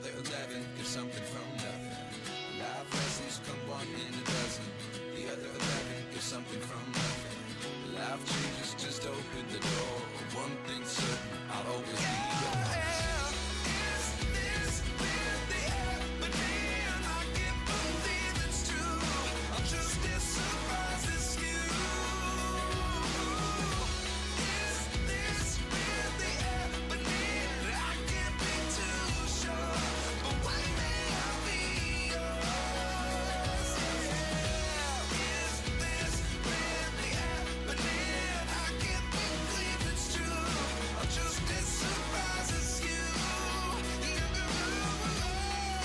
other 11 get something from nothing. Life lessons come one in a dozen. The other 11 get something from nothing. Life changes just open the door. One thing's certain, I'll always be yours. Is this really happening? I can't believe it's true. I'm just as surprised as you. Is this really happening? I can't be too sure, but one day I'll be yours. Yeah. Is this really happening? I can't believe it's true. I'm just as surprised as you.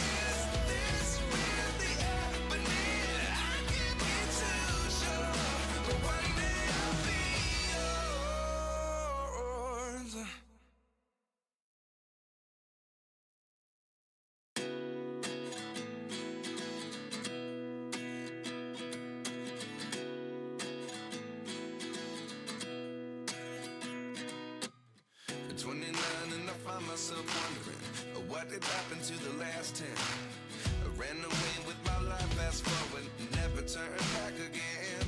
Is this really happening? I can't be too sure, but one day I'll be yours. At 29 and I find myself wondering what did happen to the last 10. I ran away with my life, fast forward, never turn back again.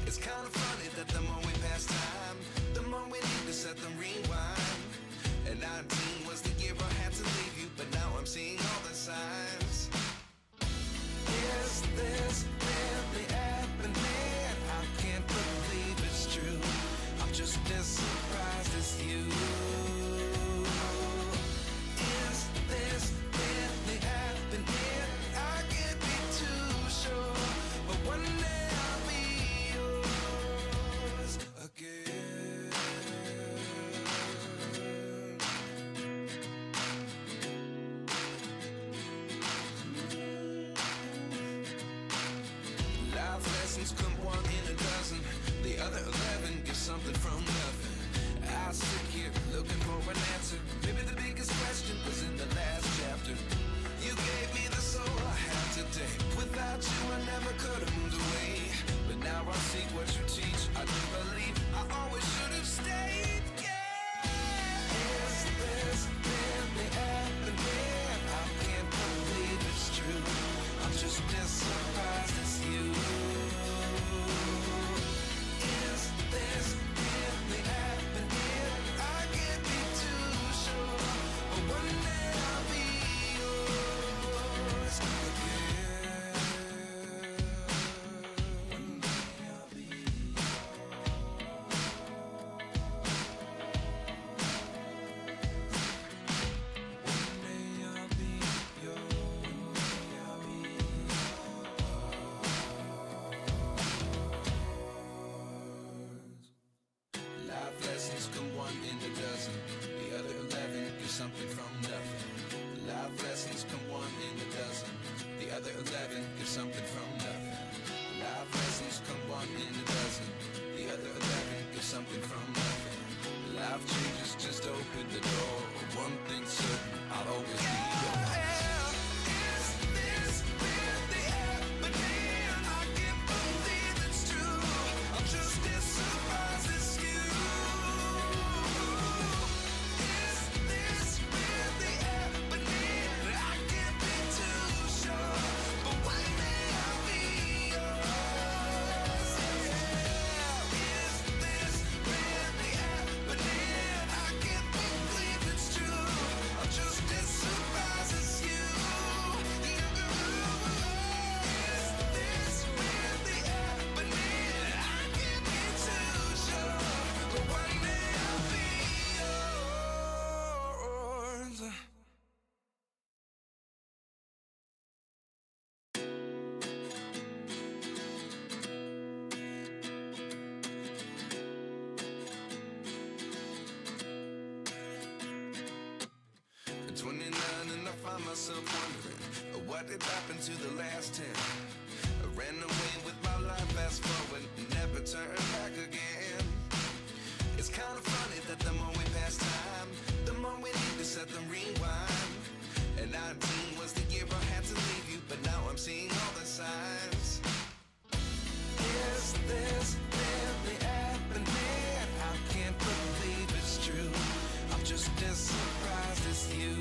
It's kind of funny that the more we pass time, the more we need to set them rewind. And 19 was the year I had to leave you, but now I'm seeing all the signs. Is this really happening? I can't believe it's true. I'm just as surprised as you. Is this really happening? I can't be too sure, but one day I'll be yours again. Life lessons come one in a dozen. The other 11 get something from nothing. I sit here looking for an answer. Maybe the biggest question was in the last chapter. You gave me the soul I have today. Without you I never could have moved away. But now I see what you teach. I do believe I always should have stayed. Yeah. Is this really happening? I can't believe it's true. I'm just as surprised as you. Is this really happening? I can't be too sure, but one day I'll be yours again. One day I'll be One day I'll be yours. Life lessons come one in a dozen. The other 11 get something from nothing. Life lessons come one in a dozen. The other 11 get something from nothing. Life lessons come one in a dozen. The other 11 get something from nothing. Life changes just open the door. One thing's certain, I'll always be yours. Is this really happening? I can't believe it's true. I'm just as surprised as you. Is this really happening? I can't be too sure, but one day I'll be yours. Yeah. Is this really happening? I can't believe it's true. I'm just as surprised as you. Is this really happening? I can't be too sure, but one day I'll be yours. At 29 and I find myself wondering what did happen to the last 10. I ran away with my life, fast forward, never turn back again. It's kind of funny that the more we pass time, the more we need to set them rewind. And 19 was the year I had to leave you, but now I'm seeing all the signs. Is this really happening? I can't believe it's true. I'm just as surprised as you.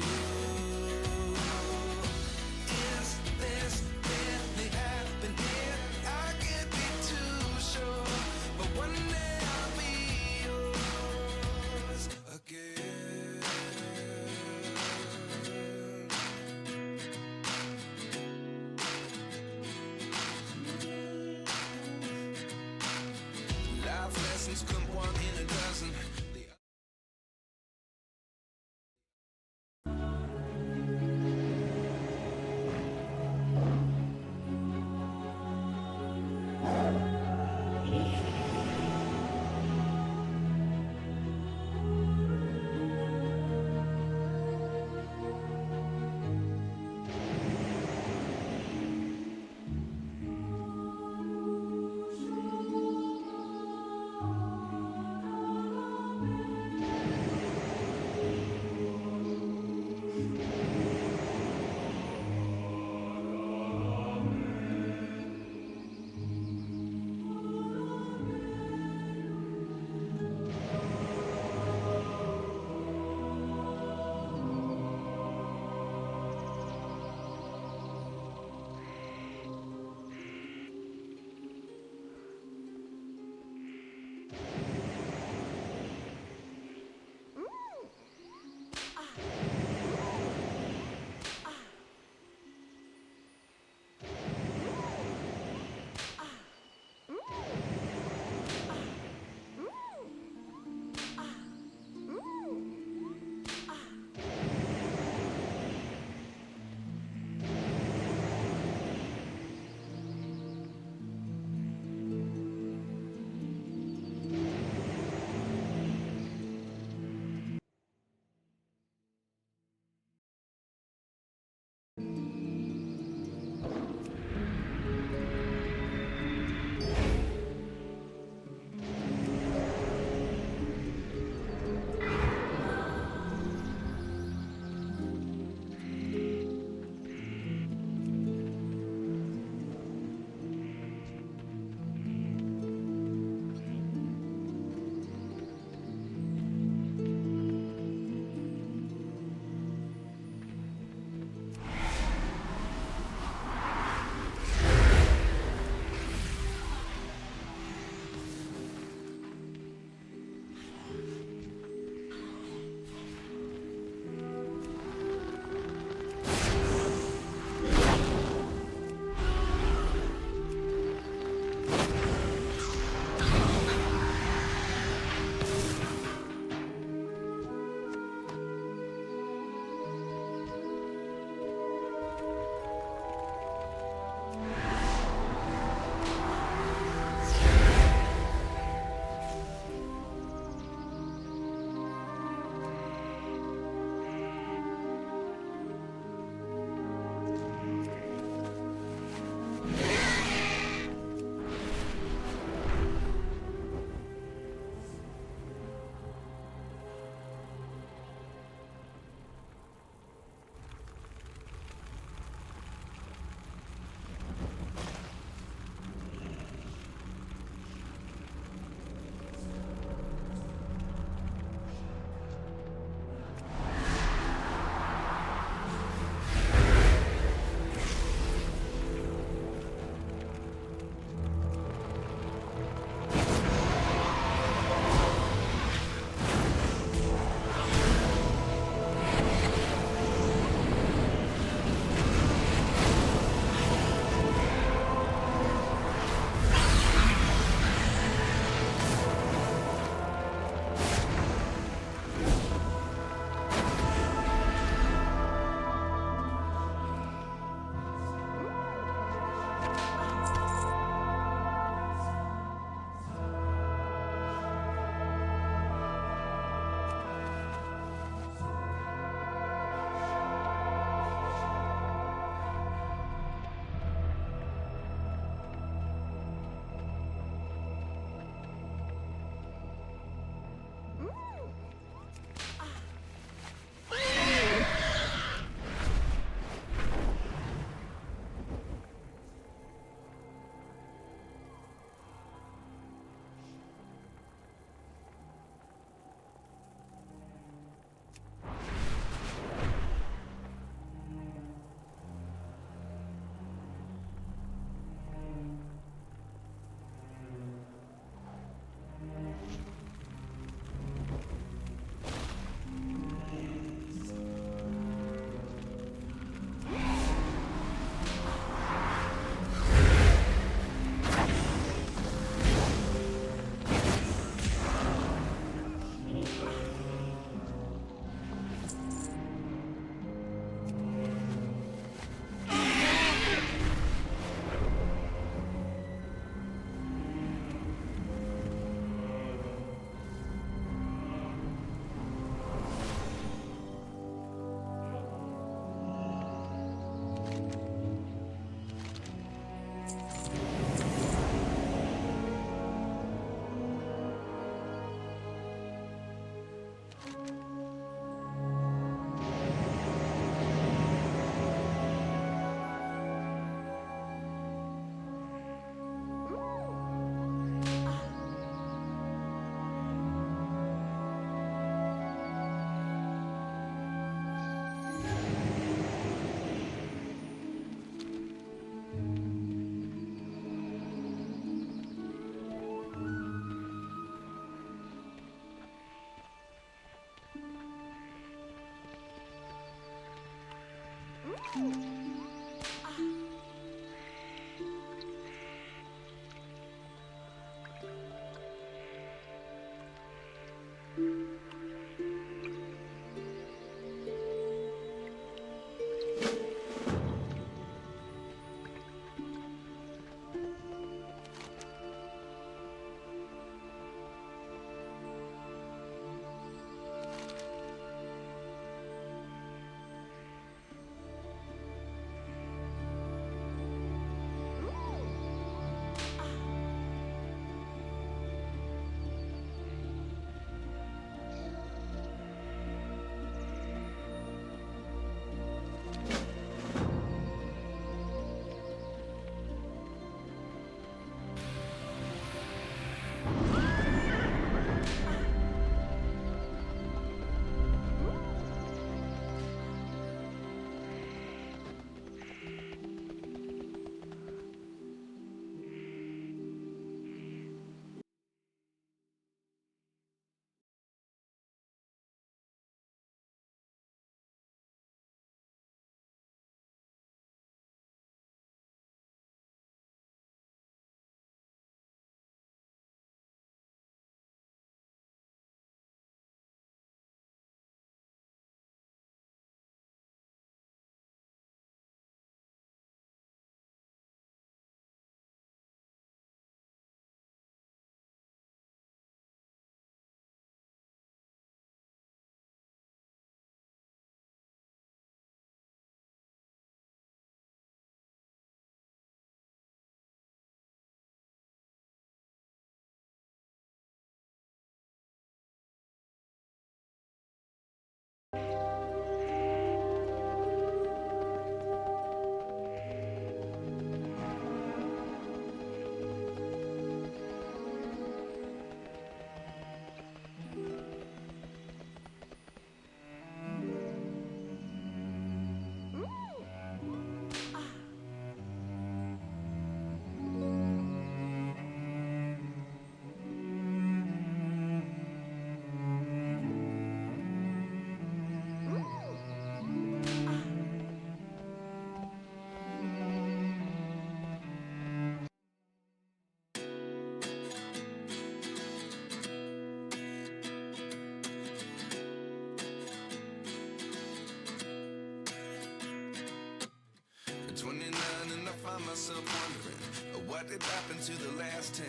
29 and I find myself wondering what did happen to the last 10.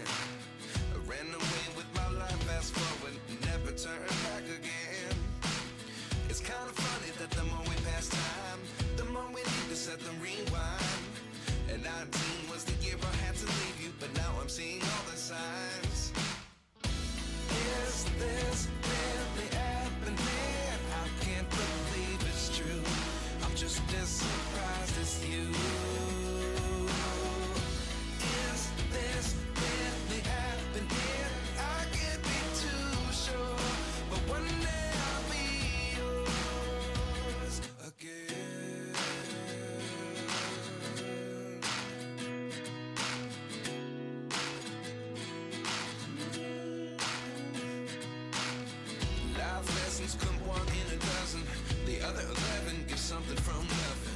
I ran away with my life, fast forward, never turn back again. It's kind of funny that the more we pass time, the more we need to set the rewind. And 19 was the year I had to leave you, but now I'm seeing all the signs. Is this really happening? I can't believe it's true. I'm just as surprised as you. Is this really happening? I can't be too sure, but one day I'll be yours again. Life lessons come one in a dozen. The other 11 give something from nothing.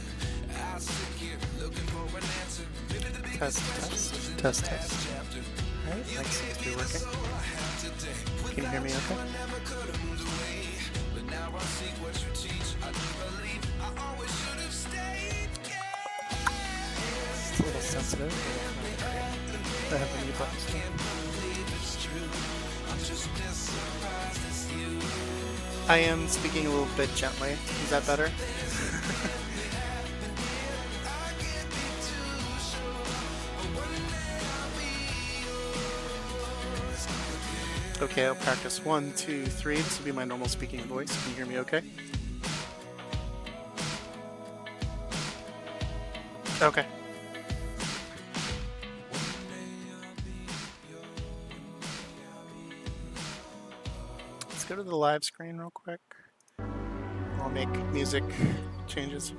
I sit here looking for an answer. Maybe the biggest question was in the last chapter. Alright, mic seems to be working. Can you hear me okay? But now I see what you teach. I do believe I always should have stayed. It's a little sensitive. I have the mute buttons. I am speaking a little bit gently. Is that better? Okay, I'll practice 1, 2, 3. This will be my normal speaking voice. Can you hear me okay? Okay. Let's go to the live screen real quick. I'll make music changes.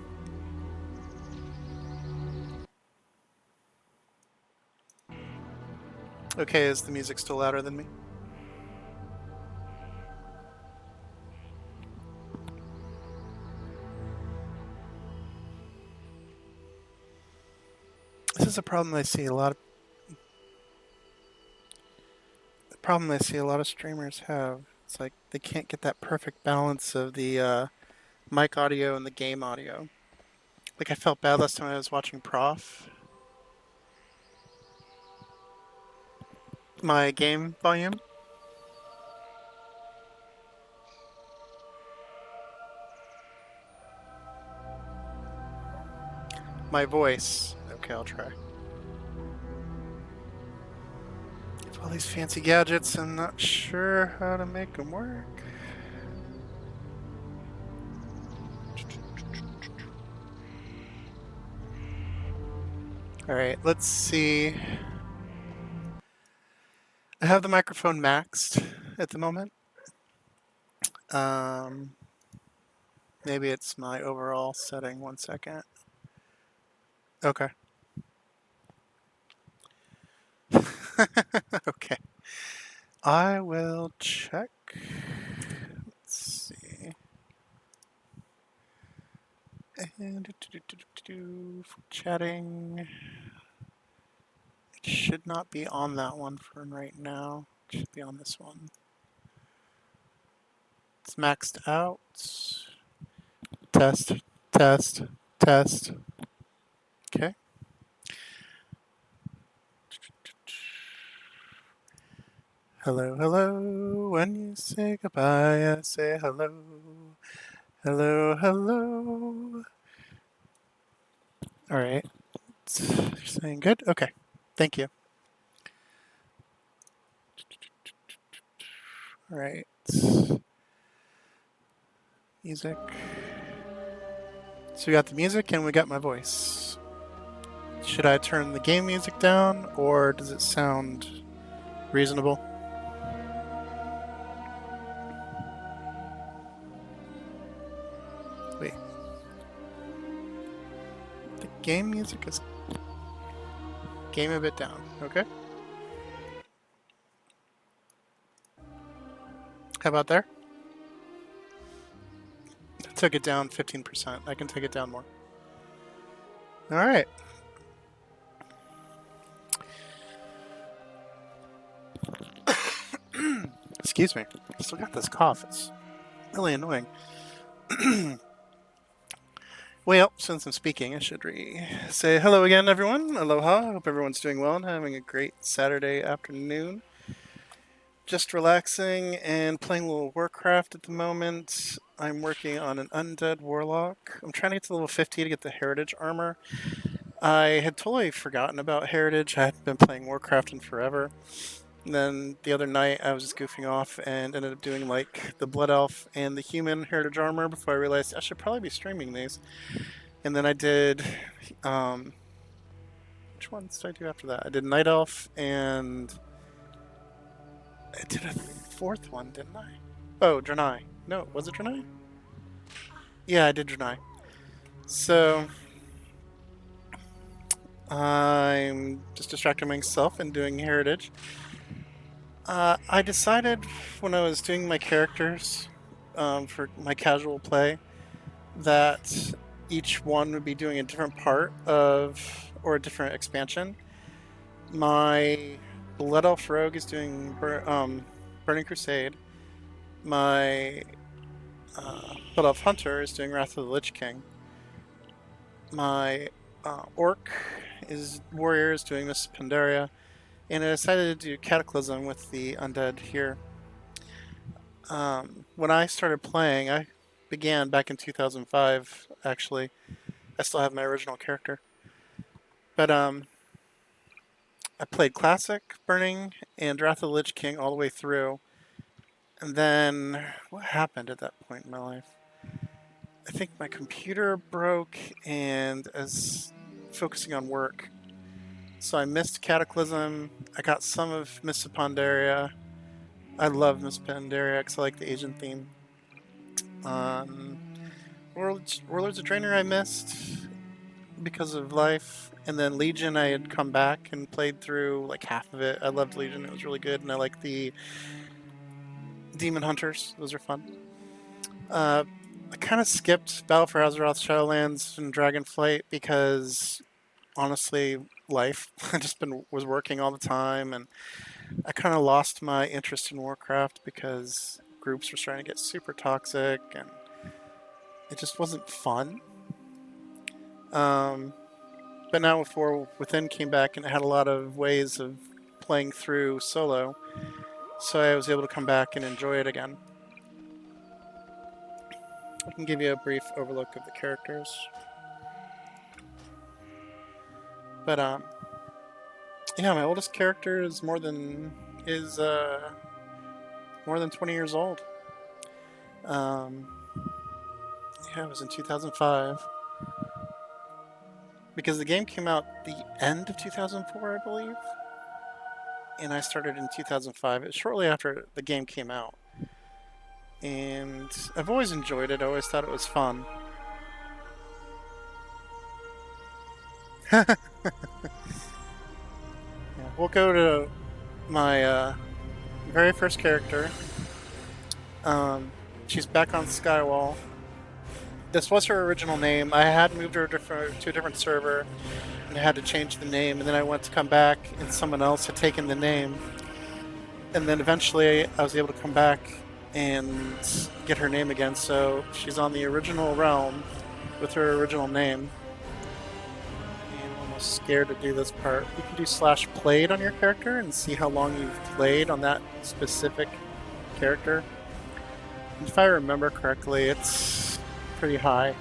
Okay, is the music still louder than me? is a problem I see a lot of. The problem I see a lot of streamers have. It's like they can't get that perfect balance of the mic audio and the game audio. Like I felt bad last time I was watching Prof. My game volume. My voice. Okay, I'll try. All these fancy gadgets, I'm not sure how to make them work. Alright, let's see. I have the microphone maxed at the moment. Maybe it's my overall setting. 1 second. Okay. Okay. I will check. Let's see. And chatting. It should not be on that one for right now. It should be on this one. It's maxed out. Test, test, test. Okay. Hello, hello. When you say goodbye, I say hello. Hello, hello. All right. You're saying good? Okay. Thank you. All right. Music. So we got the music and we got my voice. Should I turn the game music down or does it sound reasonable? Wait. The game music is game a bit down. Okay. How about there? I took it down 15%. I can take it down more. All right. Excuse me. I still got this cough. It's really annoying. Well, since I'm speaking, I should say hello again, everyone. Aloha. I hope everyone's doing well and having a great Saturday afternoon. Just relaxing and playing a little Warcraft at the moment. I'm working on an Undead Warlock. I'm trying to get to level 50 to get the Heritage armor. I had totally forgotten about Heritage. I hadn't been playing Warcraft in forever. And then the other night I was just goofing off and ended up doing like the Blood Elf and the Human Heritage armor before I realized I should probably be streaming these. And then I did, which ones did I do after that? I did Night Elf and I did a fourth one, didn't I? Oh, Draenei. No, was it Draenei? Yeah, I did Draenei. So I'm just distracting myself and doing Heritage. I decided when I was doing my characters for my casual play that each one would be doing a different part of, or a different expansion. My Blood Elf Rogue is doing Burning Crusade. My Blood Elf Hunter is doing Wrath of the Lich King. My Orc Warrior is doing Miss Pandaria. And I decided to do Cataclysm with the undead here. When I started playing, I began back in 2005, actually. I still have my original character. But I played Classic, Burning, and Wrath of the Lich King all the way through. And then, what happened at that point in my life? I think my computer broke and I was focusing on work. So I missed Cataclysm. I got some of Miss Pandaria. I love Miss Pandaria because I like the Asian theme. Warlords of Draenor I missed because of life. And then Legion I had come back and played through like half of it. I loved Legion. It was really good. And I like the Demon Hunters. Those are fun. I kind of skipped Battle for Azeroth Shadowlands and Dragonflight because honestly life. I just been was working all the time, and I kind of lost my interest in Warcraft because groups were starting to get super toxic, and it just wasn't fun. Um, but now before Within came back and it had a lot of ways of playing through solo, so I was able to come back and enjoy it again. I can give you a brief overlook of the characters, but yeah, my oldest character is more than 20 years old. Um, yeah, it was in 2005 because the game came out the end of 2004, I believe, and I started in 2005. It was shortly after the game came out, and I've always enjoyed it. I always thought it was fun. Yeah, we'll go to my very first character. She's back on Skywall. This was her original name. I had moved her to a different server and I had to change the name, and then I went to come back and someone else had taken the name. And then eventually I was able to come back and get her name again, so she's on the original realm with her original name. And I'm almost scared to do this part. You can do /played on your character and see how long you've played on that specific character. And if I remember correctly, it's pretty high.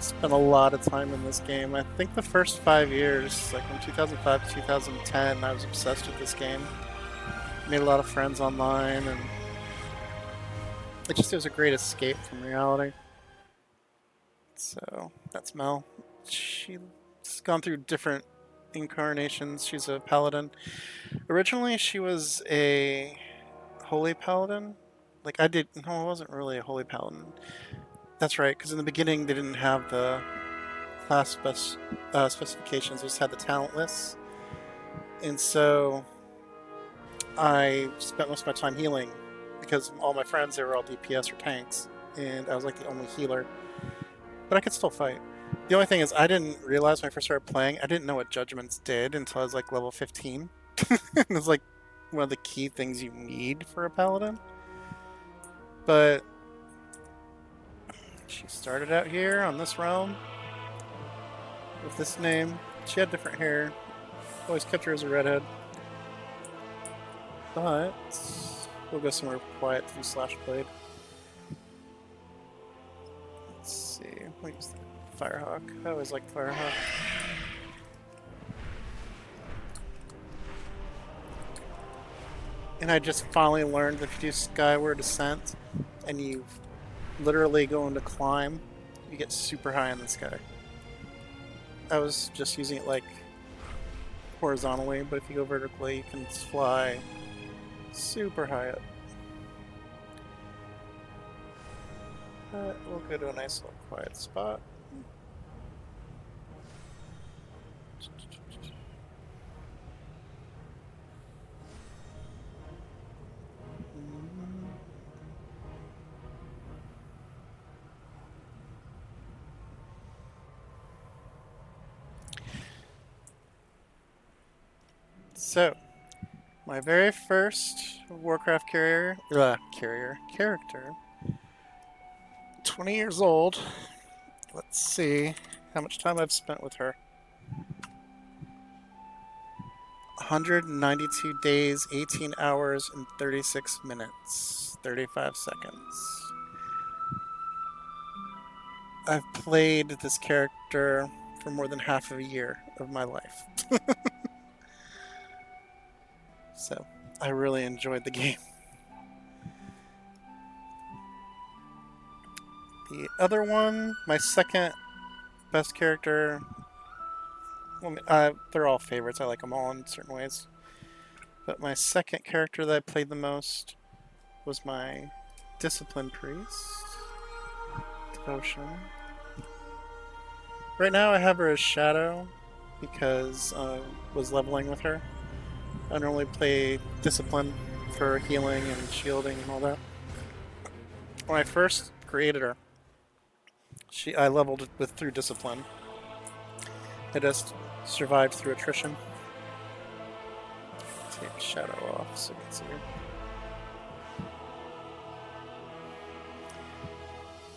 Spent a lot of time in this game. I think the first 5 years, like from 2005 to 2010, I was obsessed with this game. Made a lot of friends online, and it was a great escape from reality. So that's Mel. She's gone through different incarnations. She's a paladin. Originally, she was a holy paladin. No, I wasn't really a holy paladin. That's right, because in the beginning they didn't have the class specifications, they just had the talent lists. And so I spent most of my time healing because all my friends, they were all DPS or tanks, and I was like the only healer. But I could still fight. The only thing is, I didn't realize when I first started playing, I didn't know what judgments did until I was like level 15. It was like one of the key things you need for a paladin. But she started out here on this realm with this name. She had different hair. Always kept her as a redhead. But we'll go somewhere quiet to do /played. Let's see. We'll use the Firehawk. I always liked Firehawk. And I just finally learned that if you do Skyward Ascent and you literally go into climb, you get super high in the sky. I was just using it like horizontally, but if you go vertically, you can fly super high up. We'll go to a nice little quiet spot. So, my very first Warcraft character, 20 years old. Let's see how much time I've spent with her. 192 days, 18 hours, and 36 minutes, 35 seconds. I've played this character for more than half of a year of my life. So, I really enjoyed the game. The other one, my second best character, well, they're all favorites. I like them all in certain ways. But my second character that I played the most was my Discipline Priest. Devotion. Right now I have her as Shadow because I was leveling with her. I normally play Discipline for healing and shielding and all that. When I first created her, I leveled through Discipline. I just survived through attrition. Take shadow off so you can see.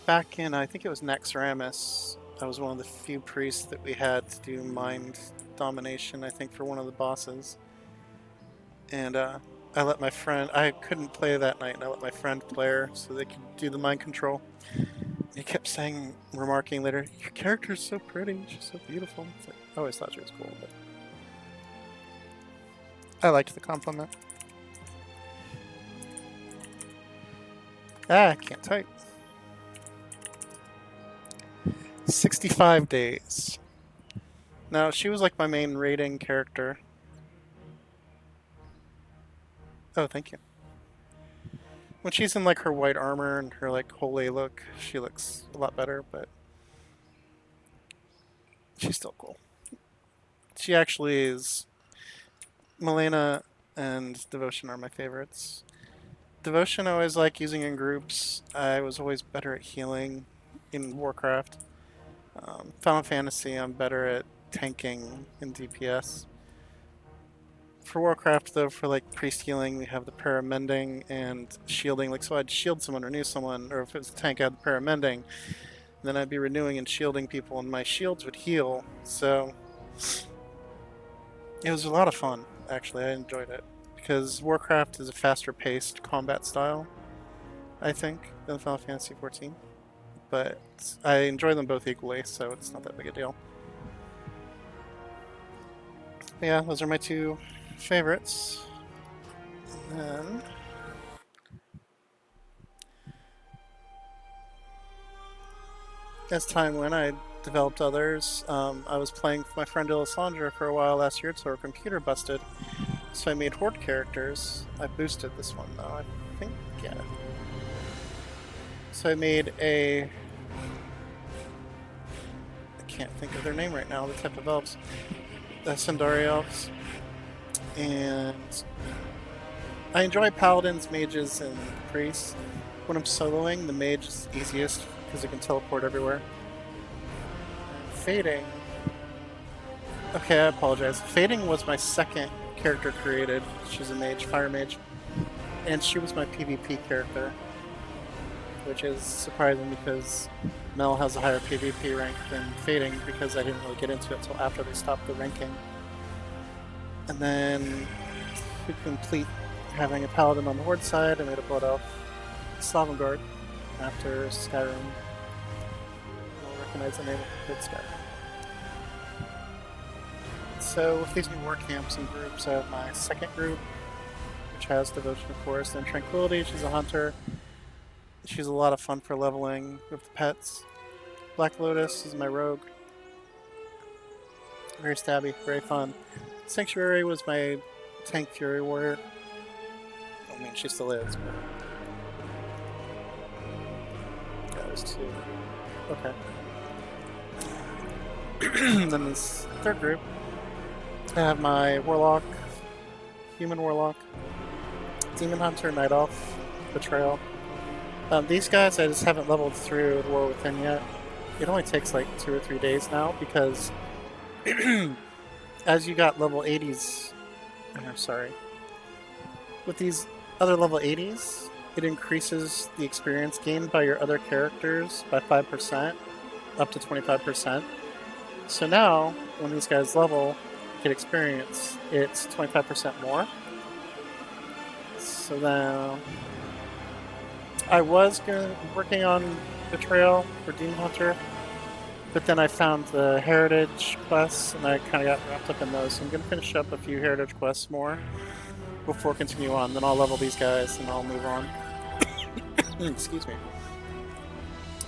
Back in, I think it was Naxxramas, I was one of the few priests that we had to do mind domination, I think, for one of the bosses. And I let my friend, I couldn't play that night, and I let my friend play her so they could do the mind control. He kept saying, remarking later, your character's so pretty, she's so beautiful. It's like, I always thought she was cool, but I liked the compliment. I can't type. 65 days. Now, she was like my main raiding character. Oh, thank you. When she's in like her white armor and her like holy look, she looks a lot better, but she's still cool. She actually is. Milena and Devotion are my favorites. Devotion I always like using in groups. I was always better at healing in Warcraft. Final Fantasy, I'm better at tanking in DPS. For Warcraft, though, for like priest healing, we have the paramending and shielding. Like, so I'd shield someone or renew someone, or if it was a tank, I had the paramending. Then I'd be renewing and shielding people, and my shields would heal. So it was a lot of fun, actually. I enjoyed it. Because Warcraft is a faster paced combat style, I think, than Final Fantasy XIV. But I enjoy them both equally, so it's not that big a deal. But yeah, those are my two favorites. And then as time went, I developed others. I was playing with my friend Illisandra for a while last year until her computer busted. So I made Horde characters. I boosted this one though, I think, yeah. So I made a... I can't think of their name right now, the type of elves. The Sundari elves. And I enjoy paladins, mages, and priests. When I'm soloing, the mage is easiest because it can teleport everywhere. And Fading... Okay, I apologize. Fading was my second character created. She's a mage, fire mage. And she was my PvP character. Which is surprising because Mel has a higher PvP rank than Fading because I didn't really get into it until after they stopped the ranking. And then to complete having a paladin on the Horde side, I made a Blood Elf Slavengard after Skyrim. I'll recognize the name of the Skyrim. So with these new war camps and groups, I have my second group, which has Devotion of course, and Tranquility, she's a hunter. She's a lot of fun for leveling with the pets. Black Lotus is my rogue. Very stabby, very fun. Sanctuary was my tank fury warrior. I mean, she still is, but... That was two. Okay. Then this third group, I have my Warlock, Human Warlock, Demon Hunter, Night Elf, Betrayal. These guys I just haven't leveled through the War Within yet. It only takes like 2 or 3 days now because as you got level 80s, I'm sorry, with these other level 80s, it increases the experience gained by your other characters by 5%, up to 25%. So now, when these guys level, get experience, it's 25% more. So now... I was working on Betrayal for Demon Hunter, but then I found the Heritage quests, and I kind of got wrapped up in those. So I'm going to finish up a few Heritage quests more before continue on. Then I'll level these guys, and I'll move on. Excuse me.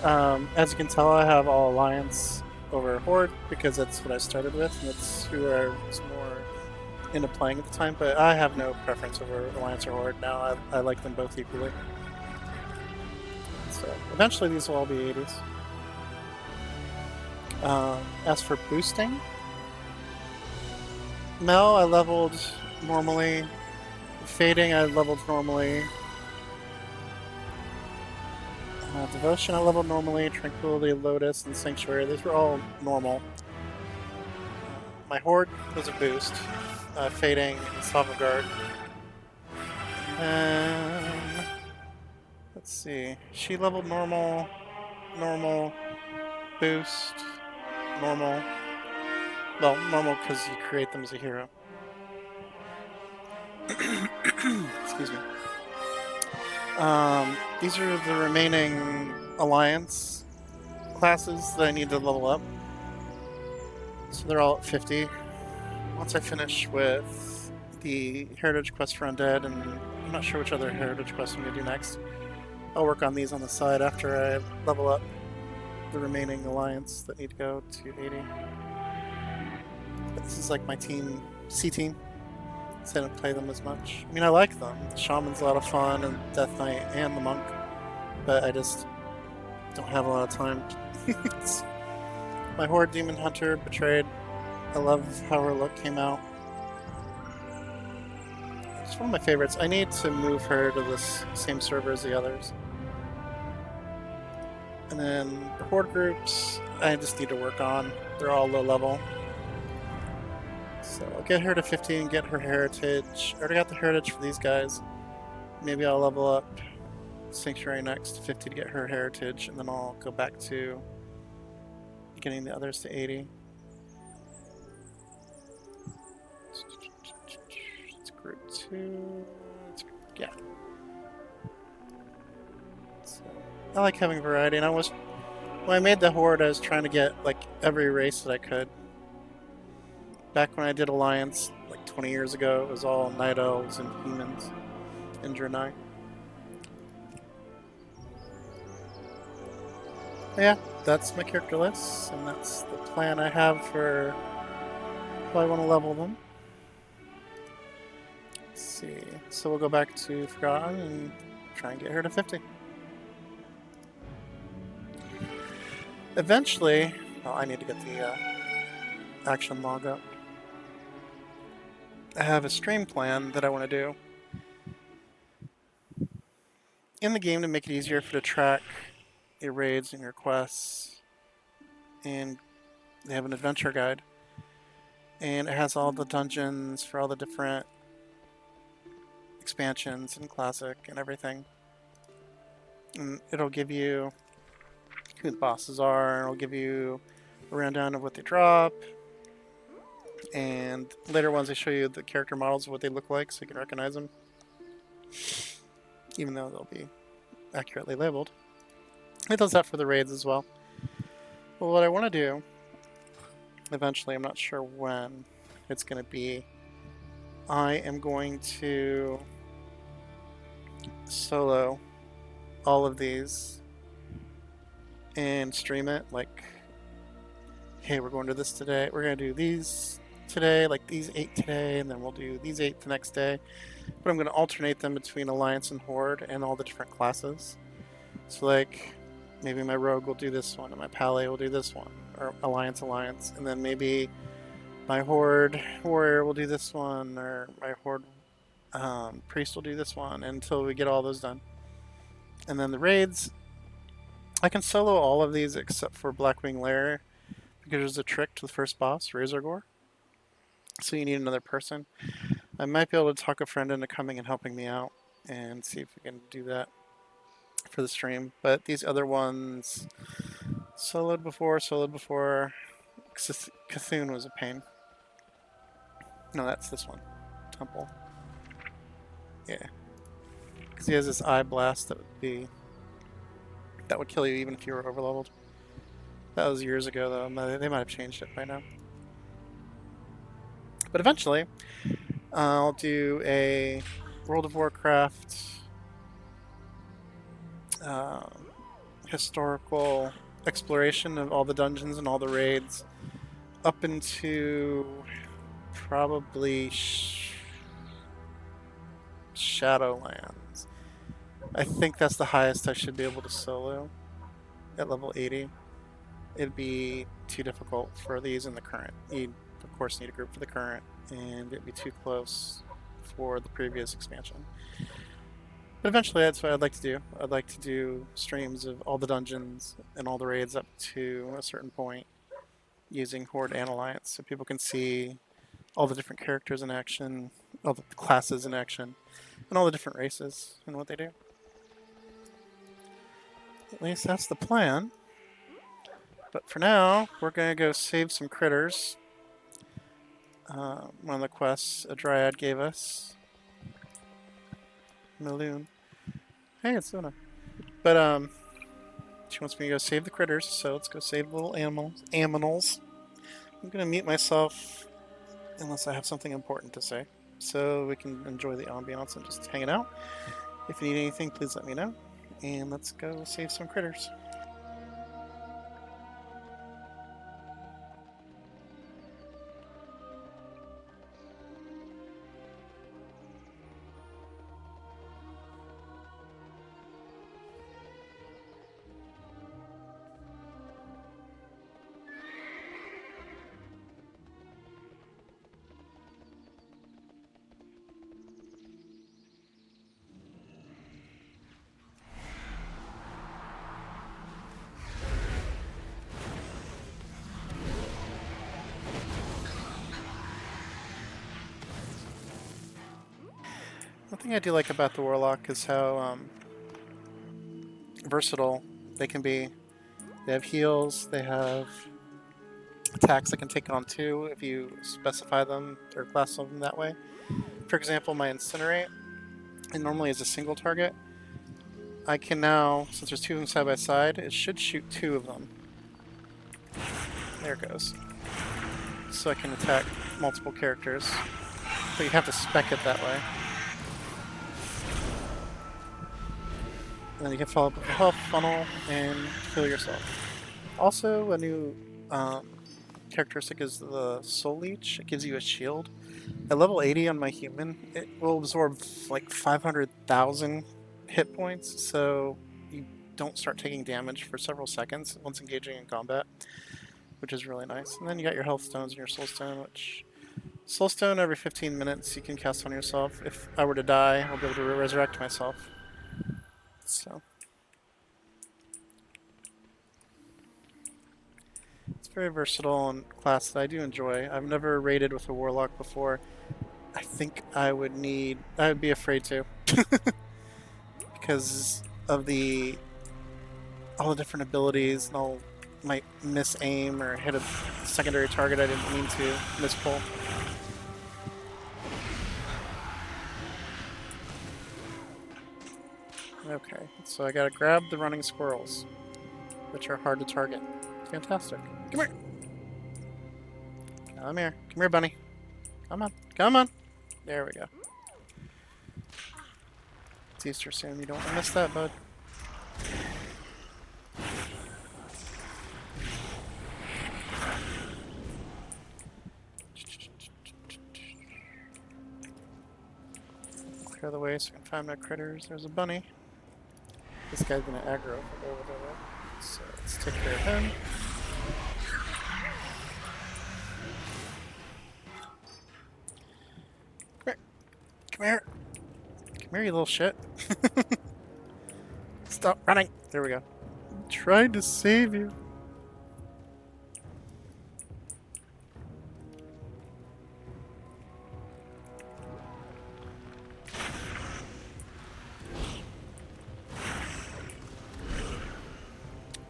As you can tell, I have all Alliance over Horde, because that's what I started with, and that's who I was more into playing at the time, but I have no preference over Alliance or Horde now. I like them both equally. So eventually these will all be 80s. As for boosting, Mel I leveled normally, Fading I leveled normally, Devotion I leveled normally, Tranquility, Lotus, and Sanctuary, these were all normal. my Horde was a boost, fading and Salvaguard. Let's see. She leveled normal, normal, boost, normal. Well, normal because you create them as a hero. Excuse me. These are the remaining alliance classes that I need to level up. So they're all at 50. Once I finish with the Heritage Quest for Undead, and I'm not sure which other Heritage Quest I'm going to do next, I'll work on these on the side after I level up the remaining alliance that need to go to 80. But this is like my team, C team. So I don't play them as much. I mean, I like them. The Shaman's a lot of fun, and Death Knight and the Monk, but I just don't have a lot of time. My Horde Demon Hunter Betrayed. I love how her look came out. It's one of my favorites. I need to move her to this same server as the others. And then the Horde groups, I just need to work on. They're all low level. So I'll get her to 50 and get her heritage. I already got the heritage for these guys. Maybe I'll level up Sanctuary next to 50 to get her heritage, and then I'll go back to getting the others to 80. It's group 2. Yeah. So, I like having variety, and when I made the Horde, I was trying to get like every race that I could. Back when I did Alliance, like 20 years ago, it was all Night Elves and Humans and Draenei. Yeah, that's my character list, and that's the plan I have for how I want to level them. Let's see. So we'll go back to Forgotten and try and get her to 50. Eventually, well, I need to get the action log up. I have a stream plan that I want to do in the game to make it easier for to track your raids and your quests. And they have an adventure guide. And it has all the dungeons for all the different expansions and classic and everything. And it'll give you who the bosses are, and it'll give you a rundown of what they drop. And later ones, they show you the character models of what they look like so you can recognize them. Even though they'll be accurately labeled. It does that for the raids as well. Well, what I want to do, eventually, I'm not sure when it's going to be, I am going to solo all of these and stream it. Like, hey, we're going to this today. We're going to do these today, like these 8 today, and then we'll do these 8 the next day. But I'm going to alternate them between Alliance and Horde and all the different classes. So, like, maybe my Rogue will do this one, and my Pally will do this one, or Alliance, and then maybe my Horde Warrior will do this one, or my Horde Priest will do this one, until we get all those done. And then the raids, I can solo all of these except for Blackwing Lair, because there's a trick to the first boss, Razorgore. So you need another person. I might be able to talk a friend into coming and helping me out, and see if we can do that for the stream. But these other ones, soloed before. Cthulhu was a pain. No, that's this one. Temple. Yeah. Because he has this eye blast that would kill you even if you were overleveled. That was years ago though. They might have changed it by now. But eventually, I'll do a World of Warcraft historical exploration of all the dungeons and all the raids up into probably Shadowlands. I think that's the highest I should be able to solo at level 80. It'd be too difficult for these in the current. You'd of course need a group for the current, and it'd be too close for the previous expansion. But eventually that's what I'd like to do. I'd like to do streams of all the dungeons and all the raids up to a certain point, using Horde and Alliance, so people can see all the different characters in action, all the classes in action, and all the different races and what they do. At least that's the plan. But for now, we're going to go save some critters. One of the quests a dryad gave us. Maloon. Hey, it's Luna. But she wants me to go save the critters, so let's go save the little animals. I'm going to mute myself unless I have something important to say, so we can enjoy the ambiance and just hanging out. If you need anything, please let me know. And let's go save some critters. One thing I do like about the Warlock is how versatile they can be. They have heals, they have attacks that can take on two if you specify them or class them that way. For example, my Incinerate, and normally is a single target. I can now, since there's two of them side by side, it should shoot two of them. There it goes. So I can attack multiple characters. But you have to spec it that way. And then you can follow up with a health funnel and heal yourself. Also, a new characteristic is the Soul Leech. It gives you a shield. At level 80 on my human, it will absorb like 500,000 hit points, so you don't start taking damage for several seconds once engaging in combat, which is really nice. And then you got your health stones and your soul stone, which soul stone every 15 minutes you can cast on yourself. If I were to die, I'll be able to resurrect myself. So it's very versatile and class that I do enjoy. I've never raided with a warlock before. I think I would be afraid to. Because of all the different abilities, and I'll might miss aim or hit a secondary target I didn't mean to mispull. Okay, so I gotta grab the running squirrels, which are hard to target. Fantastic. Come here! Come here. Come here, bunny. Come on. Come on! There we go. It's Easter soon. You don't want to miss that, bud. Clear the way so I can find my critters. There's a bunny. This guy's gonna aggro if I go over there. So let's take care of him. Come here. Come here. Come here, you little shit. Stop running. There we go. I'm trying to save you.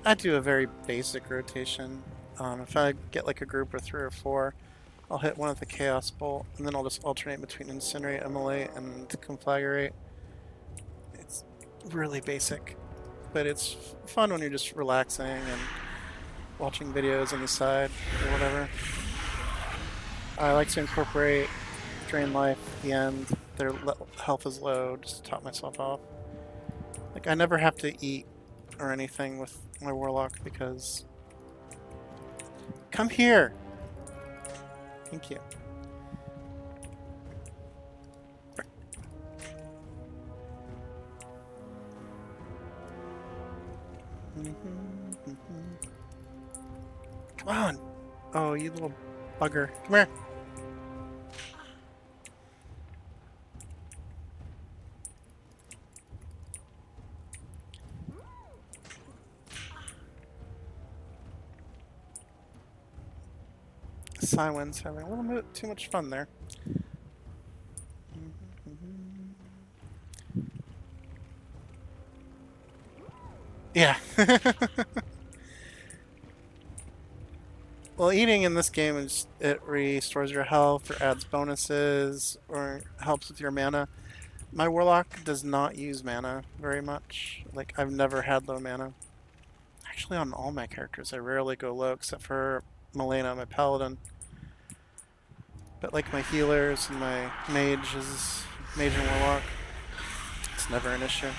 I do a very basic rotation. If I get like a group of 3 or 4, I'll hit one of the Chaos Bolt, and then I'll just alternate between Incinerate, Immolate, and Conflagrate. It's really basic, but it's fun when you're just relaxing and watching videos on the side or whatever. I like to incorporate Drain Life at the end. Their health is low, just to top myself off. Like, I never have to eat or anything with my Warlock because... Come here! Thank you. Come on! Oh, you little bugger. Come here! Cywin's having a little bit too much fun there. Yeah. Well, eating in this game is it restores your health or adds bonuses or helps with your mana. My warlock does not use mana very much. Like I've never had low mana. Actually, on all my characters, I rarely go low except for Milena, my paladin. But like my healers and my mage and warlock, it's never an issue.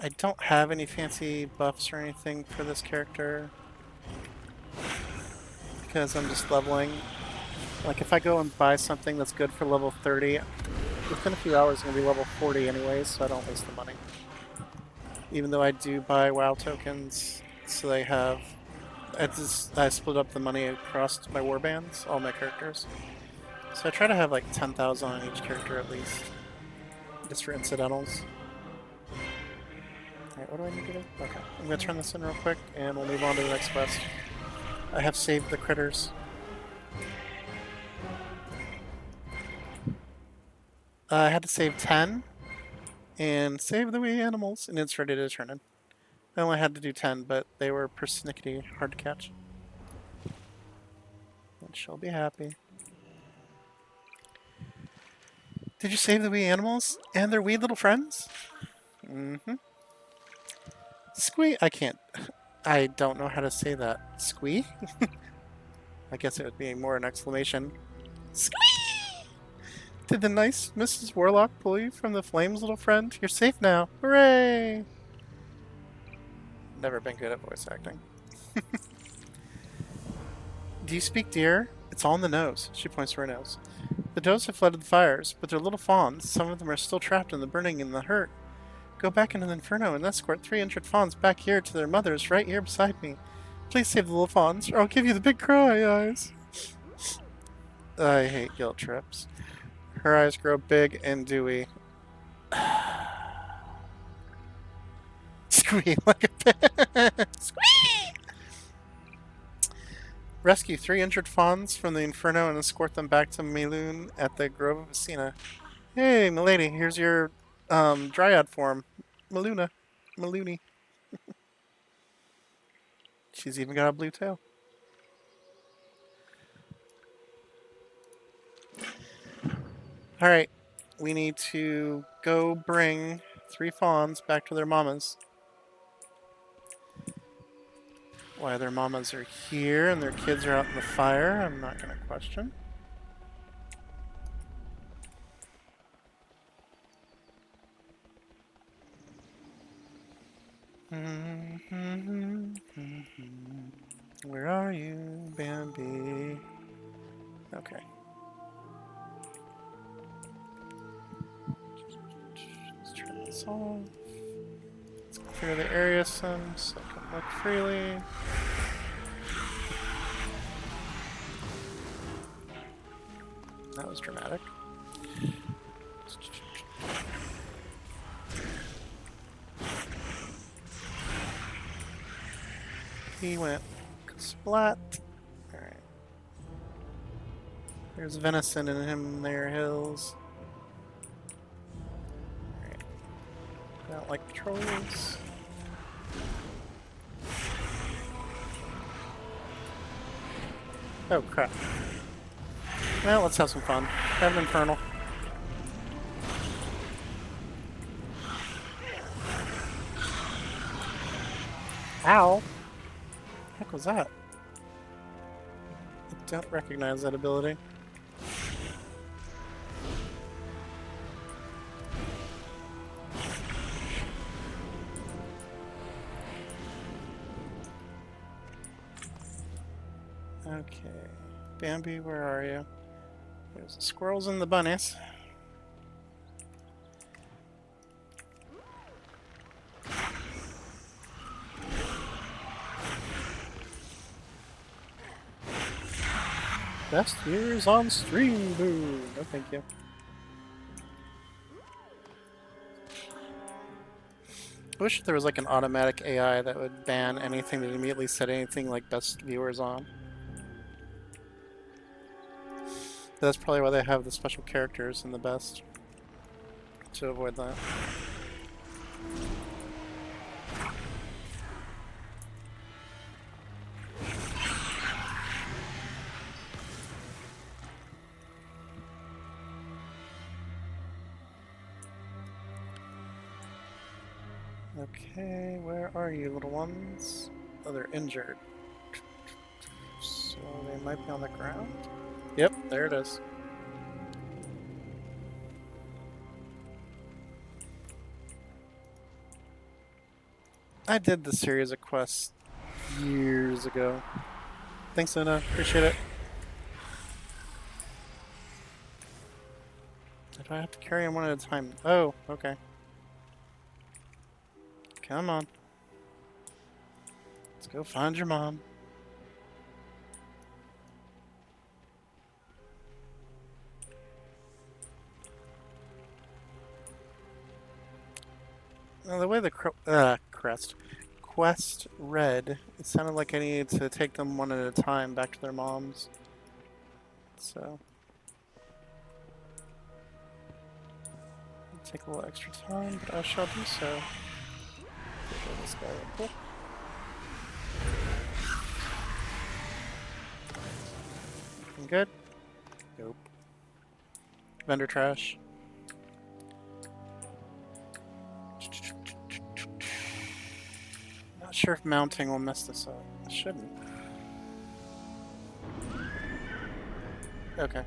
I don't have any fancy buffs or anything for this character because I'm just leveling. Like if I go and buy something that's good for level 30, within a few hours I'm going to be level 40 anyways, so I don't waste the money. Even though I do buy WoW tokens, so they have... I split up the money across my warbands, all my characters. So I try to have like 10,000 on each character at least, just for incidentals. Alright, what do I need to do? Okay, I'm going to turn this in real quick, and we'll move on to the next quest. I have saved the critters. I had to save 10, and save the wee animals, and it's ready to turn in. I only had to do 10, but they were persnickety, hard to catch. And she'll be happy. Did you save the wee animals and their wee little friends? Mm-hmm. Squee? I can't. I don't know how to say that. Squee? I guess it would be more an exclamation. Squee! Did the nice Mrs. Warlock pull you from the flames, little friend? You're safe now. Hooray! Never been good at voice acting. Do you speak deer? It's all in the nose. She points to her nose. The does have fled the fires, but they're little fawns. Some of them are still trapped in the burning and the hurt. Go back into the inferno and escort 3 injured fawns back here to their mothers right here beside me. Please save the little fawns, or I'll give you the big cry eyes. I hate guilt trips. Her eyes grow big and dewy. Squeak like a pig. Squeak! Rescue 3 injured fawns from the inferno and escort them back to Meloon at the Grove of Asina. Hey, milady, here's your dryad form. Meloony. She's even got a blue tail. Alright, we need to go bring 3 fawns back to their mamas. Why their mamas are here and their kids are out in the fire, I'm not going to question. Where are you, Bambi? Okay. Let's turn this off. Let's clear the area some so I can look freely. That was dramatic. He went splat. Alright. There's venison in him there, hills. Alright. I don't like patrols. Oh crap. Well, let's have some fun. Have an infernal. Ow! What the heck was that? I don't recognize that ability. Okay. Bambi, where are you? There's the squirrels and the bunnies. Best viewers on stream, boo! No thank you. wish there was like an automatic AI that would ban anything that immediately said anything like best viewers on. But that's probably why they have the special characters in the best, to avoid that. Okay, where are you, little ones? Oh, they're injured. So they might be on the ground? Yep, there it is. I did the series of quests years ago. Thanks, Luna. Appreciate it. Do I have to carry them one at a time? Oh, okay. Come on. Let's go find your mom. The way the quest read, it sounded like I needed to take them one at a time back to their moms. So, it'll take a little extra time, but I shall do so. Get this guy real quick. Looking good? Nope. Vendor trash. Not sure if mounting will mess this up. It shouldn't. Okay.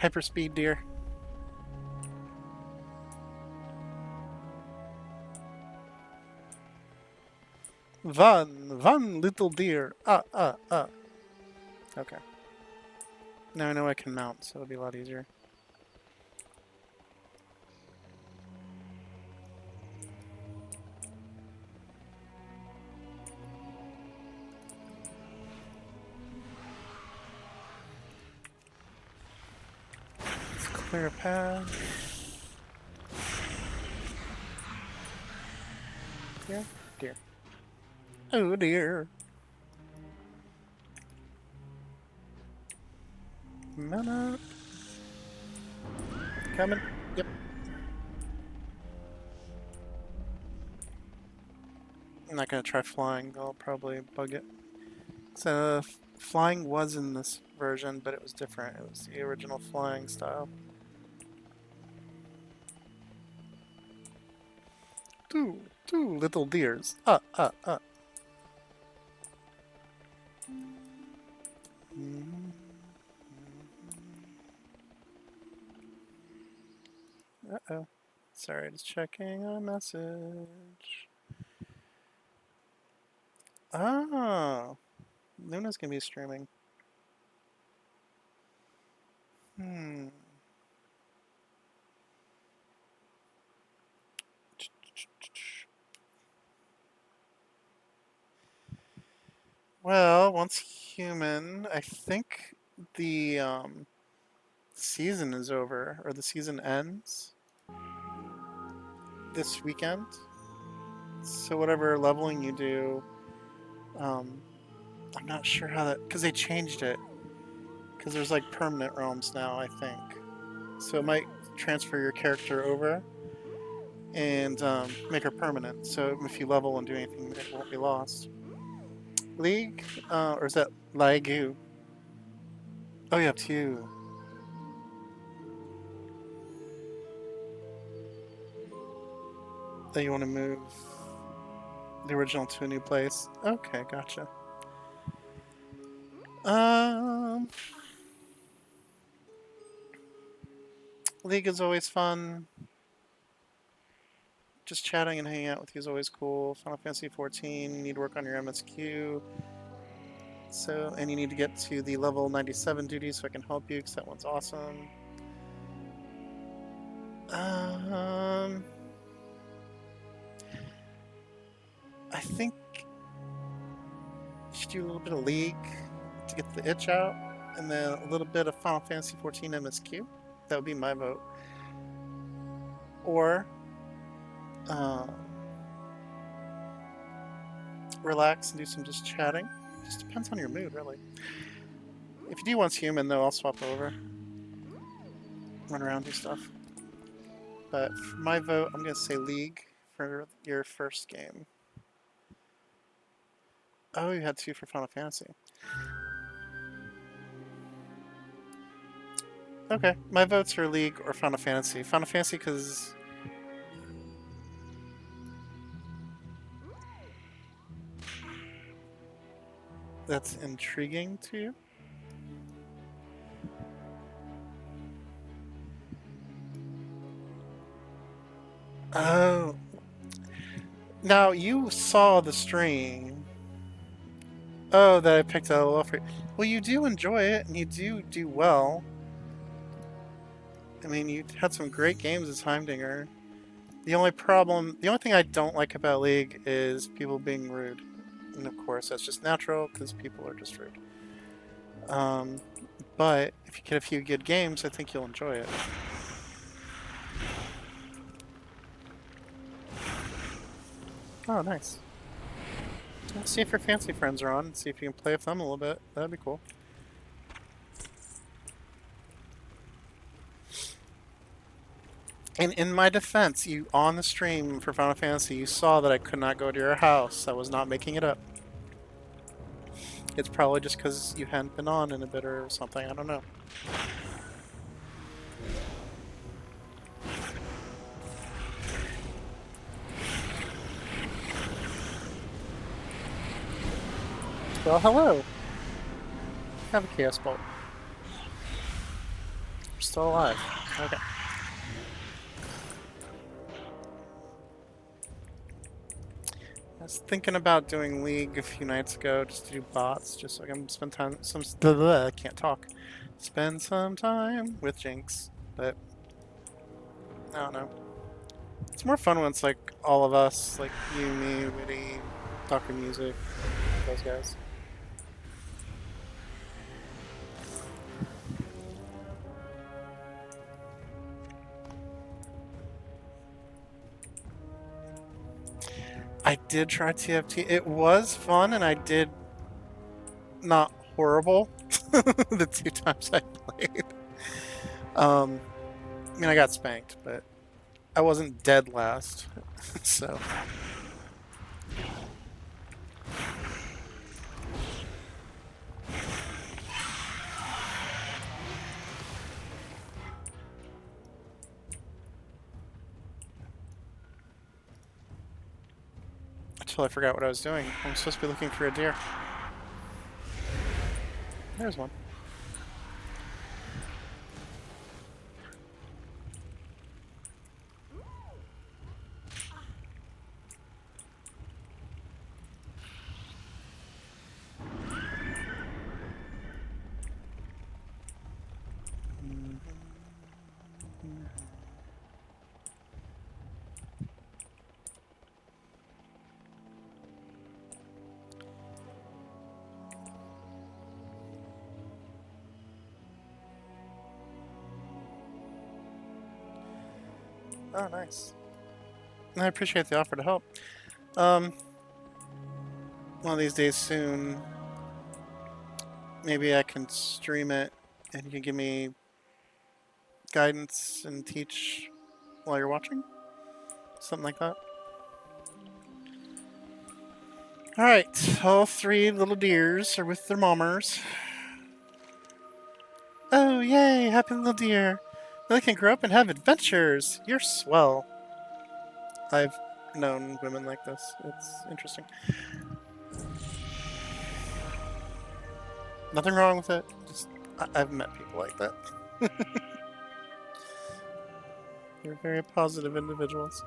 Hyperspeed deer. One little deer. Okay. Now I know I can mount, so it'll be a lot easier. Let's clear a path. Deer? Deer. Oh dear. Mount up. Coming. Yep. I'm not gonna try flying. I'll probably bug it. So flying was in this version, but it was different. It was the original flying style. Two little deers. Uh-oh. Sorry, just checking a message. Oh. Luna's gonna be streaming. Well, once human, I think the season is over, or the season ends this weekend. So whatever leveling you do, I'm not sure how that, because they changed it. Because there's like permanent realms now, I think. So it might transfer your character over and make her permanent. So if you level and do anything, it won't be lost. League? Or is that Laigu? Oh, you have two. That you want to move the original to a new place. Okay, gotcha. League is always fun. Just chatting and hanging out with you is always cool. Final Fantasy 14, you need to work on your MSQ. So, and you need to get to the level 97 duty so I can help you because that one's awesome. I think you should do a little bit of League to get the itch out, and then a little bit of Final Fantasy 14 MSQ. That would be my vote. Or relax and do some just chatting. Just depends on your mood, really. If you do want human, though, I'll swap over. Run around, do stuff. But for my vote, I'm going to say League for your first game. Oh, you had 2 for Final Fantasy. Okay, my votes are League or Final Fantasy. Final Fantasy because... that's intriguing to you? Oh. Now, you saw the stream. Oh, that I picked out a lot for you. Well, you do enjoy it, and you do well. I mean, you had some great games as Heimdinger. The only thing I don't like about League is people being rude. And of course, that's just natural, because people are just rude. But if you get a few good games, I think you'll enjoy it. Oh, nice. Let's see if your fancy friends are on, and see if you can play with them a little bit. That'd be cool. And in my defense, you on the stream for Final Fantasy, you saw that I could not go to your house. I was not making it up. It's probably just because you hadn't been on in a bit or something. I don't know. Well, hello. Have a Chaos Bolt. We're still alive. Okay. I was thinking about doing League a few nights ago just to do bots, just so I can spend time. I can't talk. Spend some time with Jinx, but I don't know. It's more fun when it's like all of us, like you, me, Witty, Dr. Music, those guys. I did try TFT. It was fun, and I did not horrible the 2 times I played. I mean, I got spanked, but I wasn't dead last, so. Until I forgot what I was doing. I'm supposed to be looking for a deer. There's one. Oh, nice. I appreciate the offer to help. One of these days soon, maybe I can stream it and you can give me guidance and teach while you're watching? Something like that. Alright, all 3 little deers are with their mommers. Oh, yay, happy little deer. They can grow up and have adventures. You're swell. I've known women like this. It's interesting. Nothing wrong with it. Just I've met people like that. They're very positive individuals.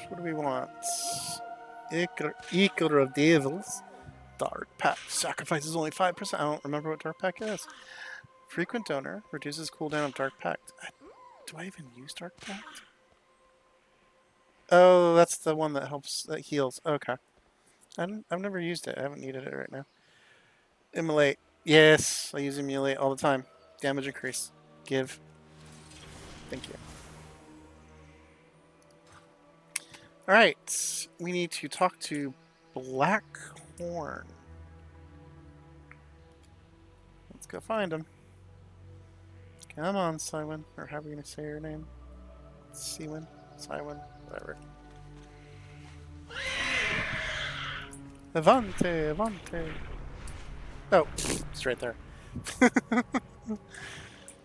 What do we want? Eagle of Devils. Dark Pact. Sacrifices only 5%. I don't remember what Dark Pact is. Frequent donor. Reduces cooldown of Dark Pact. Do I even use Dark Pact? Oh, that's the one that helps, that heals. Okay. I've never used it. I haven't needed it right now. Immolate. Yes, I use Immolate all the time. Damage increase. Give. Thank you. Alright, we need to talk to Blackhorn. Let's go find him. Come on, Simon. Or how are we going to say your name? Siwin? Simon? Whatever. Avante! Avante! Oh, it's right there.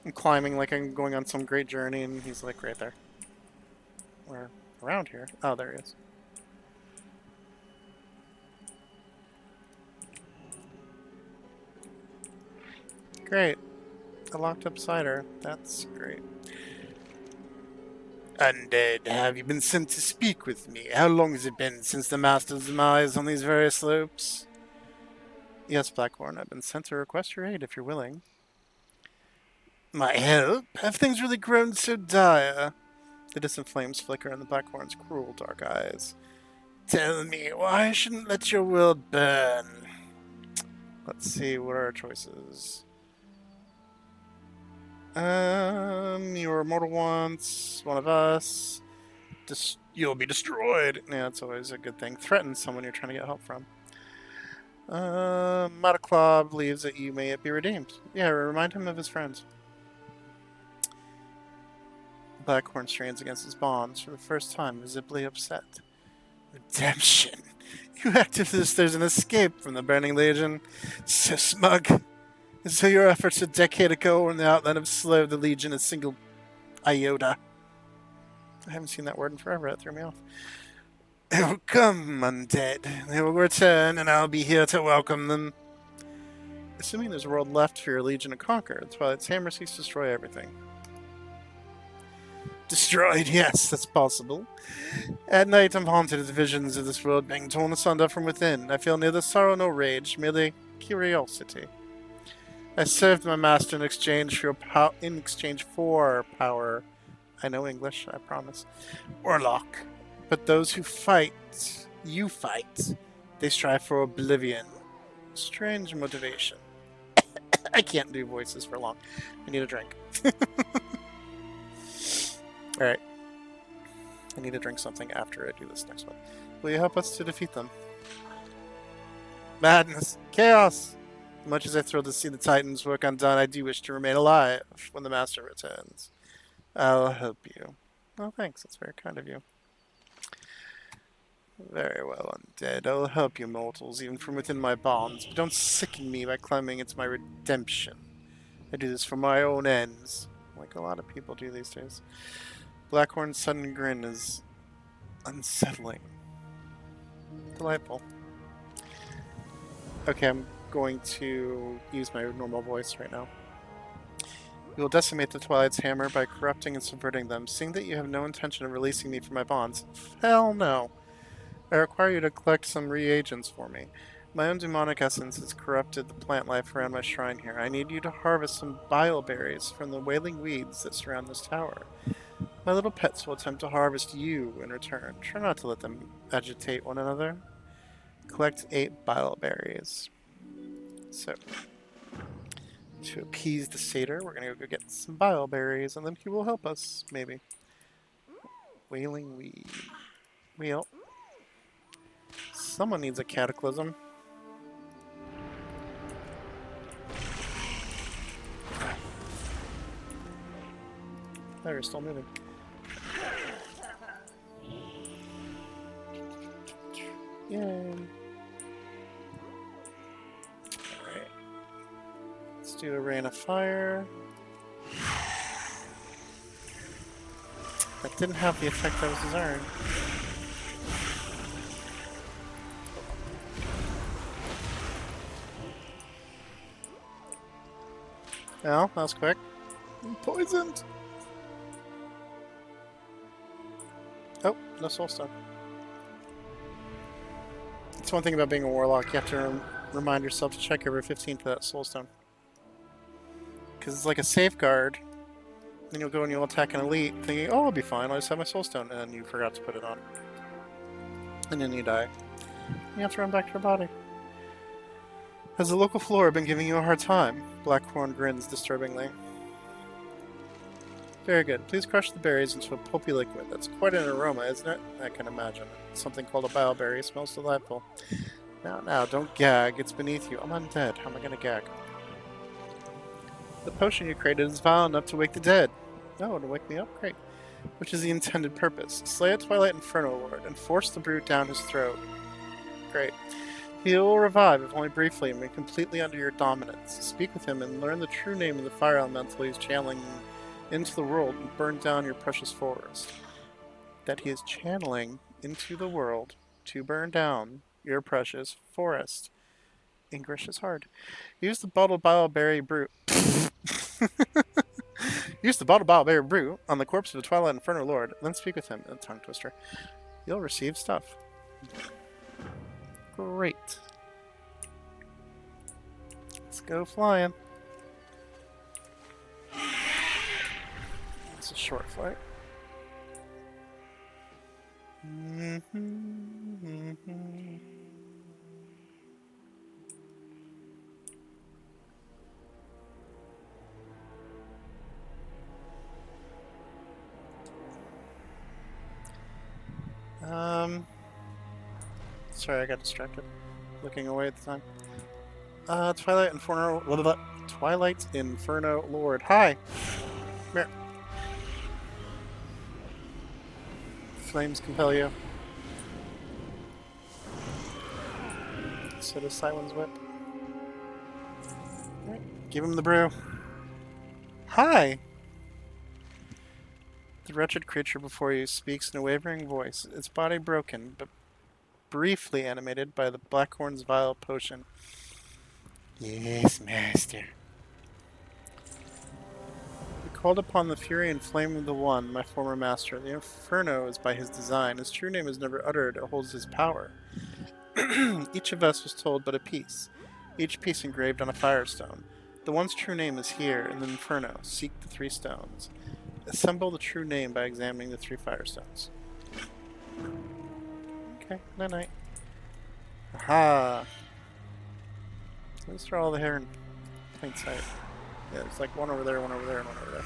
I'm climbing like I'm going on some great journey, and he's like right there. Or around here. Oh, there he is. Great. A locked up cider. That's great. Undead, have you been sent to speak with me? How long has it been since the Master's demise on these various slopes? Yes, Blackhorn, I've been sent to request your aid if you're willing. My help? Have things really grown so dire? The distant flames flicker in the Blackhorn's cruel dark eyes. Tell me, why shouldn't let your world burn? Let's see, what are our choices? You were immortal once, one of us. You'll be destroyed. Yeah, that's always a good thing. Threaten someone you're trying to get help from. Mataclaw believes that you may be redeemed. Yeah, remind him of his friends. Blackhorn strains against his bonds for the first time, visibly upset. Redemption. You act as if there's an escape from the Burning Legion. So smug. As though your efforts a decade ago were in the outline of slowed the Legion a single iota. I haven't seen that word in forever. That threw me off. They will come, undead. They will return, and I'll be here to welcome them. Assuming there's a world left for your Legion to conquer, Twilight's hammer seeks to destroy everything. Destroyed, yes, that's possible. At night, I'm haunted with visions of this world being torn asunder from within. I feel neither sorrow nor rage, merely curiosity. I served my master in exchange for power. I know English, I promise. Warlock. But those who fight, they strive for oblivion. Strange motivation. I can't do voices for long. I need a drink. Alright. I need to drink something after I do this next one. Will you help us to defeat them? Madness! Chaos! Much as I thrill to see the Titans' work undone, I do wish to remain alive when the Master returns. I'll help you. Oh, thanks. That's very kind of you. Very well, undead. I'll help you mortals, even from within my bonds, but don't sicken me by claiming it's my redemption. I do this for my own ends, like a lot of people do these days. Blackhorn's sudden grin is unsettling. Delightful. Okay, I'm going to use my normal voice right now. You will decimate the Twilight's hammer by corrupting and subverting them. Seeing that you have no intention of releasing me from my bonds, hell no. I require you to collect some reagents for me. My own demonic essence has corrupted the plant life around my shrine here. I need you to harvest some bile berries from the wailing weeds that surround this tower. My little pets will attempt to harvest you in return. Try not to let them agitate one another. Collect 8 bile berries. So, to appease the satyr, we're going to go get some bile berries, and then he will help us, maybe. Wailing weed. Well, someone needs a cataclysm. Oh, you're still moving. Yay. Alright. Let's do a rain of fire. That didn't have the effect I was desiring. Well, that was quick. I'm poisoned! Oh, no soulstone. That's one thing about being a warlock. You have to remind yourself to check every 15 for that soulstone. Because it's like a safeguard. Then you'll go and you'll attack an elite, thinking, oh, I'll be fine, I just have my soulstone. And then you forgot to put it on. And then you die. You have to run back to your body. Has the local flora been giving you a hard time? Blackhorn grins disturbingly. Very good. Please crush the berries into a pulpy liquid. That's quite an aroma, isn't it? I can imagine. Something called a bioberry smells delightful. Now, don't gag. It's beneath you. I'm undead. How am I going to gag? The potion you created is vile enough to wake the dead. Oh, to wake me up? Great. Which is the intended purpose. Slay a Twilight Inferno Lord and force the brute down his throat. Great. He will revive, if only briefly, and be completely under your dominance. Speak with him and learn the true name of the fire elemental he is channeling into the world and burn down your precious forest. That he is channeling into the world to burn down your precious forest. English is hard. Use the bottled bioberry brew. Use the bottled bioberry brew on the corpse of the Twilight Inferno Lord, then speak with him. A tongue twister. You'll receive stuff. Great. Let's go flying. It's a short flight. Sorry, I got distracted. Looking away at the time. Twilight Inferno. What about Twilight Inferno Lord? Hi. Come here. Flames compel you. So does Simon's whip. Right. Give him the brew. Hi. The wretched creature before you speaks in a wavering voice, its body broken, but briefly animated by the Blackhorn's vile potion. Yes, master. We called upon the fury and flame of the One, my former master. The Inferno is by his design. His true name is never uttered. It holds his power. Each of us was told but a piece, each piece engraved on a firestone. The One's true name is here in the Inferno. Seek the 3 stones. Assemble the true name by examining the 3 firestones. Okay, night-night. Aha! Those are all the hair in plain sight. Yeah, there's like one over there, one over there, and one over there.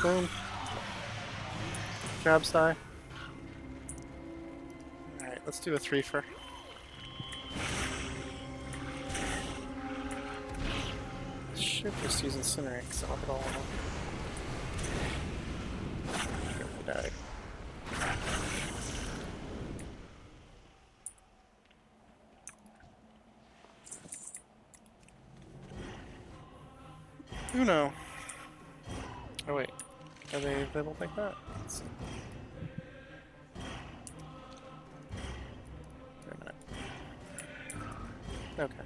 Boom. Jab sty. Alright, let's do a 3-fer. Should just use Incinerate because I'll hit all of them. They died. Uno. Oh wait, are they available like that? Let's see. Wait a minute. Okay.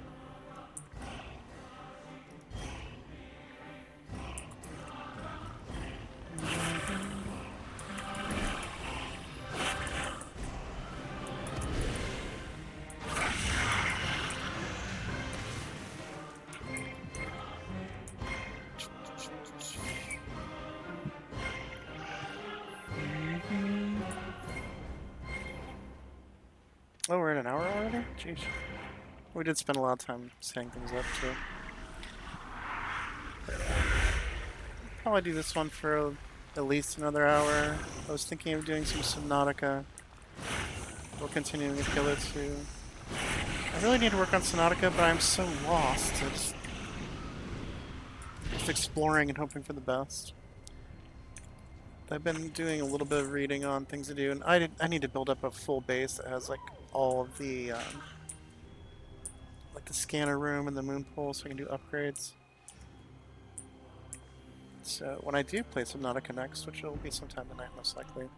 Oh, we're at an hour already? Jeez. We did spend a lot of time setting things up, too. Probably do this one for at least another hour. I was thinking of doing some Subnautica. We'll continue with Killer 2. I really need to work on Subnautica, but I'm so lost. Just exploring and hoping for the best. I've been doing a little bit of reading on things to do, and I need to build up a full base that has like all of the like the scanner room and the moon pool, so I can do upgrades. So when I do play Subnautica next, which will be sometime tonight most likely,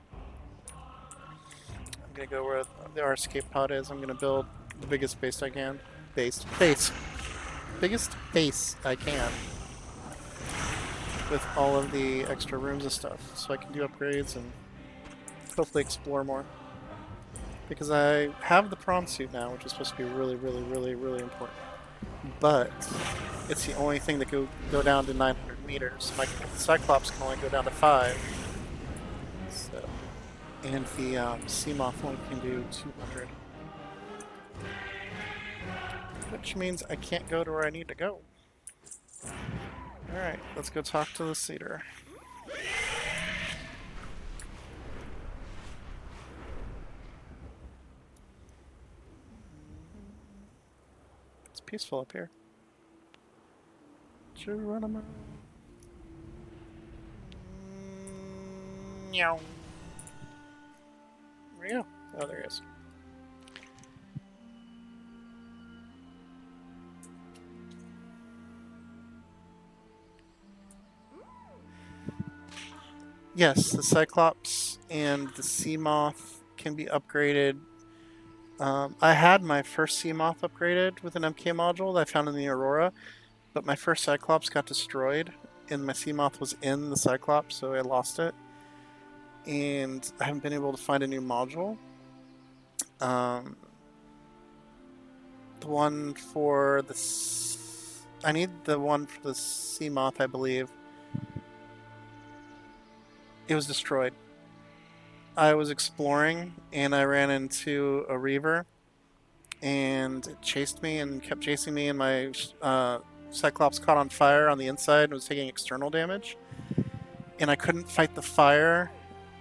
I'm gonna go where the escape pod is. I'm gonna build the biggest base I can. Biggest base I can. With all of the extra rooms and stuff, so I can do upgrades and hopefully explore more. Because I have the prawn suit now, which is supposed to be really, really, really, really important. But it's the only thing that can go down to 900 meters. My Cyclops can only go down to 5. So, and the Seamoth only can do 200. Which means I can't go to where I need to go. Alright, let's go talk to the cedar. It's peaceful up here. Geronimo. Meow. Where'd he go? Oh, there he is. Yes, the Cyclops and the Sea Moth can be upgraded. I had my first Sea Moth upgraded with an MK module that I found in the Aurora, but my first Cyclops got destroyed, and my Sea Moth was in the Cyclops, so I lost it. And I haven't been able to find a new module. The one for the... I need the one for the Sea Moth, I believe. It was destroyed. I was exploring, and I ran into a Reaver, and it chased me and kept chasing me, and my Cyclops caught on fire on the inside and was taking external damage. And I couldn't fight the fire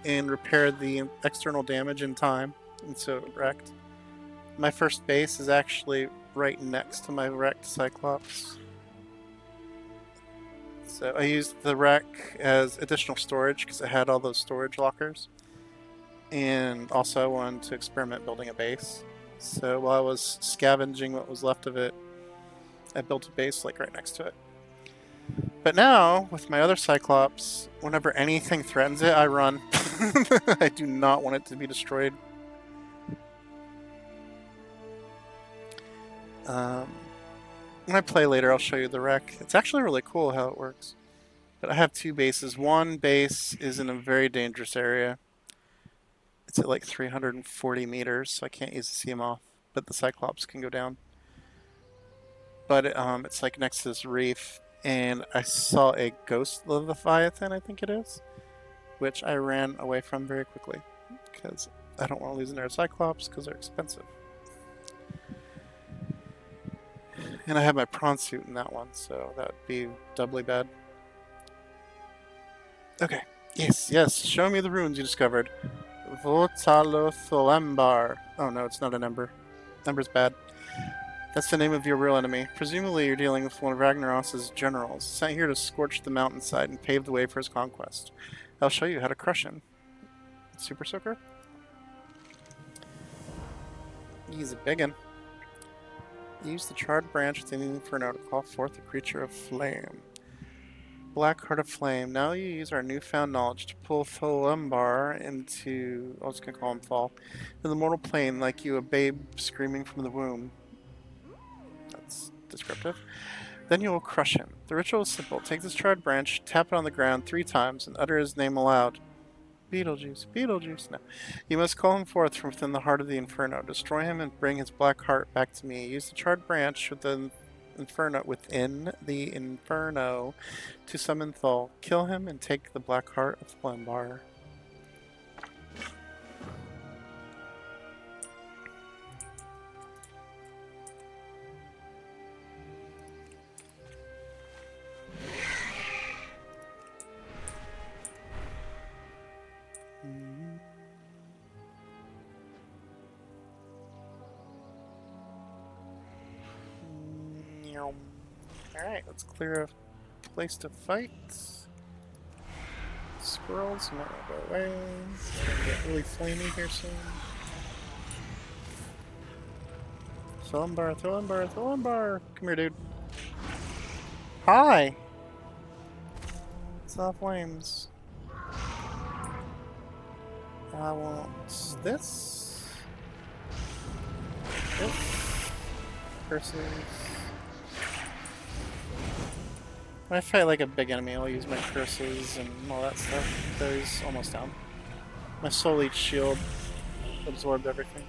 and repair the external damage in time, and so it wrecked. My first base is actually right next to my wrecked Cyclops. So I used the wreck as additional storage because it had all those storage lockers. And also I wanted to experiment building a base. So while I was scavenging what was left of it, I built a base like right next to it. But now, with my other Cyclops, whenever anything threatens it, I run. I do not want it to be destroyed. When I play later, I'll show you the wreck. It's actually really cool how it works. But I have two bases. One base is in a very dangerous area. It's at like 340 meters, so I can't use the Sea Moth, but the Cyclops can go down. But it's like next to this reef, and I saw a ghost Leviathan, I think it is, which I ran away from very quickly because I don't want to lose another Cyclops because they're expensive. And I have my prawn suit in that one, so that would be doubly bad. Okay. Yes, yes. Show me the runes you discovered. Votalotholembar. Oh no, it's not an ember. Ember's bad. That's the name of your real enemy. Presumably you're dealing with one of Ragnaros's generals, sent here to scorch the mountainside and pave the way for his conquest. I'll show you how to crush him. Super Soaker? He's a biggin'. Use the charred branch within the inferno to call forth a creature of flame. Black Heart of Flame. Now you use our newfound knowledge to pull Tholembar into... I was going to call him Fall. In the mortal plane, like you, a babe screaming from the womb. That's descriptive. Then you will crush him. The ritual is simple. Take this charred branch, tap it on the ground 3 times, and utter his name aloud. Beetlejuice, Beetlejuice. No. You must call him forth from within the heart of the inferno. Destroy him and bring his black heart back to me. Use the charred branch within the inferno to summon Thol. Kill him and take the black heart of Thlembar. Alright, let's clear a place to fight. Squirrels, might want to go away. It's gonna get really flamey here soon. Tholembar, Tholembar, Tholembar! Come here, dude. Hi! It's not flames. I want this. This. Curses. When I fight like a big enemy, I'll use my curses and all that stuff. So he's almost down. My Soul Leech shield absorbed everything.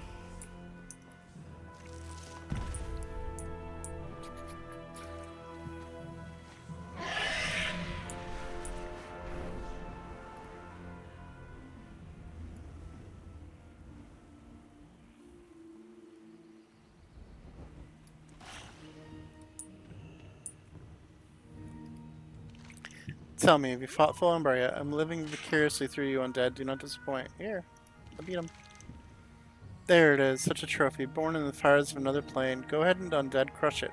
tell me, have you fought full Umbra yet? I'm living vicariously through you, undead. Do not disappoint. Here, I beat him. There it is, such a trophy, born in the fires of another plane. Go ahead and undead, crush it.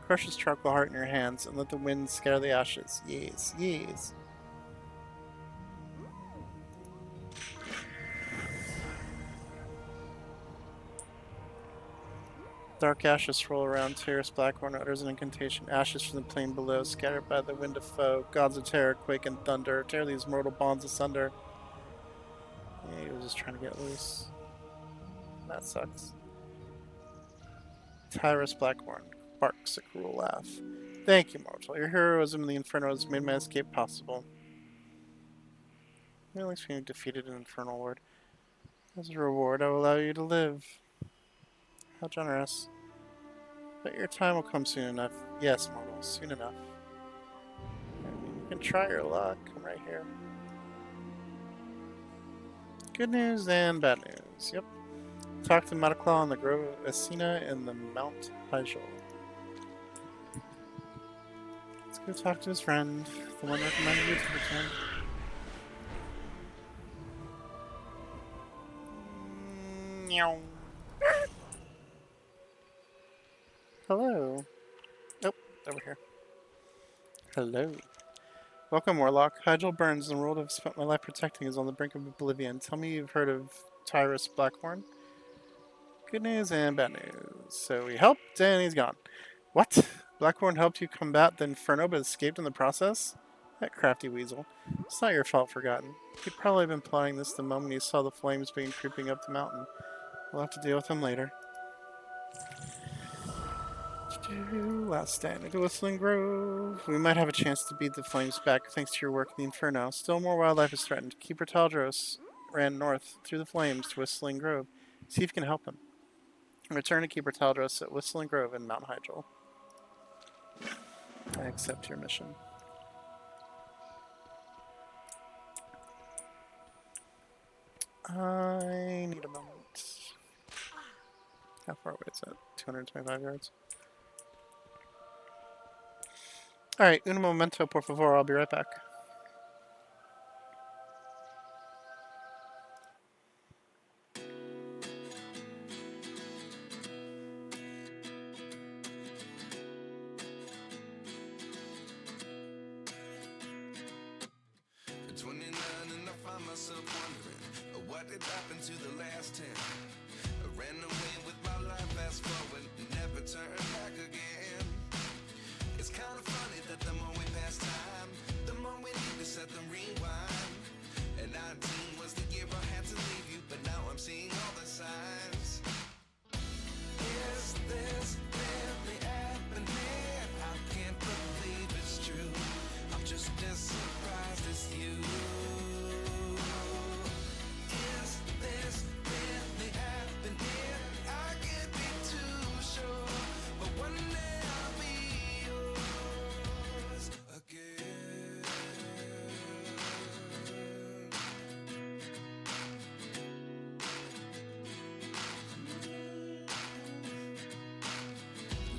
Crush his charcoal heart in your hands, and let the wind scatter the ashes. Yes, yes. Dark ashes roll around. Terrace Blackhorn utters an incantation. Ashes from the plain below, scattered by the wind of foe. Gods of terror, quake and thunder. Tear these mortal bonds asunder. Yeah, he was just trying to get loose. That sucks. Tyrus Blackhorn barks a cruel laugh. Thank you, mortal. Your heroism in the Inferno has made my escape possible. At least we defeated an Infernal Lord. As a reward, I will allow you to live. How generous. But your time will come soon enough. Yes, mortal, soon enough. I mean, you can try your luck. I'm right here. Good news and bad news. Yep. Talk to Mataclaw in the Grove of Escina in the Mount Hyjal. Let's go talk to his friend, the one recommended you to return. Meow. Hello. Oh, over here. Hello. Welcome, Warlock. Hyjal burns, and the world I've spent my life protecting is on the brink of oblivion. Tell me you've heard of Tyrus Blackhorn? Good news and bad news. So we helped, and he's gone. What? Blackhorn helped you combat the Inferno, but escaped in the process? That crafty weasel. It's not your fault, Forgotten. He'd probably been plotting this the moment he saw the flames being creeping up the mountain. We'll have to deal with him later. Last stand into Whistling Grove. We might have a chance to beat the flames back thanks to your work in the Inferno. Still more wildlife is threatened. Keeper Taldros ran north through the flames to Whistling Grove. See if you can help him. Return to Keeper Taldros at Whistling Grove in Mount Hyjal. I accept your mission. I need a moment. How far away is that? 225 yards. Alright, un momento, por favor. I'll be right back. At 29 and I find myself wondering what did happen to the last 10. I ran away with my life, fast forward, never turn back again. It's kind of funny that the more we pass time, the more we need to set them rewind. And 19 was the year I had to leave you, but now I'm seeing all the signs. Is this really happening? I can't believe it's true. I'm just as surprised as you. Is this really happening? I can't be too sure, but one day I'll be yours again.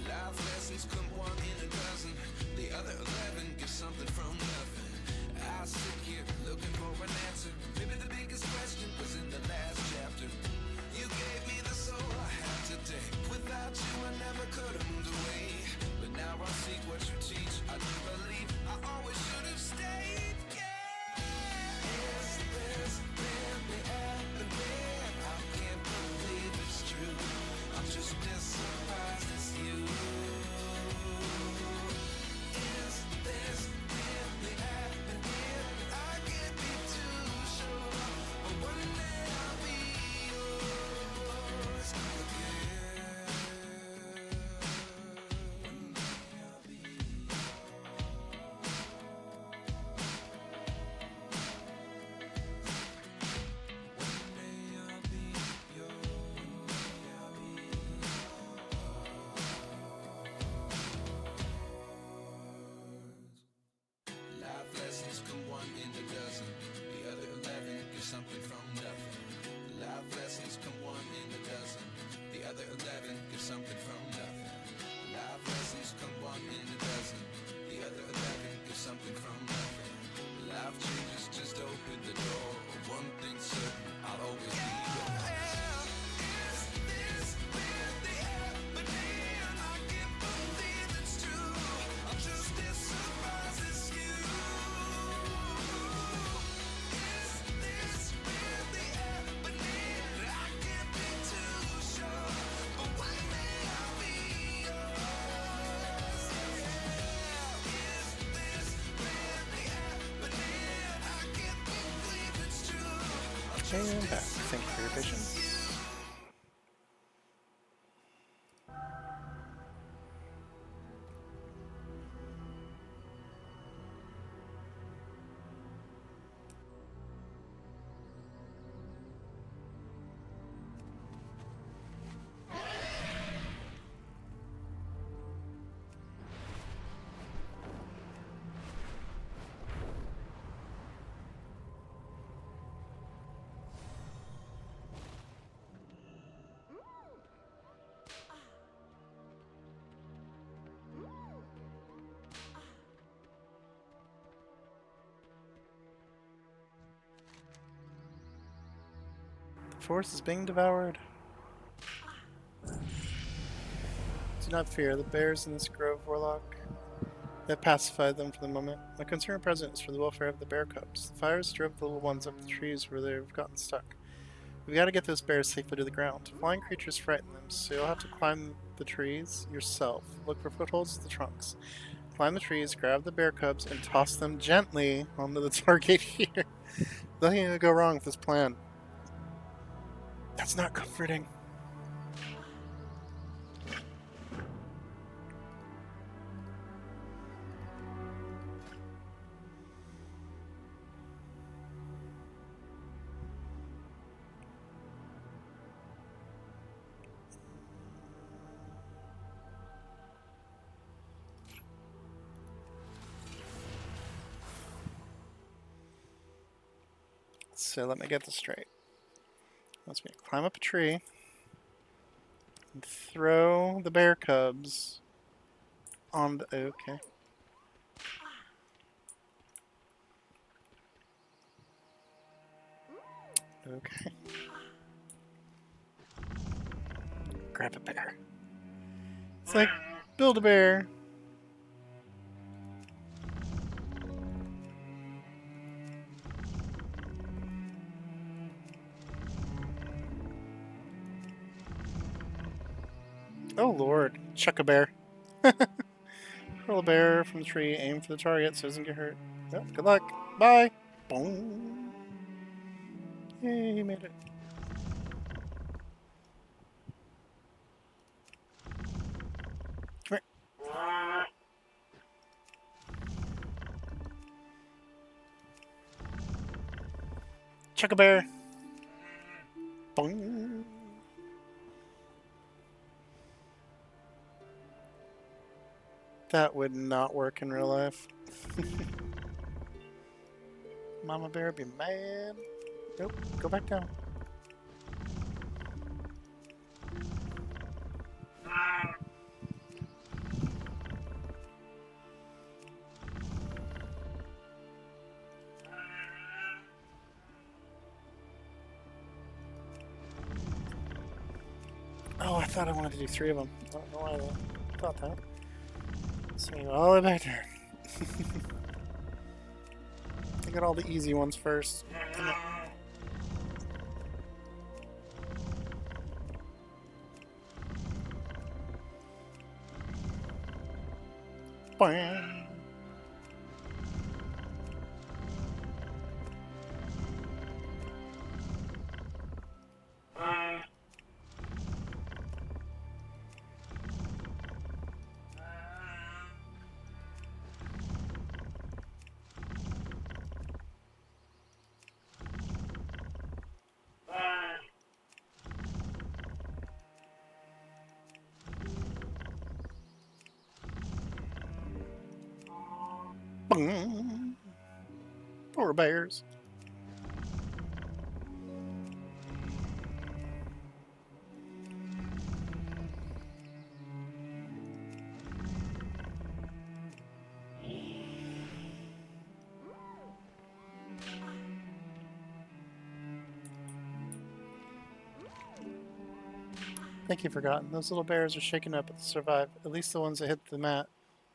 Life lessons come one in a dozen. The other 11 get something from nothing. I sit here looking for an answer. Maybe the biggest question was in the last chapter. You gave me the soul I have today. Without you I never could have moved away. But now I seek what you teach. I do believe I always should have stayed. Yeah. Is this really happening? I can't believe it's true. I'm just as surprised as you. Is this really And back. Thank you for your patience. The forest is being devoured. Do not fear the bears in this grove, Warlock. That pacified them for the moment. My concern at present is for the welfare of the bear cubs. The fires drove the little ones up the trees where they've gotten stuck. We've got to get those bears safely to the ground. Flying creatures frighten them, so you'll have to climb the trees yourself. Look for footholds to the trunks. Climb the trees, grab the bear cubs, and toss them gently onto the target here. Nothing can go wrong with this plan. That's not comforting. So let me get this straight. Wants me to climb up a tree and throw the bear cubs on the... Okay. Okay. Grab a bear. It's like, build a bear. Oh lord. Chuck a bear. Hurl a bear from the tree, aim for the target so it doesn't get hurt. Well, good luck. Bye. Boom. Yay, he made it. Come here. Chuck a bear. Boom. That would not work in real life. Mama bear would be mad. Nope, go back down. Oh, I thought I wanted to do 3 of them. I don't know why I thought that. So all the way back there. I got all the easy ones first. Bam. Bam. Poor bears. Think you've forgotten. Those little bears are shaken up but survive. At least the ones that hit the mat.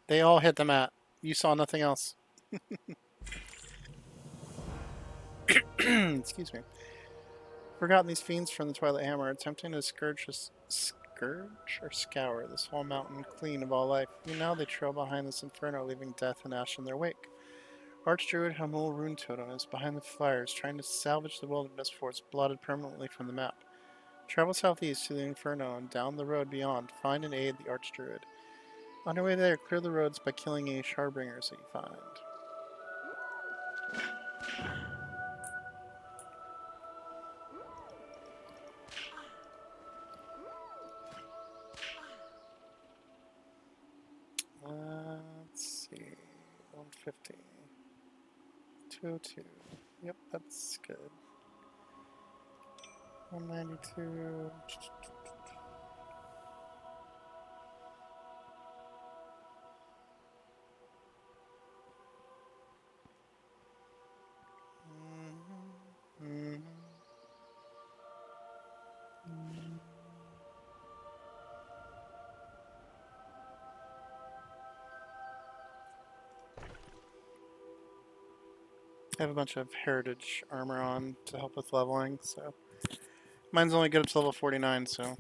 They all hit the mat. You saw nothing else. Excuse me. Forgotten these fiends from the Twilight Hammer, attempting to scourge or scour this whole mountain clean of all life. You know they trail behind this inferno, leaving death and ash in their wake. Archdruid Hamul Rune Totem is behind the fires, trying to salvage the wilderness before it's blotted permanently from the map. Travel southeast to the Inferno and down the road beyond. Find and aid the Archdruid. On your way there, clear the roads by killing any Shardbringers that you find. Let's see. 150. 202. Yep, that's good. 192. I have a bunch of heritage armor on to help with leveling, so mine's only good up to level 49, so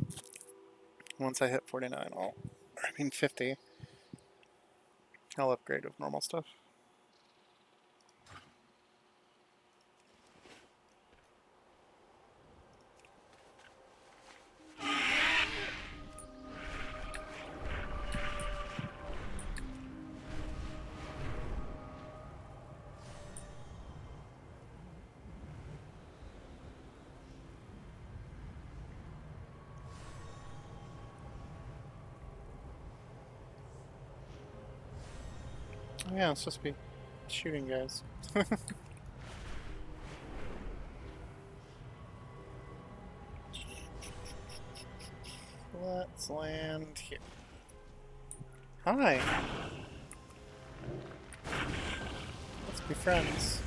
once I hit 49, 50, I'll upgrade with normal stuff. Oh yeah, it's supposed to be shooting guys. Let's land here. Hi! Let's be friends.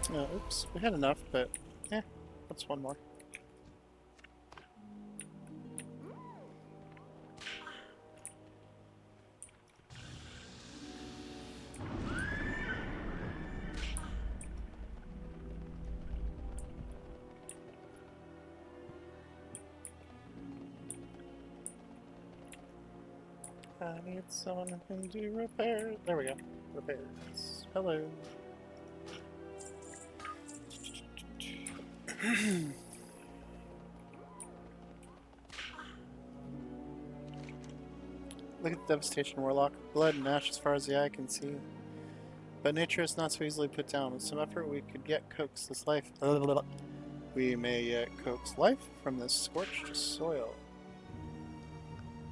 Oops, we had enough, but that's one more. I need someone who can do repairs. There we go. Repairs. Hello. Look at the devastation, Warlock. Blood and ash as far as the eye can see. But nature is not so easily put down. With some effort, we could yet coax this life. We may yet coax life from this scorched soil.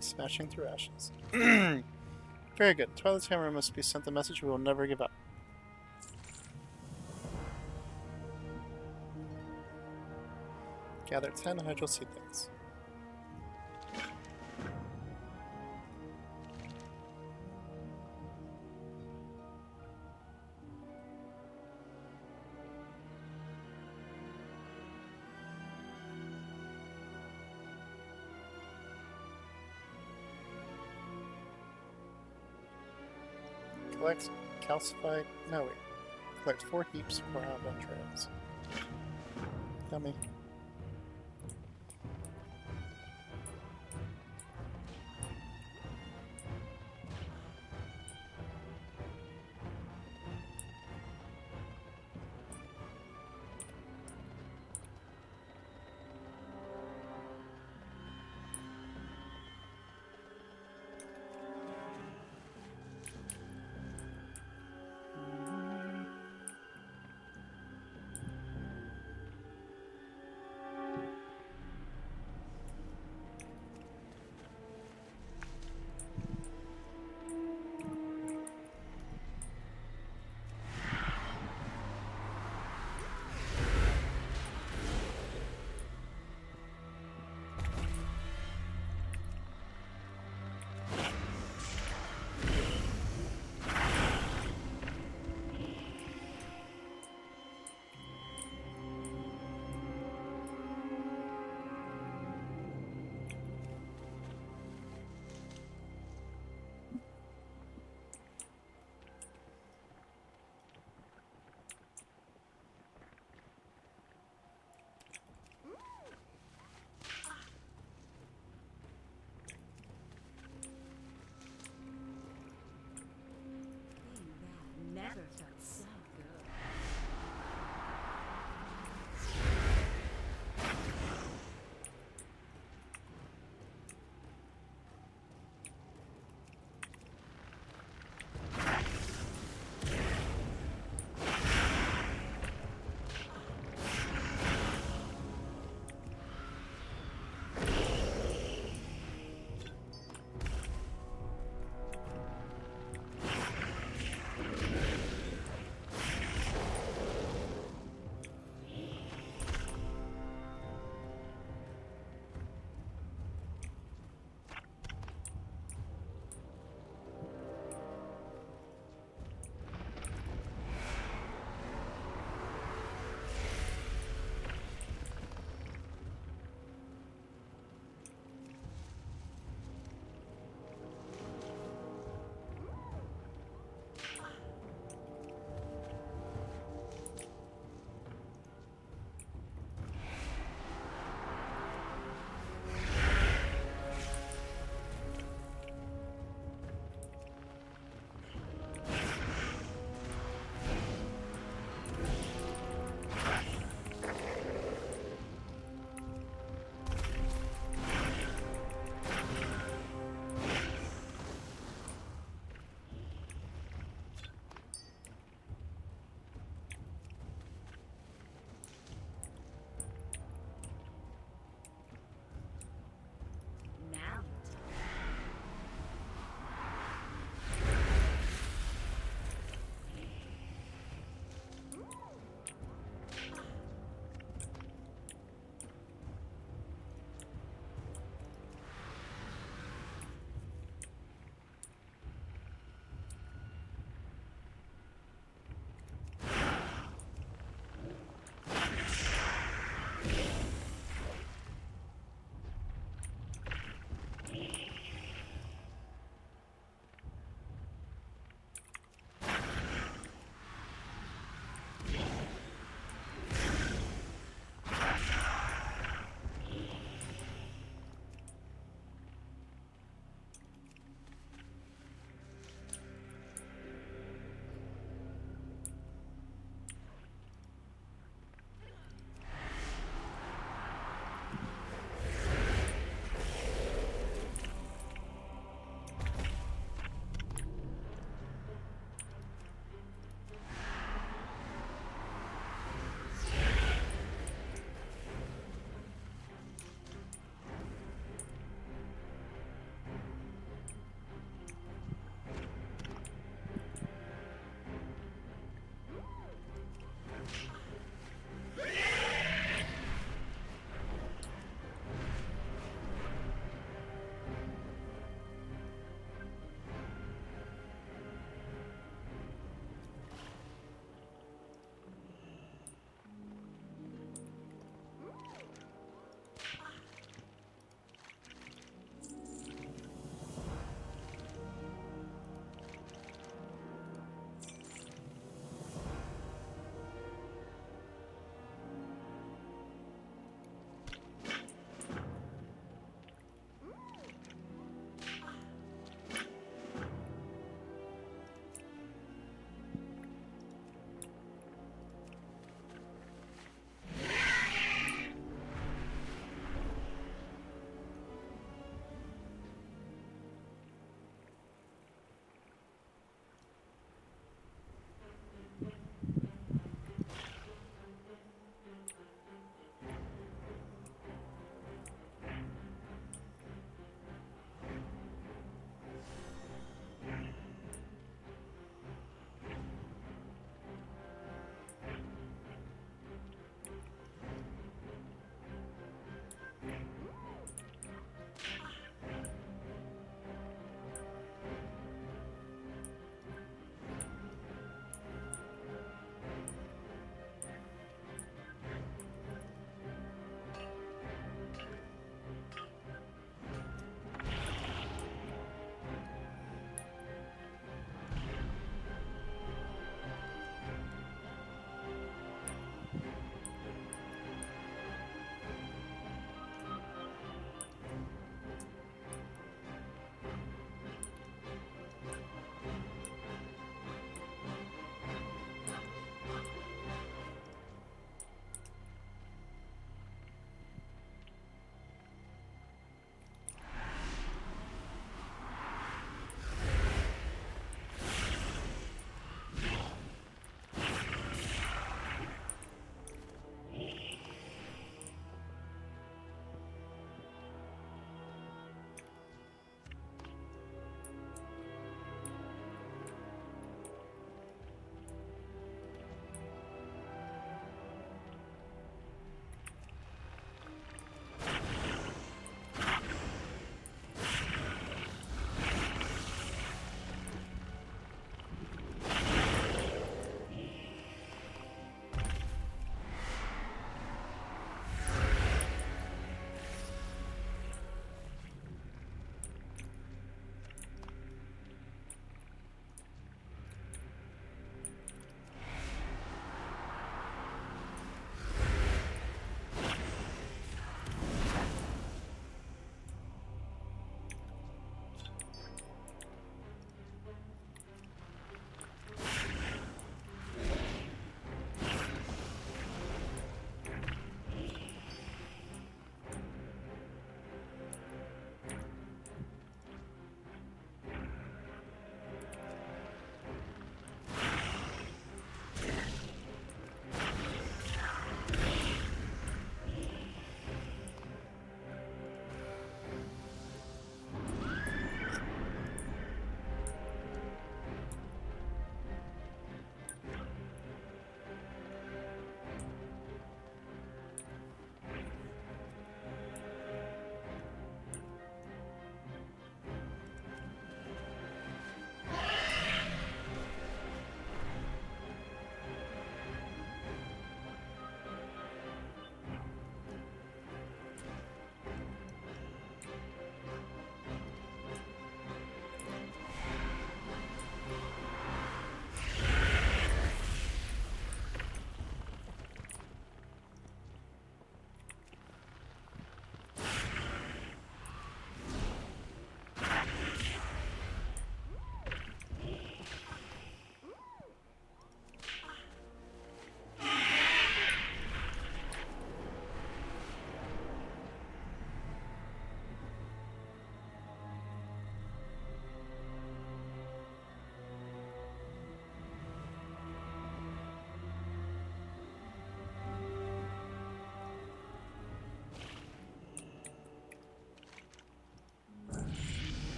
Smashing through ashes. Very good. Twilight's Hammer must be sent the message we will never give up. Gather 10 hydral seedlings. Collects calcified. No, wait. Collects 4 heaps per round on trails. Dummy.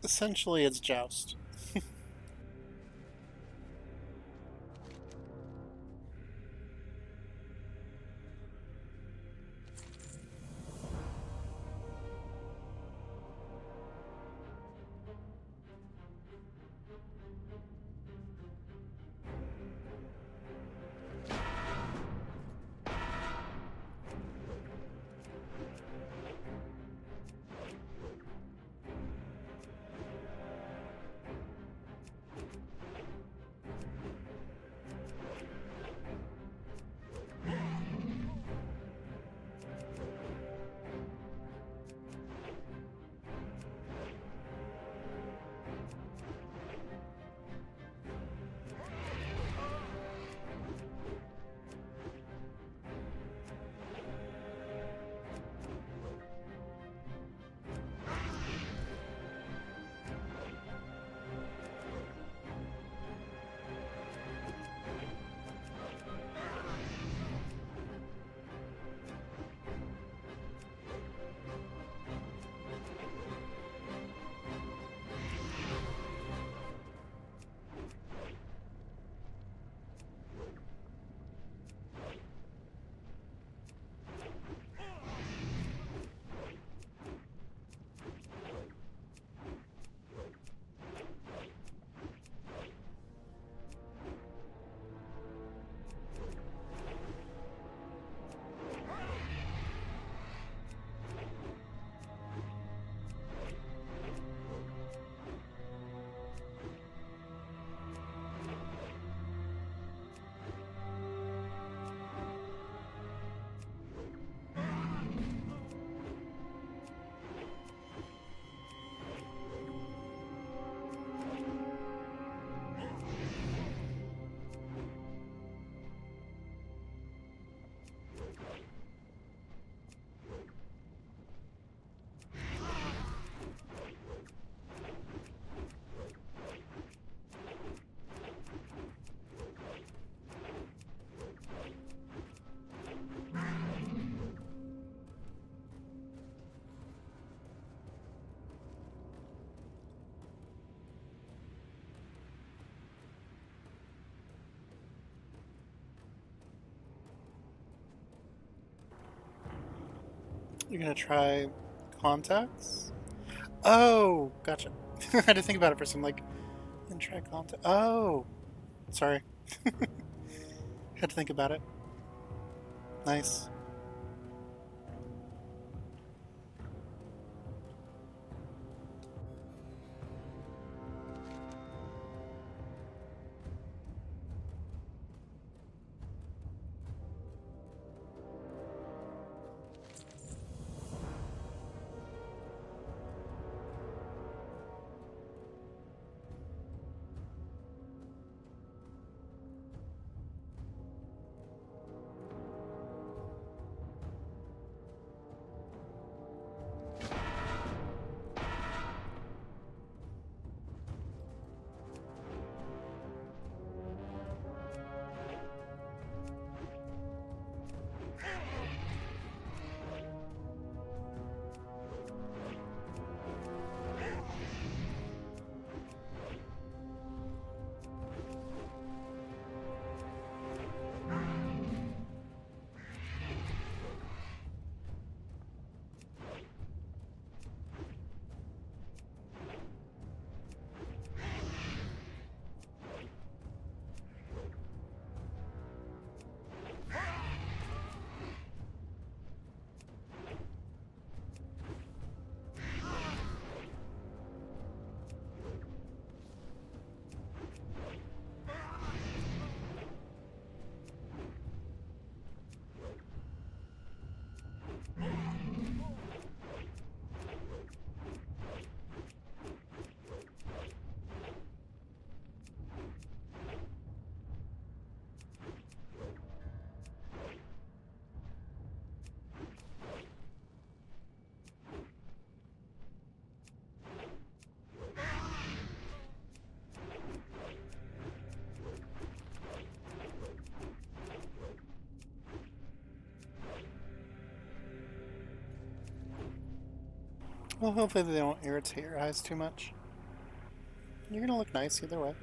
Essentially, it's Joust. You're gonna try contacts? Oh, gotcha. I had to think about it for some, like, and try contact. Oh, sorry. Had to think about it. Nice. Well, hopefully they don't irritate your eyes too much. you're gonna look nice either way.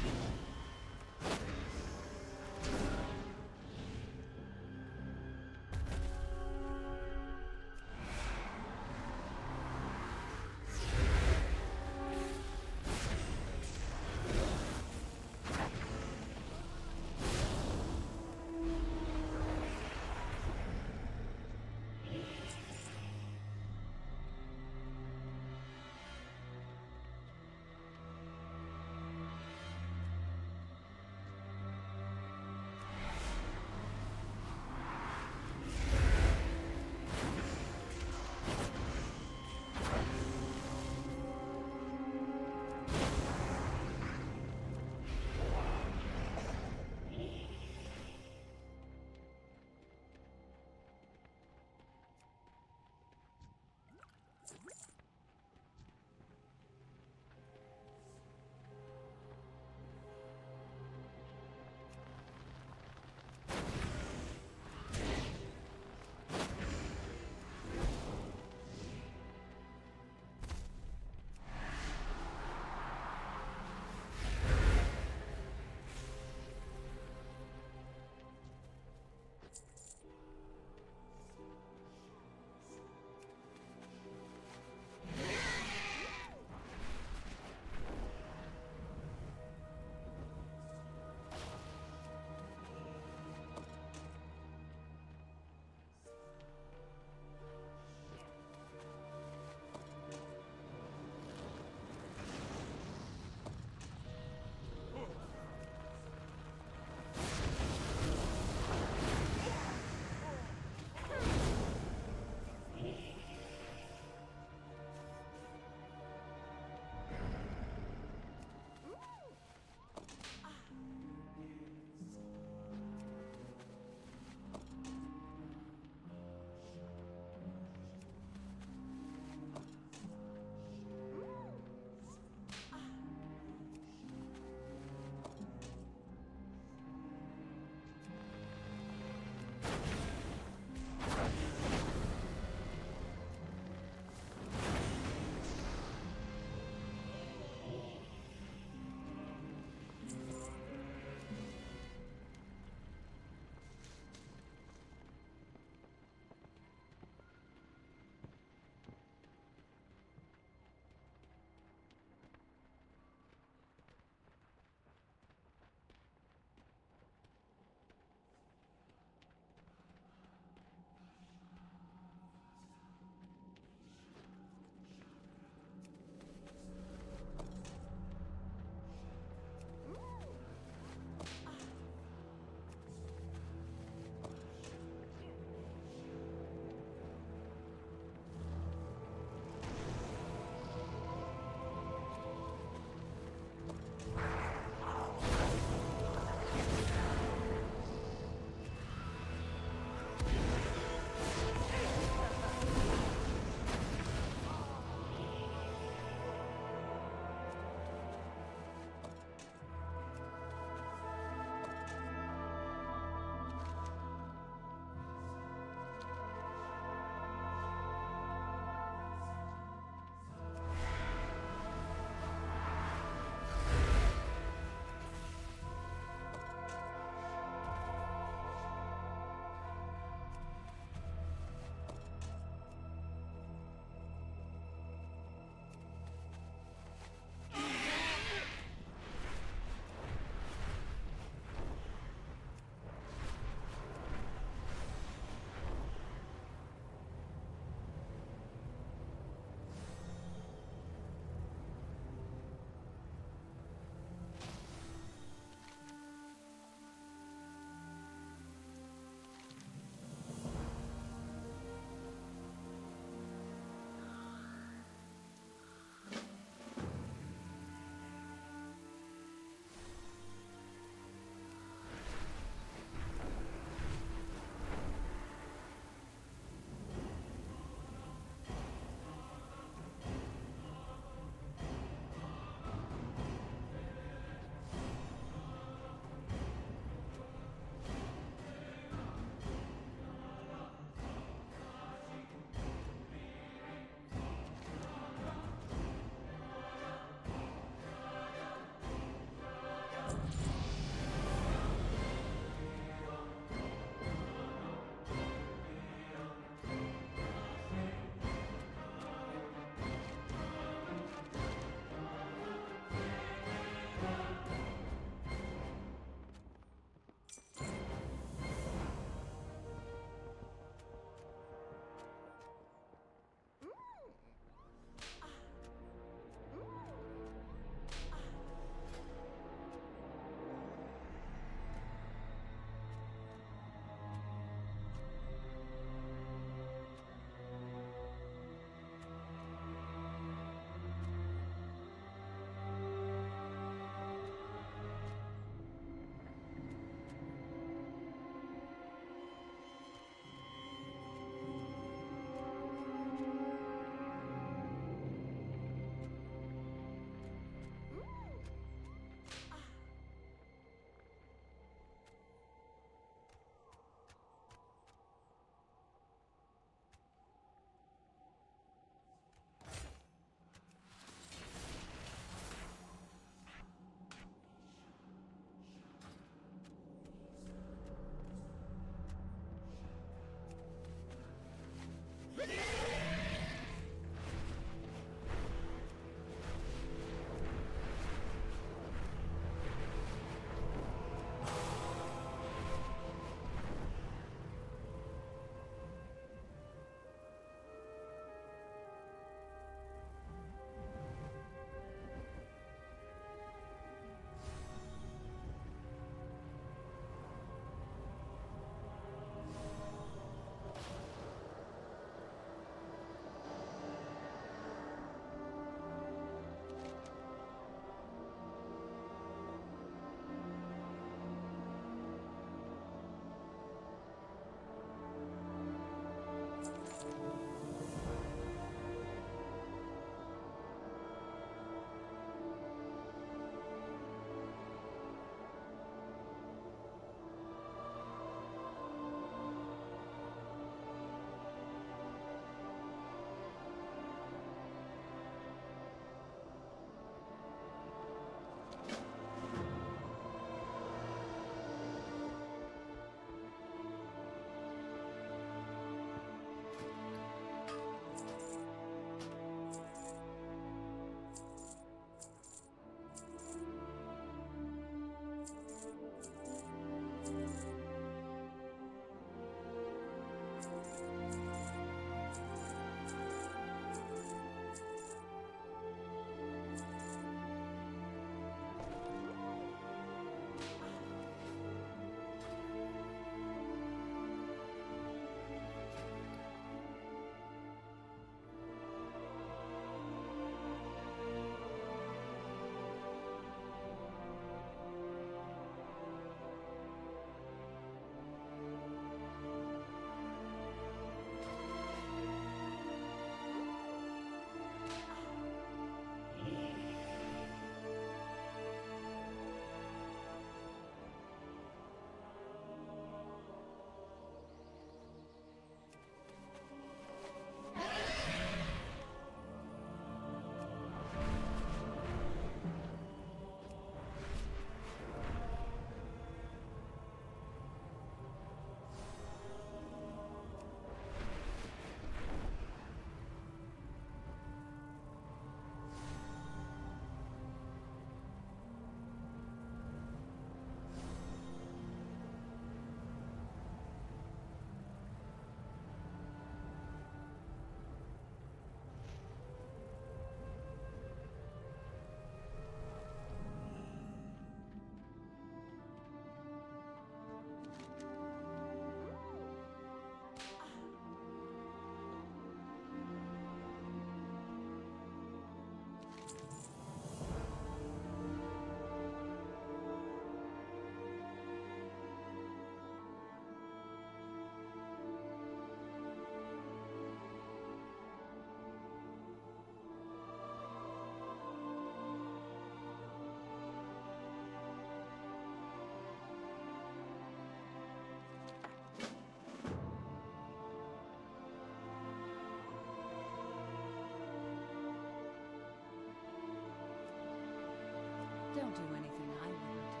Don't do anything I wouldn't do.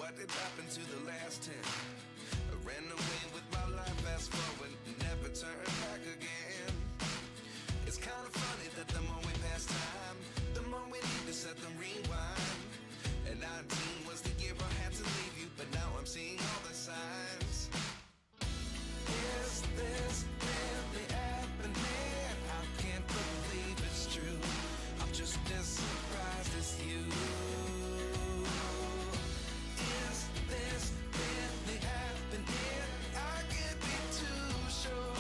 What did happen to the last 10? I ran away with my life, fast forward, never turn back again. It's kind of funny that the more we pass time, the more we need to set them rewind. And 19 was the year I had to leave you, but now I'm seeing all the signs. Is this really happening? I can't believe it's true. I'm just as surprised as you. Is this really happening? I can't be too sure,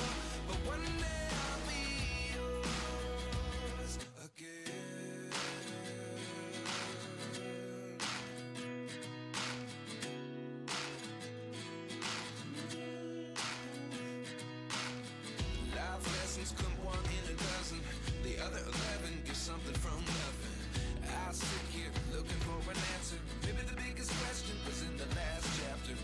but one day I'll be yours again. Life lessons come one in a dozen. The other 11 get something from nothing. I sit here looking for an answer. Maybe the biggest question was in the last chapter.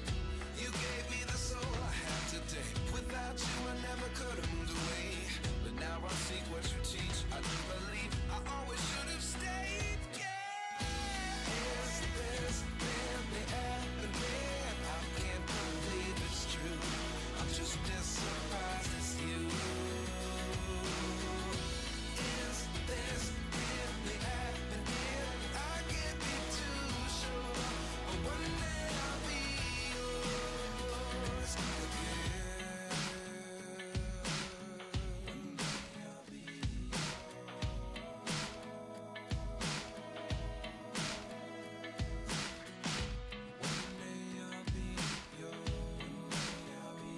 You gave me the soul I have today. Without you I never could have moved away. But now I see what you teach. I do believe I always should have stayed. Yeah. Is this really happening? I can't believe it's true. I'm just as surprised as you. Is this really happening? I can't be too sure, but one day I'll be yours again. One day I'll be One day I'll be yours. One day I'll be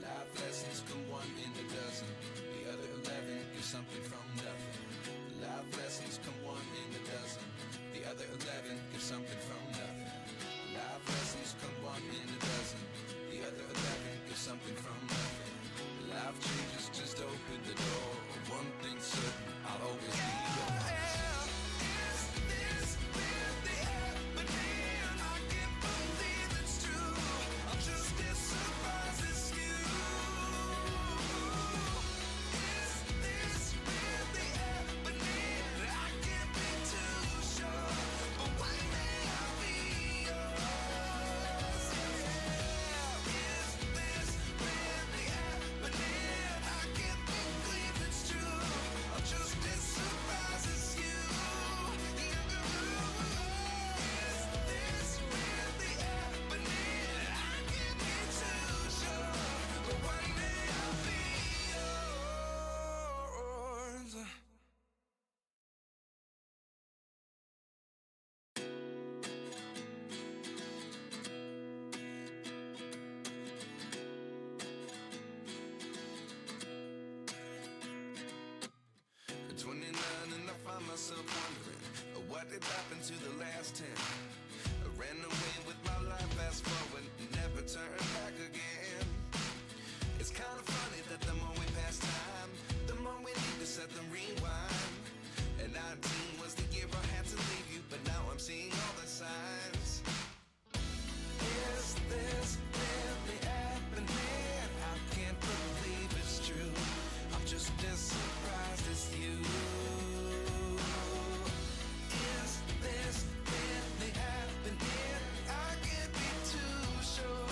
Life lessons come one in a dozen. The other 11 give something from nothing. Life lessons come one in a dozen. The other 11 give something from nothing. Life lessons come one in a dozen. The other 11 give something from nothing. Life changes just open the door. One thing's certain, I'll always be yours. Is this really happening? I can't believe it's true. I'm just as surprised as you. Is this really happening? I can't be too sure, but one day I'll be yours. Is this really happening? I can't believe it's true. I'm just as surprised as you. Is this really happening? I can't be too sure, but one day I'll be yours. At 29 and I find myself wondering, what did happen to the last 10? I ran away with my life, fast forward, never turn back again. It's kind of funny that the more we pass time, the more we need to set them rewind. And 19 was the year I had to leave you, but now I'm seeing all the signs. Is this really happening? I can't believe it's true. I'm just as surprised as you. Is this really happening? I can't be too sure,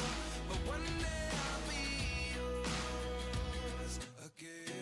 but one day I'll be yours again.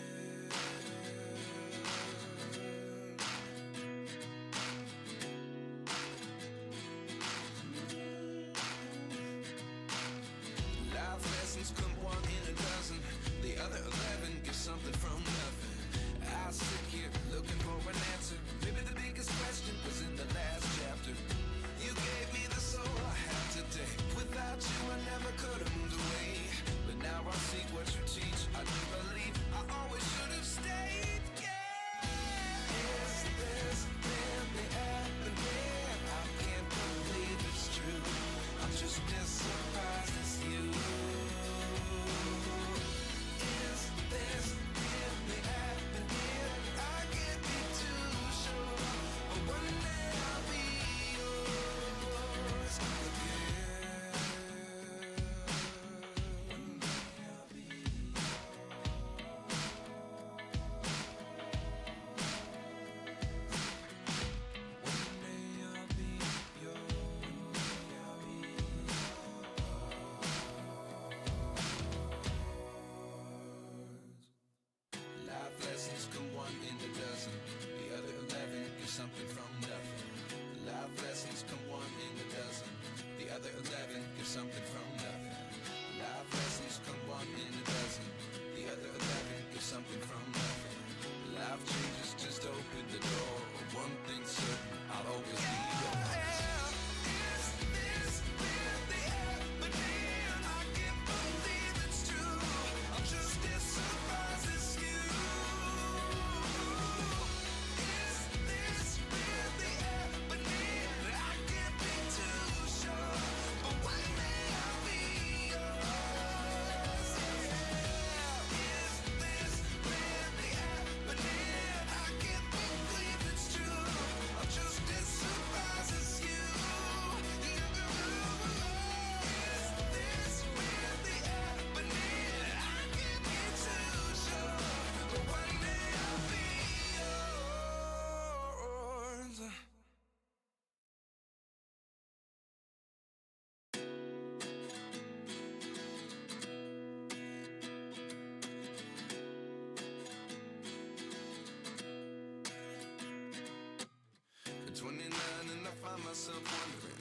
find myself wondering,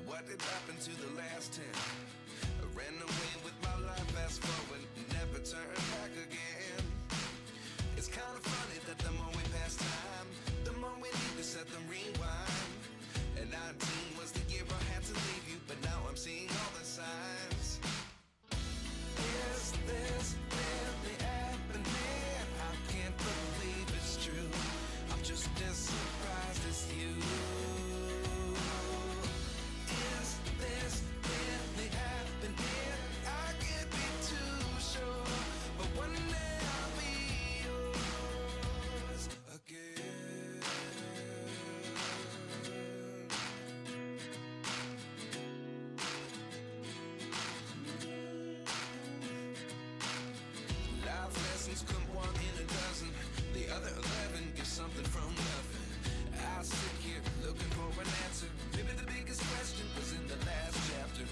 what did happen to the last 10? I ran away with my life, fast forward, never turn back again. It's kind of funny that the more we pass time, the more we need to set them rewind. And 19 was the year I had to leave you, but now I'm seeing all the signs. Is this really happening? I can't believe it's true. I'm just as surprised as you. Is this really happening? I can't be too sure, but one day I'll be yours again. Life lessons come one in a dozen. The other 11 get something from nothing. I sit here looking for an answer. Maybe the biggest question was in the last chapter.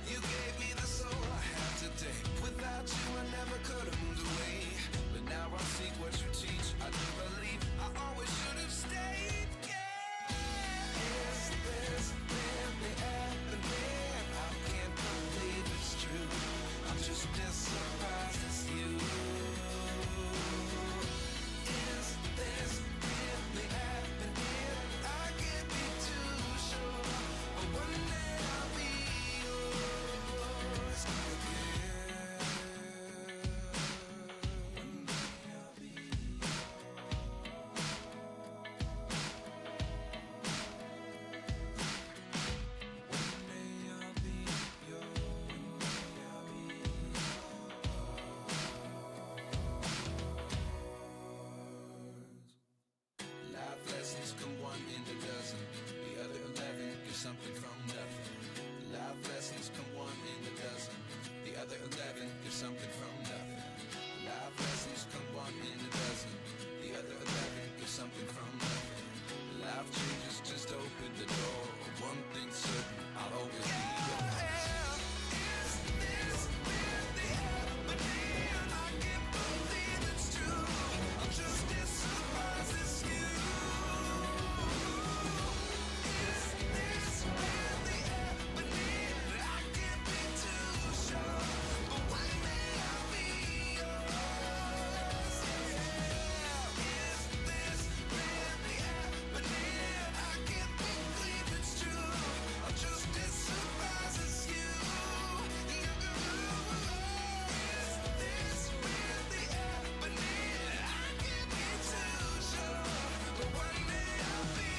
You gave me the soul I have today. Without you I never could have moved away. But now I see what you teach. I do believe I always should have stayed. Yeah. Is this really happening? I can't believe it's true. I'm just as surprised as you. Is this really happening? I can't be too sure, but one day I'll be yours again. One day I'll be One day I'll be yours. Life lessons come one in a dozen. The other 11 get something from nothing. Life lessons come one in a dozen. The other 11 get something from nothing. Life lessons come one in a dozen. The other 11 get something from nothing. Life changes just open the door. One thing's certain, I'll always be yours. Is this really happening? I can't believe it's true. I'm just as surprised as you. Is this really happening? I can't be too sure, but one day I'll be yours. Is this really happening? I can't believe it's true. I'm just as surprised as you. Is this really happening? I can't be too sure, but one day I'll be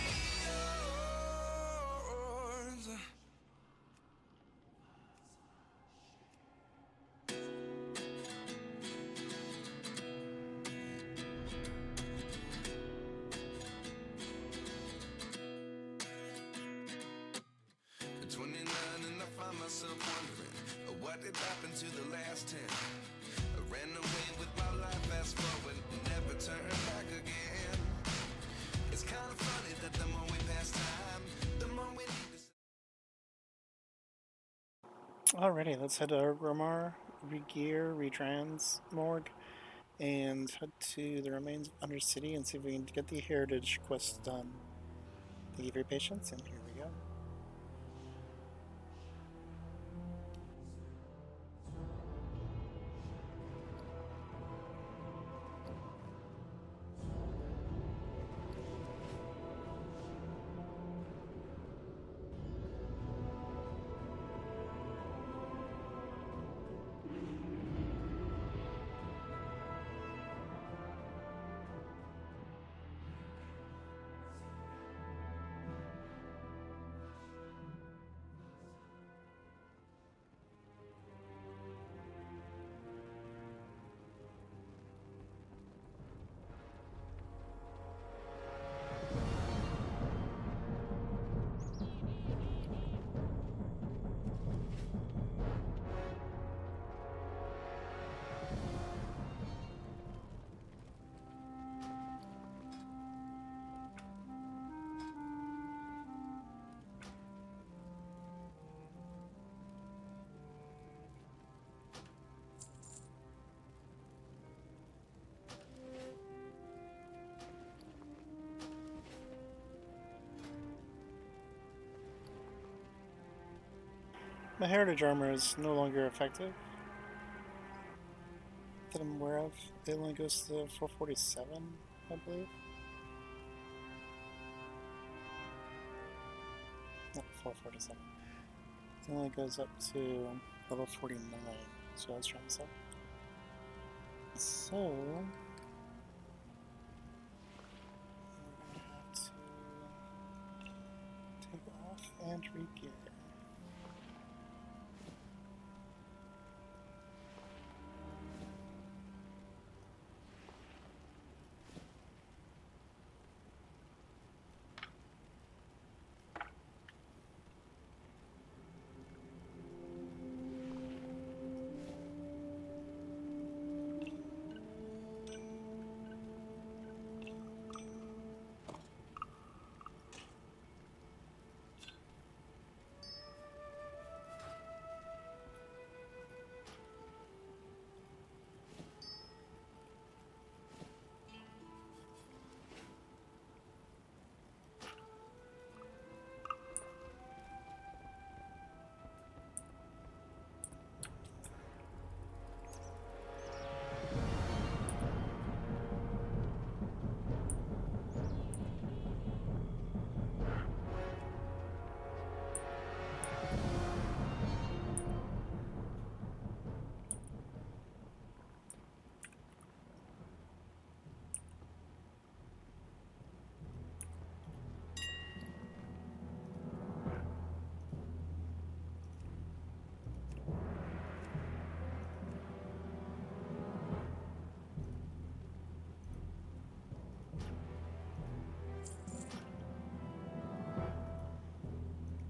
yours. At 29 and I find myself wondering, what did happen to the last 10? I ran away with my life, fast forward, never turn back again. It's kind of funny that the more we pass time, the more we need to. Alrighty, let's head to Romar, regear, retrans, morgue, and head to the remains of Undercity and see if we can get the heritage quest done. Thank you for your patience, and here we go. My heritage armor is no longer effective that I'm aware of. It only goes to 447, I believe. Not 447. It only goes up to level 49, so I was trying to say. So, we're gonna have to take off and re-gear.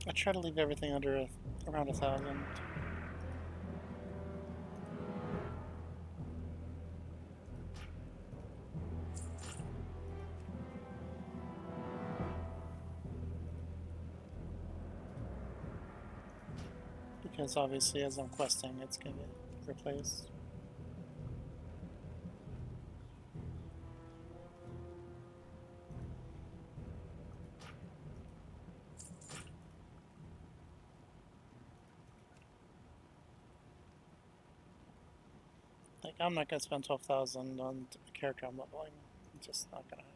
I try to leave everything under around 1,000. Because obviously as I'm questing, it's gonna get replaced. Like, I'm not gonna spend 12,000 on a character I'm leveling. It's just not gonna happen.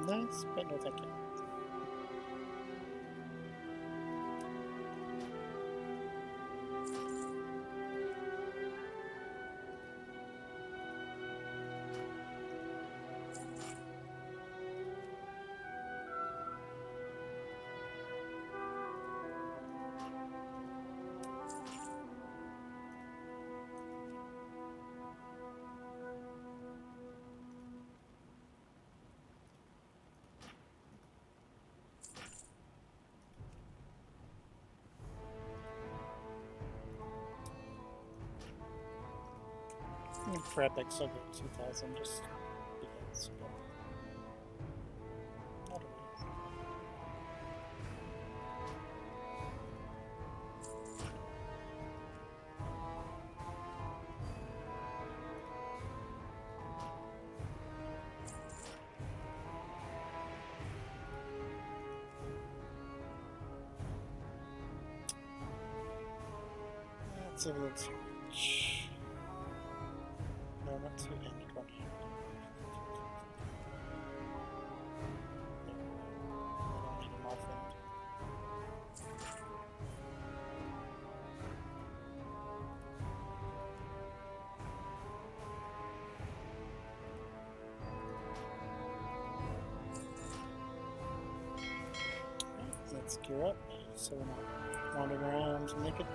Nice, but no thank you. For epics, I'll go 2,000 just because. But otherwise. That's a little too much. No, not too end one. No, I don't need him off end. Let's gear up so we're not wandering around naked.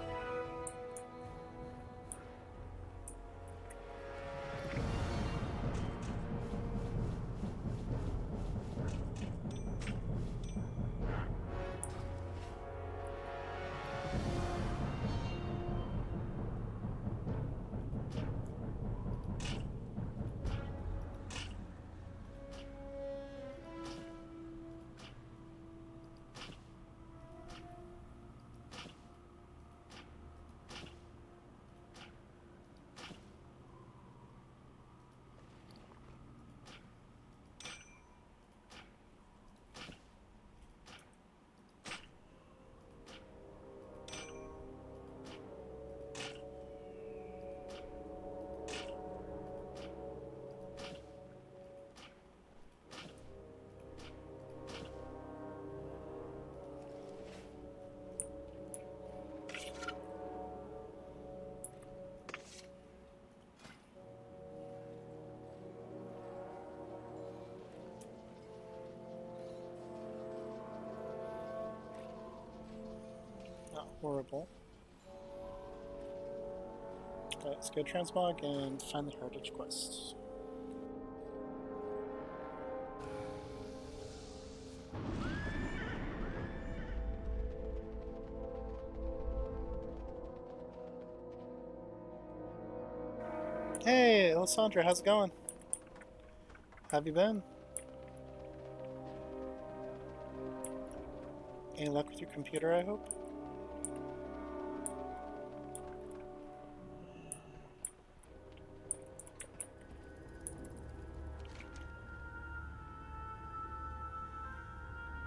horrible. Let's go transmog and find the heritage quest. Hey, Alessandra, how's it going? How have you been? Any luck with your computer, I hope?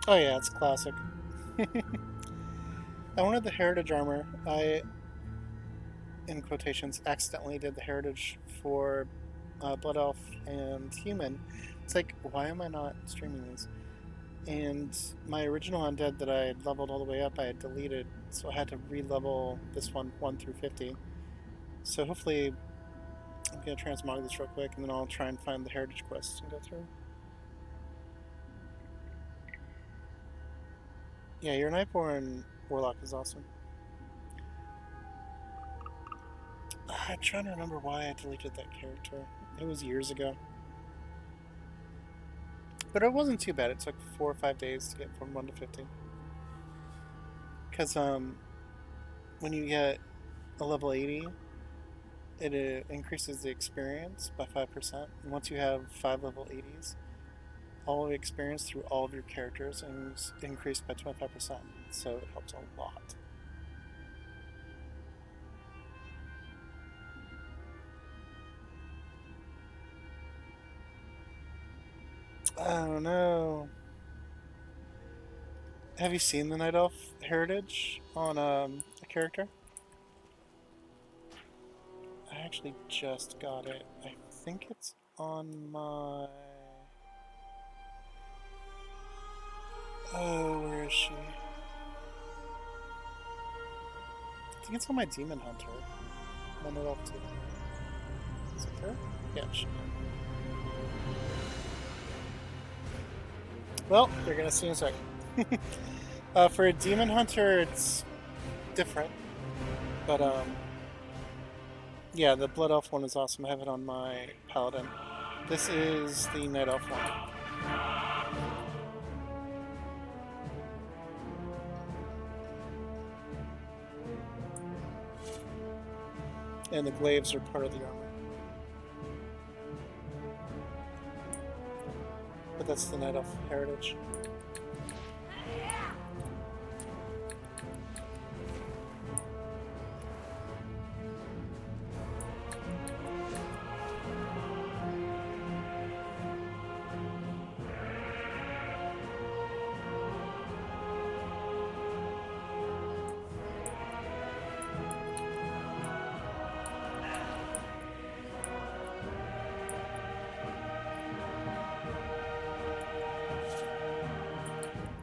Oh yeah, it's classic. I wanted the heritage armor. I, in quotations, accidentally did the heritage for Blood Elf and Human. It's like, why am I not streaming these? And my original undead that I had leveled all the way up, I had deleted, so I had to re-level this one 1 through 50. So hopefully, I'm gonna transmog this real quick, and then I'll try and find the heritage quest and go through. Yeah, your Nightborn Warlock is awesome. I'm trying to remember why I deleted that character. It was years ago. But it wasn't too bad. It took 4 or 5 days to get from 1 to 50. Because when you get a level 80, it increases the experience by 5%. And once you have 5 level 80s, all of the experience through all of your characters is increased by 25%. So it helps a lot. Oh no. Have you seen the Night Elf Heritage on a character? I actually just got it. I think it's on my... Oh, where is she? I think it's on my Demon Hunter. My Night Elf Demon Hunter. Is it her? Yeah, she. Well, you're gonna see in a second. For a Demon Hunter, it's different. But, yeah, the Blood Elf one is awesome. I have it on my Paladin. This is the Night Elf one. And the glaives are part of the armor. But that's the Night Elf Heritage.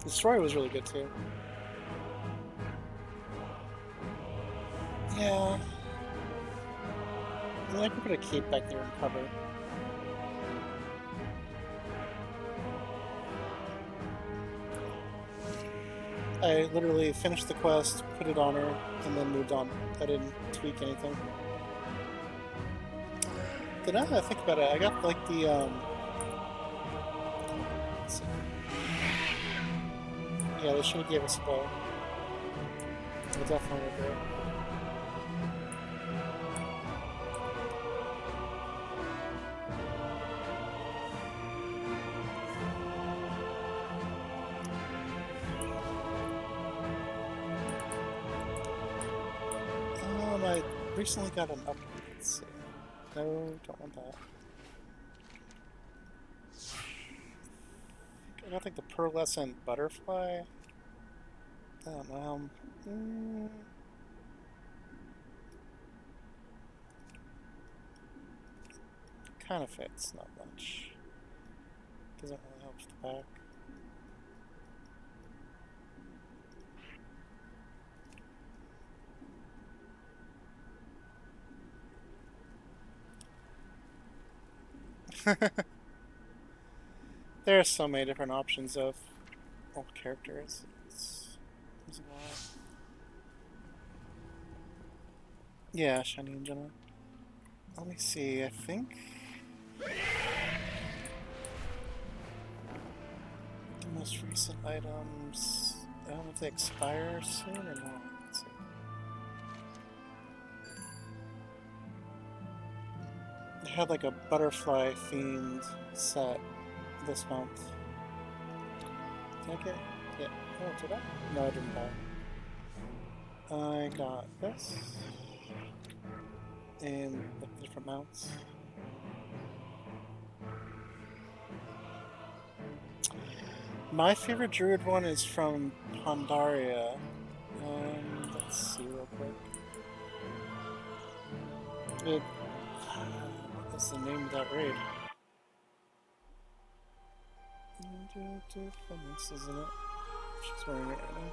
The story was really good too. Yeah. I mean, I could put a cape back there and cover. I literally finished the quest, put it on her, and then moved on. I didn't tweak anything. But now that I think about it, I got like the, let's see. Yeah, they should have gave us a bow. I definitely agree. I recently got an upgrade. Let's see. No, don't want that. I got like the pearlescent butterfly. I don't know. Kind of fits, not much. Doesn't really help with the back. There are so many different options of old characters. There's a lot. Yeah, shiny in general. Let me see, I think the most recent items, I don't know if they expire soon or not. Let's see. They had like a butterfly themed set this month. Did I get? Yeah. Oh, did I? No, I didn't buy. I got this. And like the different mounts. My favorite druid one is from Pandaria. Let's see real quick. What is the name of that raid? This isn't it? She's wearing it right now.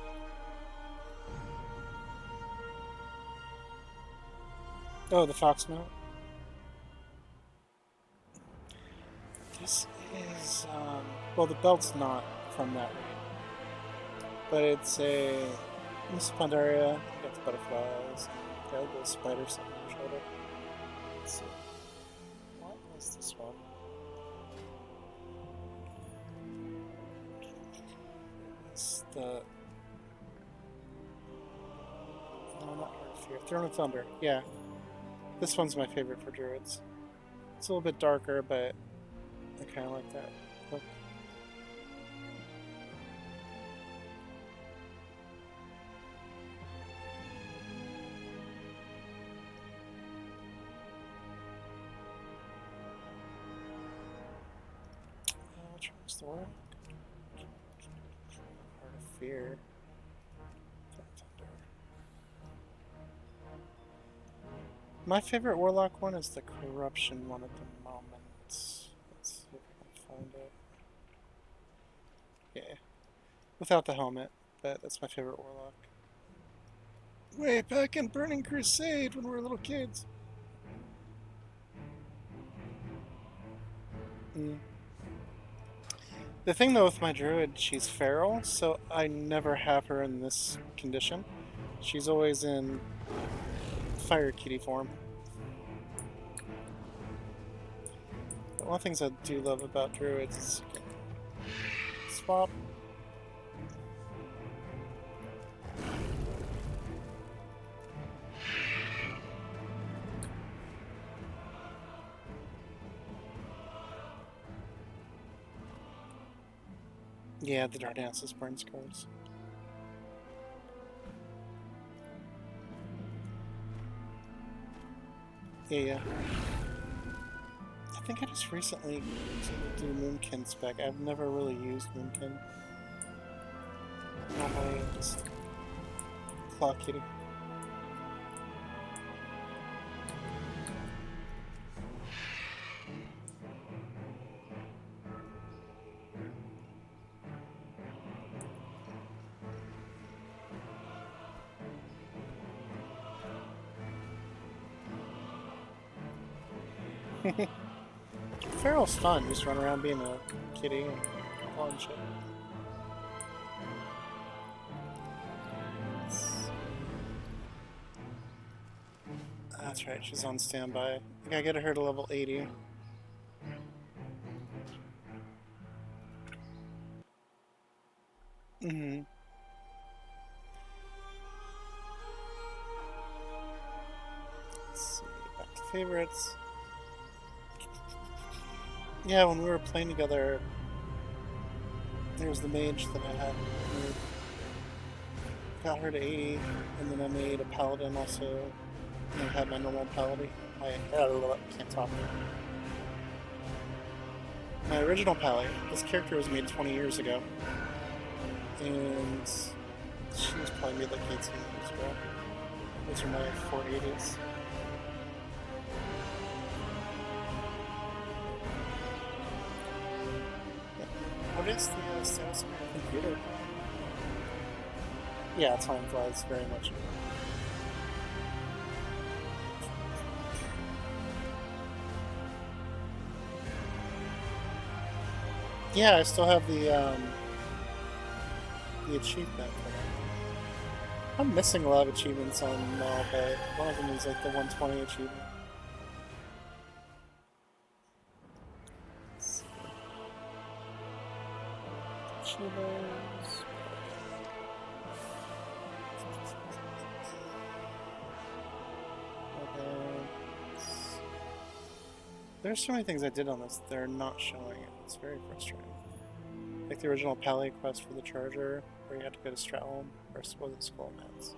Oh, the fox mount. This is well, the belt's not from that raid, but it's a Miss Pandaria. You got the butterflies. Got a little spider something on your shoulder. Let's see. What was this one? It's the no, not Heart of Fear. Throne of Thunder. Yeah, this one's my favorite for druids. It's a little bit darker, but I kind of like that look. Which one's the one? Heart of Fear. Thunder. My favorite Warlock one is the Corruption one at the moment. Let's see if I can find it. Yeah. Without the helmet, but that's my favorite Warlock. Way back in Burning Crusade when we were little kids. The thing though with my druid, she's feral, so I never have her in this condition. She's always in fire kitty form. But one of the things I do love about druids is you can swap. Yeah, the Dardances burns cards. Yeah. I think I just recently do Moonkin spec. I've never really used Moonkin. Normally just Claw Kitty. Feral's fun, just run around being a kitty and calling shit. That's right, she's on standby. I think I gotta her to level 80. Mm-hmm. Let's see, back to favorites. Yeah, when we were playing together, there was the mage that I had. Got her to 80, and then I made a paladin also. And I had my normal paladin. Can't talk. My original pally, this character was made 20 years ago. And she was probably made like 18 years ago. Those are my 480s. What is the status of your computer? Yeah, time flies very much. Yeah, I still have the achievement for that. I'm missing a lot of achievements on Mall, but one of them is like the 120 achievement. Let's see. Achievers. Events. There's so many things I did on this, they're not showing it. It's very frustrating. Like the original Pally quest for the Charger, where you had to go to Stratholm, or was it Skullman's?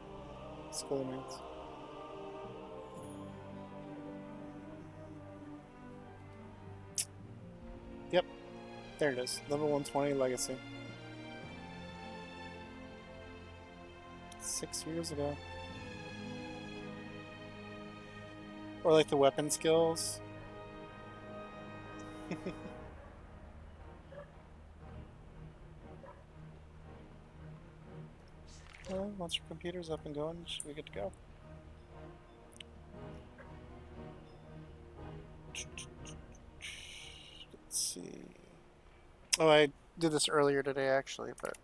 Skullman's. Yep, there it is. Level 120 Legacy. 6 years ago. Or like the weapon skills. Well, once your computer's up and going, should we get to go? Let's see. Oh, I did this earlier today actually, but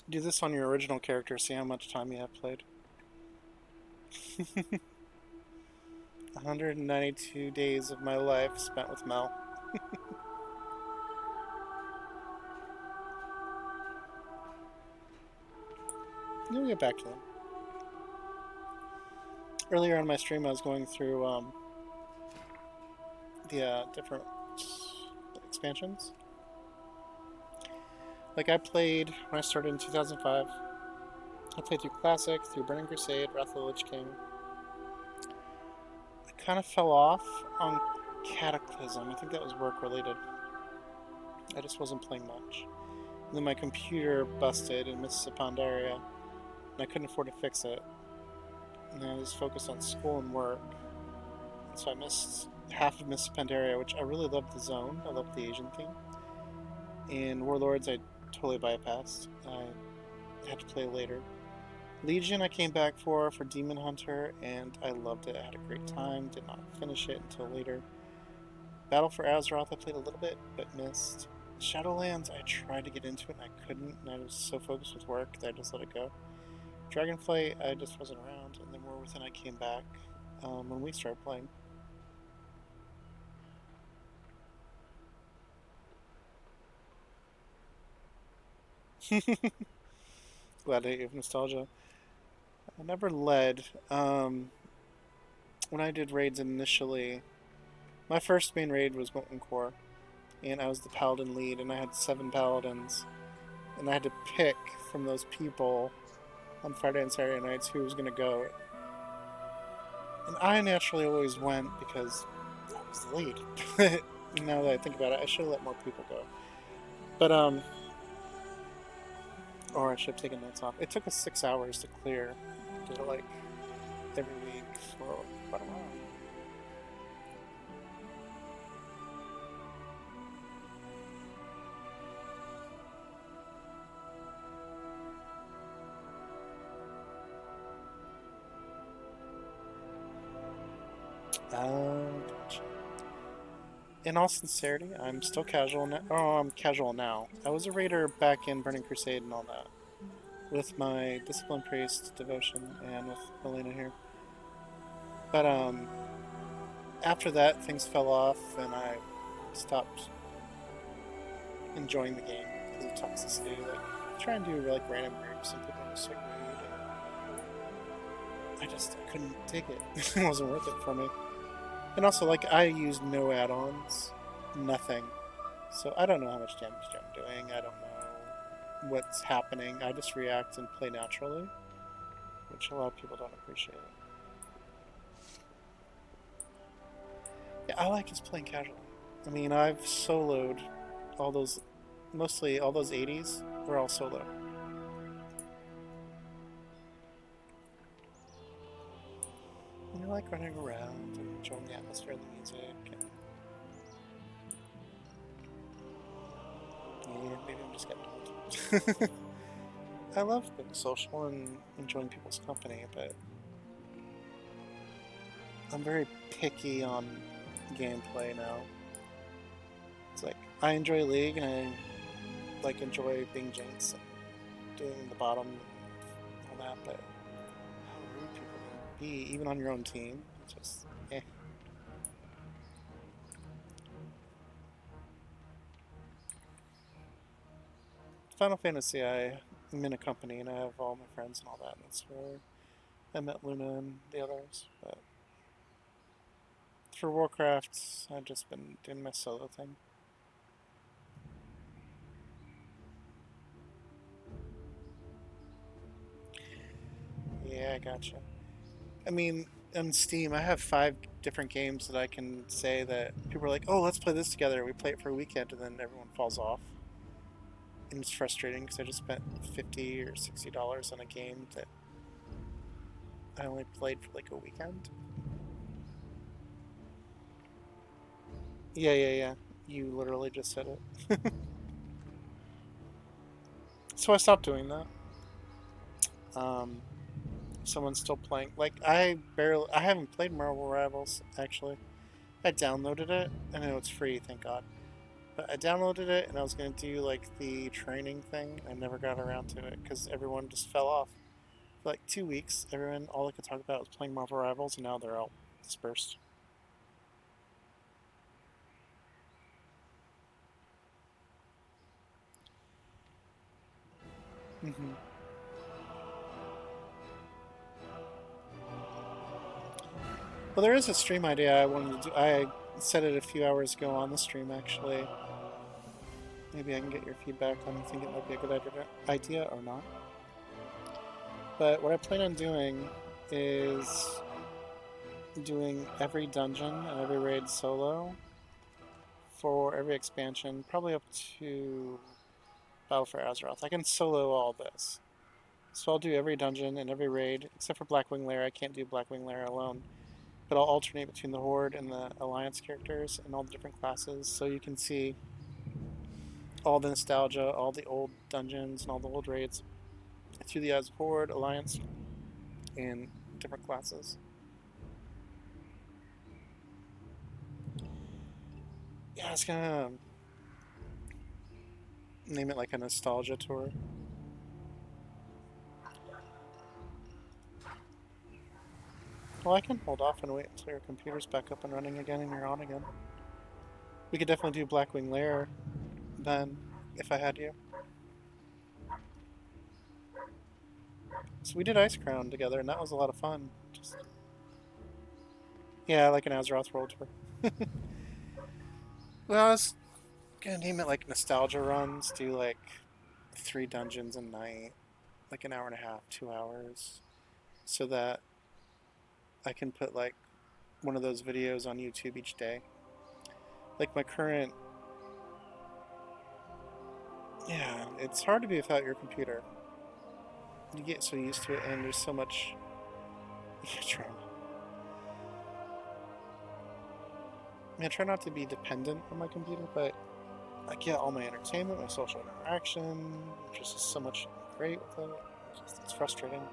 do this on your original character, see how much time you have played. 192 days of my life spent with Mel. We'll get back to them. Earlier on my stream, I was going through the different expansions. Like I played when I started in 2005. I played through Classic, through Burning Crusade, Wrath of the Lich King. I kind of fell off on Cataclysm. I think that was work related. I just wasn't playing much. And then my computer busted in Mists of Pandaria, and I couldn't afford to fix it. And I was focused on school and work. And so I missed half of Mists of Pandaria, which I really loved the zone. I loved the Asian theme. And Warlords I totally bypassed. I had to play later. Legion I came back for Demon Hunter, and I loved it. I had a great time. Did not finish it until later. Battle for Azeroth I played a little bit, but missed. Shadowlands I tried to get into it and I couldn't, and I was so focused with work that I just let it go. Dragonflight I just wasn't around, and then War Within I came back when we started playing. Glad you have nostalgia. I never led. When I did raids initially, my first main raid was Molten Core, and I was the paladin lead, and I had 7 paladins, and I had to pick from those people on Friday and Saturday nights who was going to go. And I naturally always went because I was the lead. Now that I think about it, I should have let more people go. But, or I should have taken nights off. It took us 6 hours to clear. Did it like every week for quite a while. Gotcha. In all sincerity, I'm still casual now. Oh, I'm casual now. I was a raider back in Burning Crusade and all that. With my Discipline Priest devotion and with Melina here. But, after that, things fell off and I stopped enjoying the game because of toxicity. Like, try and do like random groups and people just like rude, and I couldn't take it. It wasn't worth it for me. And also, like, I used no add-ons, nothing. So I don't know how much damage I'm doing. I don't know what's happening. I just react and play naturally, which a lot of people don't appreciate. Yeah, I like just playing casually. I mean, I've soloed all those, mostly all those 80s were all solo. And I like running around and enjoying the atmosphere and the music. And yeah, maybe I'm just getting old. I love being social and enjoying people's company, but I'm very picky on gameplay now. It's like, I enjoy League and I like enjoy being Jinx and doing the bottom, that, but how rude people can be, even on your own team. It's just, eh. Final Fantasy, I'm in a company and I have all my friends and all that, and that's where I met Luna and the others. But for Warcraft, I've just been doing my solo thing. Yeah, I gotcha. I mean, on Steam, I have 5 different games that I can say that people are like, "Oh, let's play this together." We play it for a weekend, and then everyone falls off, and it's frustrating because I just spent $50 or $60 on a game that I only played for like a weekend. Yeah, yeah, yeah. You literally just said it. So I stopped doing that. Um, Someone's still playing. Like I haven't played Marvel Rivals actually. I downloaded it. I know it's free, thank God. But I downloaded it and I was gonna do like the training thing. I never got around to it because everyone just fell off. For like 2 weeks, everyone all I could talk about was playing Marvel Rivals, and now they're all dispersed. Hmm. Well, there is a stream idea I wanted to do. I said it a few hours ago on the stream actually. Maybe I can get your feedback on you think it might be a good idea or not. But what I plan on doing is doing every dungeon and every raid solo for every expansion, probably up to Battle for Azeroth. I can solo all this. So I'll do every dungeon and every raid, except for Blackwing Lair. I can't do Blackwing Lair alone. But I'll alternate between the Horde and the Alliance characters and all the different classes, so you can see all the nostalgia, all the old dungeons, and all the old raids through the eyes of Horde, Alliance, and different classes. Yeah, I was gonna name it like a nostalgia tour. Well, I can hold off and wait until your computer's back up and running again and you're on again. We could definitely do Blackwing Lair then, if I had you. So we did Ice Crown together, and that was a lot of fun. Just yeah, like an Azeroth World Tour. Well, I was gonna name it like Nostalgia Runs. Do like 3 dungeons a night, like an hour and a half, 2 hours, so that I can put like one of those videos on YouTube each day. Like my current, yeah, it's hard to be without your computer. You get so used to it, and there's so much. Yeah, I try not to be dependent on my computer, but I get all my entertainment, my social interaction, just so much great with it. It's frustrating.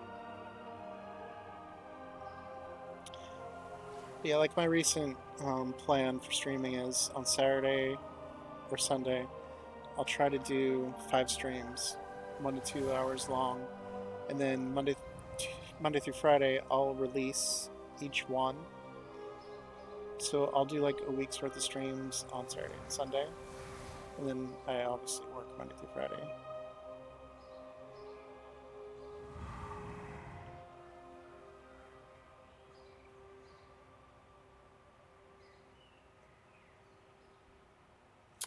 But yeah, like my recent plan for streaming is on Saturday or Sunday, I'll try to do 5 streams, 1 to 2 hours long, and then Monday through Friday, I'll release each one. So I'll do like a week's worth of streams on Saturday and Sunday, and then I obviously work Monday through Friday.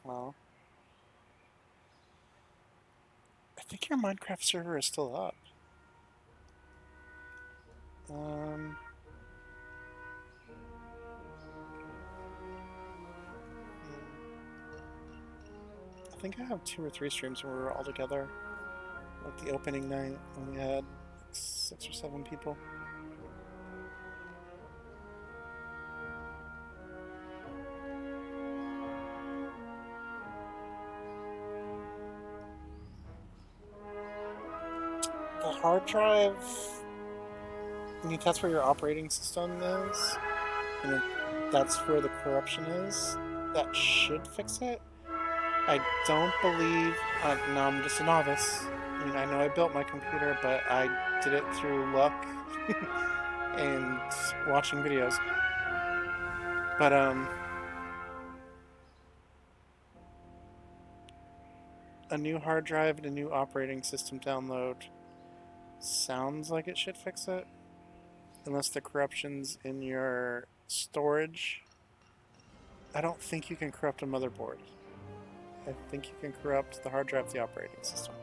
Well, I think your Minecraft server is still up. Um, I think I have 2 or 3 streams where we're all together. Like the opening night when we had like 6 or 7 people. The hard drive, I mean, that's where your operating system is, and that's where the corruption is. That should fix it. I don't believe. No, I'm just a novice. I mean, I know I built my computer, but I did it through luck and watching videos. But a new hard drive and a new operating system download sounds like it should fix it, unless the corruption's in your storage. I don't think you can corrupt a motherboard. I think you can corrupt the hard drive of the operating system.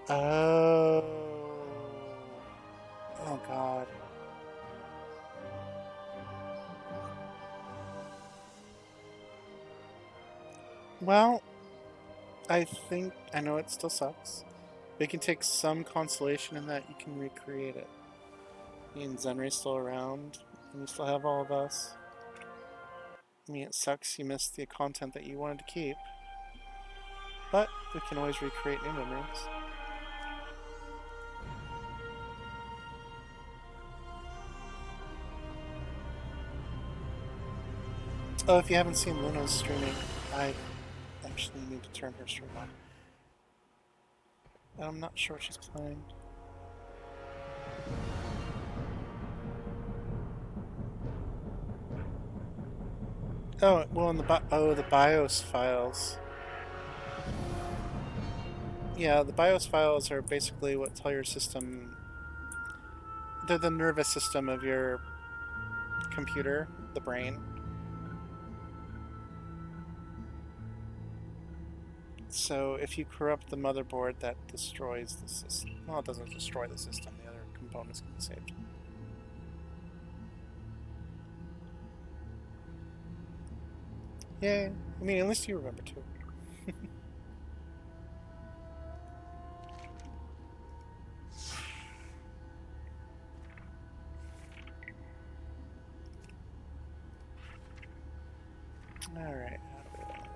Oh. Oh god. Well, I know it still sucks. But you can take some consolation in that you can recreate it. Me and Zenri's still around, and you still have all of us. I mean, it sucks you missed the content that you wanted to keep, but we can always recreate new memories. Oh, if you haven't seen Luna's streaming, I actually need to turn her stream on. I'm not sure what she's playing. Oh, well, in the the BIOS files. Yeah, the BIOS files are basically what tell your system. They're the nervous system of your computer, the brain. So if you corrupt the motherboard, that destroys the system. Well, it doesn't destroy the system. The other components can be saved. Yeah, I mean, at least you remember to. Alright, how do we want to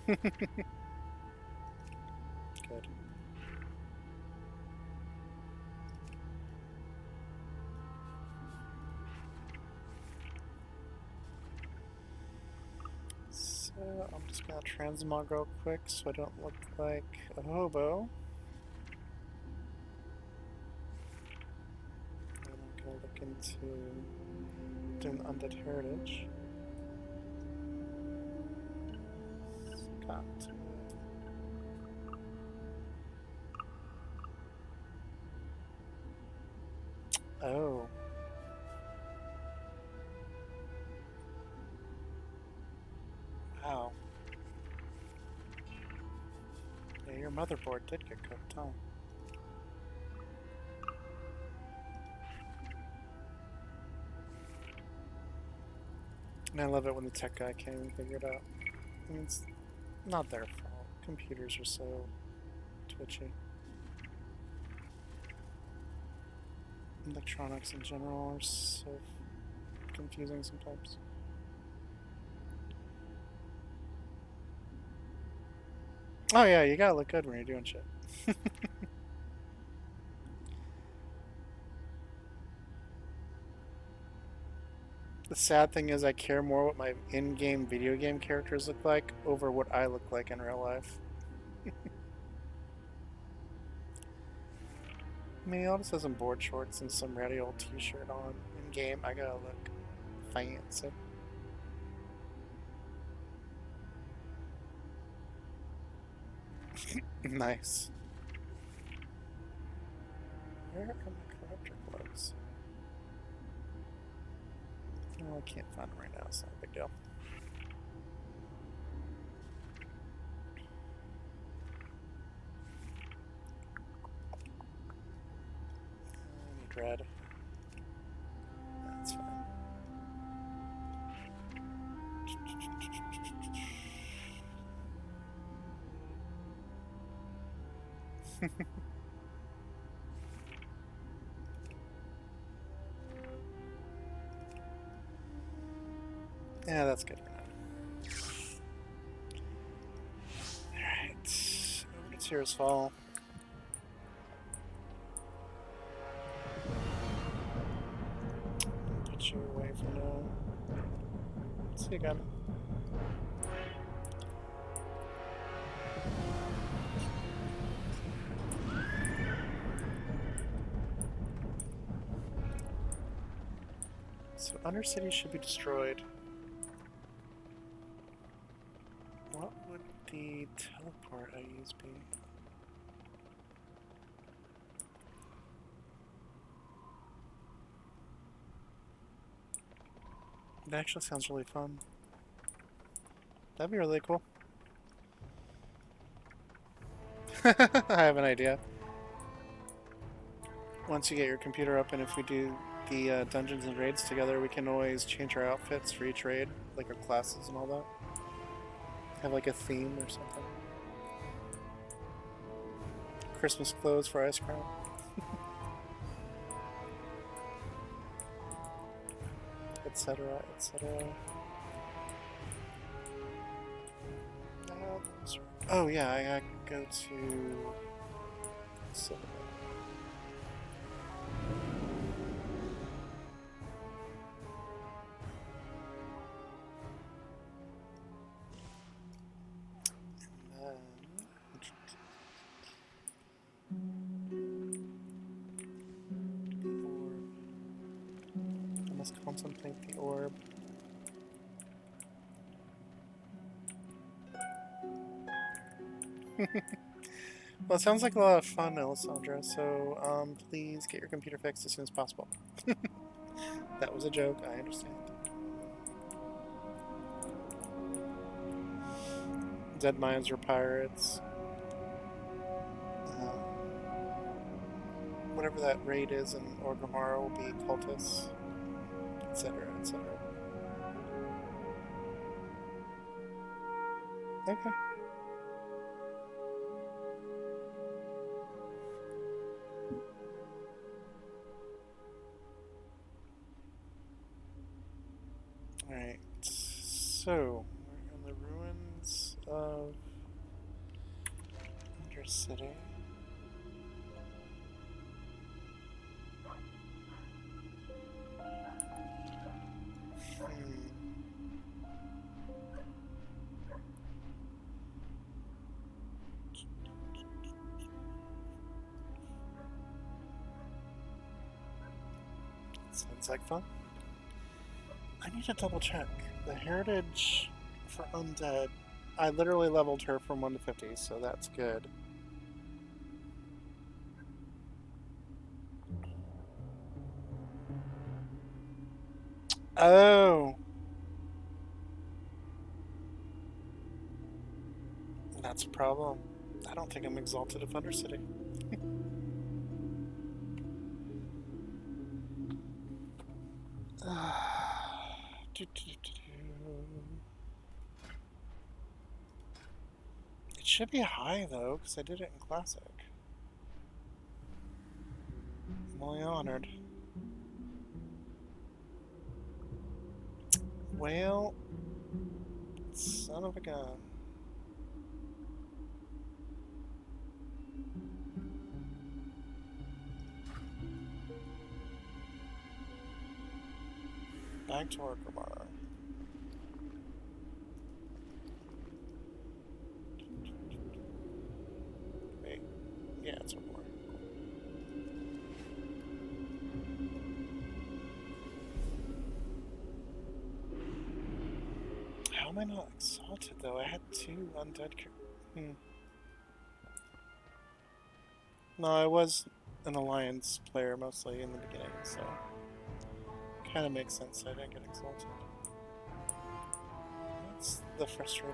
look? Good. So I'm just gonna transmog real quick so I don't look like a hobo. And I'm gonna look into doing Undead Heritage. Scott. Oh. Wow. Yeah, your motherboard did get cooked, huh? And I love it when the tech guy can't even figure it out. I mean, it's not their fault. Computers are so twitchy. Electronics in general are so confusing sometimes. Oh yeah, you gotta look good when you're doing shit. The sad thing is I care more what my in-game video game characters look like over what I look like in real life. I mean, I'll just have some board shorts and some ratty old t-shirt on. In-game, I gotta look fancy. Nice. Where are my corruptor gloves? Oh, I can't find them right now. It's not a big deal. I need red. That's fine. Yeah, that's good for now. Alright. Over to Tears Fall. See you again. So Undercity should be destroyed. What would the teleport I use be? It actually sounds really fun. That'd be really cool. I have an idea. Once you get your computer up, and if we do the dungeons and raids together, we can always change our outfits for each raid, like our classes and all that. Have like a theme or something. Christmas clothes for Ice Crown. Etc. etc. Oh yeah, I gotta go to. So, I must contemplate the orb. Well, it sounds like a lot of fun, Alessandra, so please get your computer fixed as soon as possible. That was a joke, I understand. Dead Mines are pirates. Whatever that raid is in Orgrimmar will be cultists, etc., etc. Okay. Alright, so we're in the ruins of Undercity. Sounds like fun. I need to double check. The heritage for Undead, I literally leveled her from 1 to 50, so that's good. Oh! That's a problem. I don't think I'm exalted of Undercity. It should be high though, because I did it in Classic. I'm only honored. Well, son of a gun. Back to Orgrimmar. Wait. Yeah, it's Orgrimmar. How am I not exalted though? I had 2 undead No, I was an Alliance player mostly in the beginning, so kind of makes sense I didn't get exalted. That's the frustrating.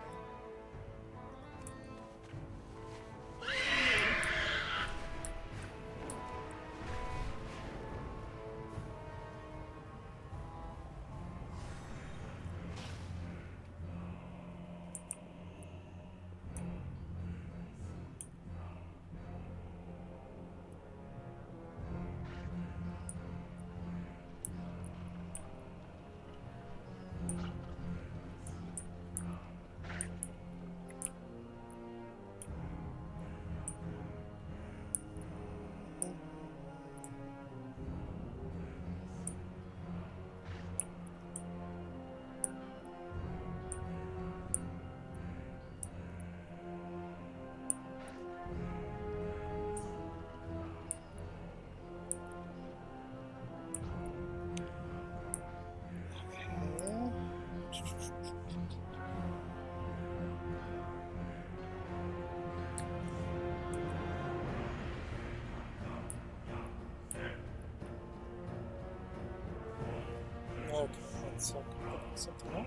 So I can look something up.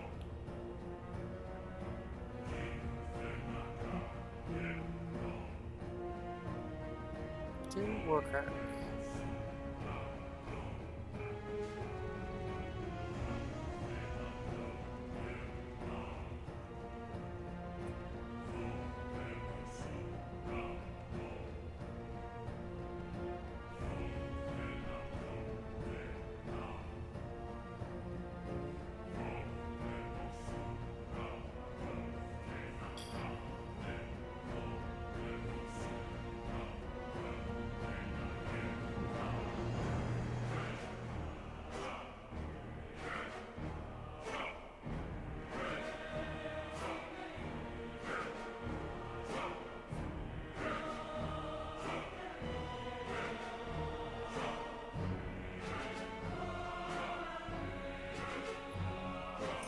Do Warcraft.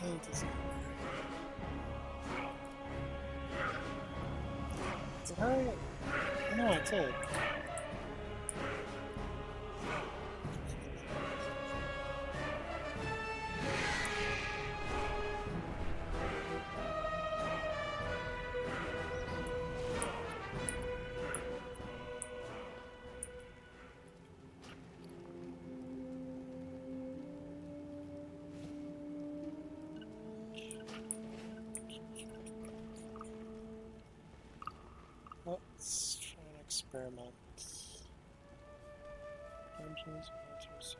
It doesn't Did I? No, I did. Let's try an experiment. Dungeons, monsters.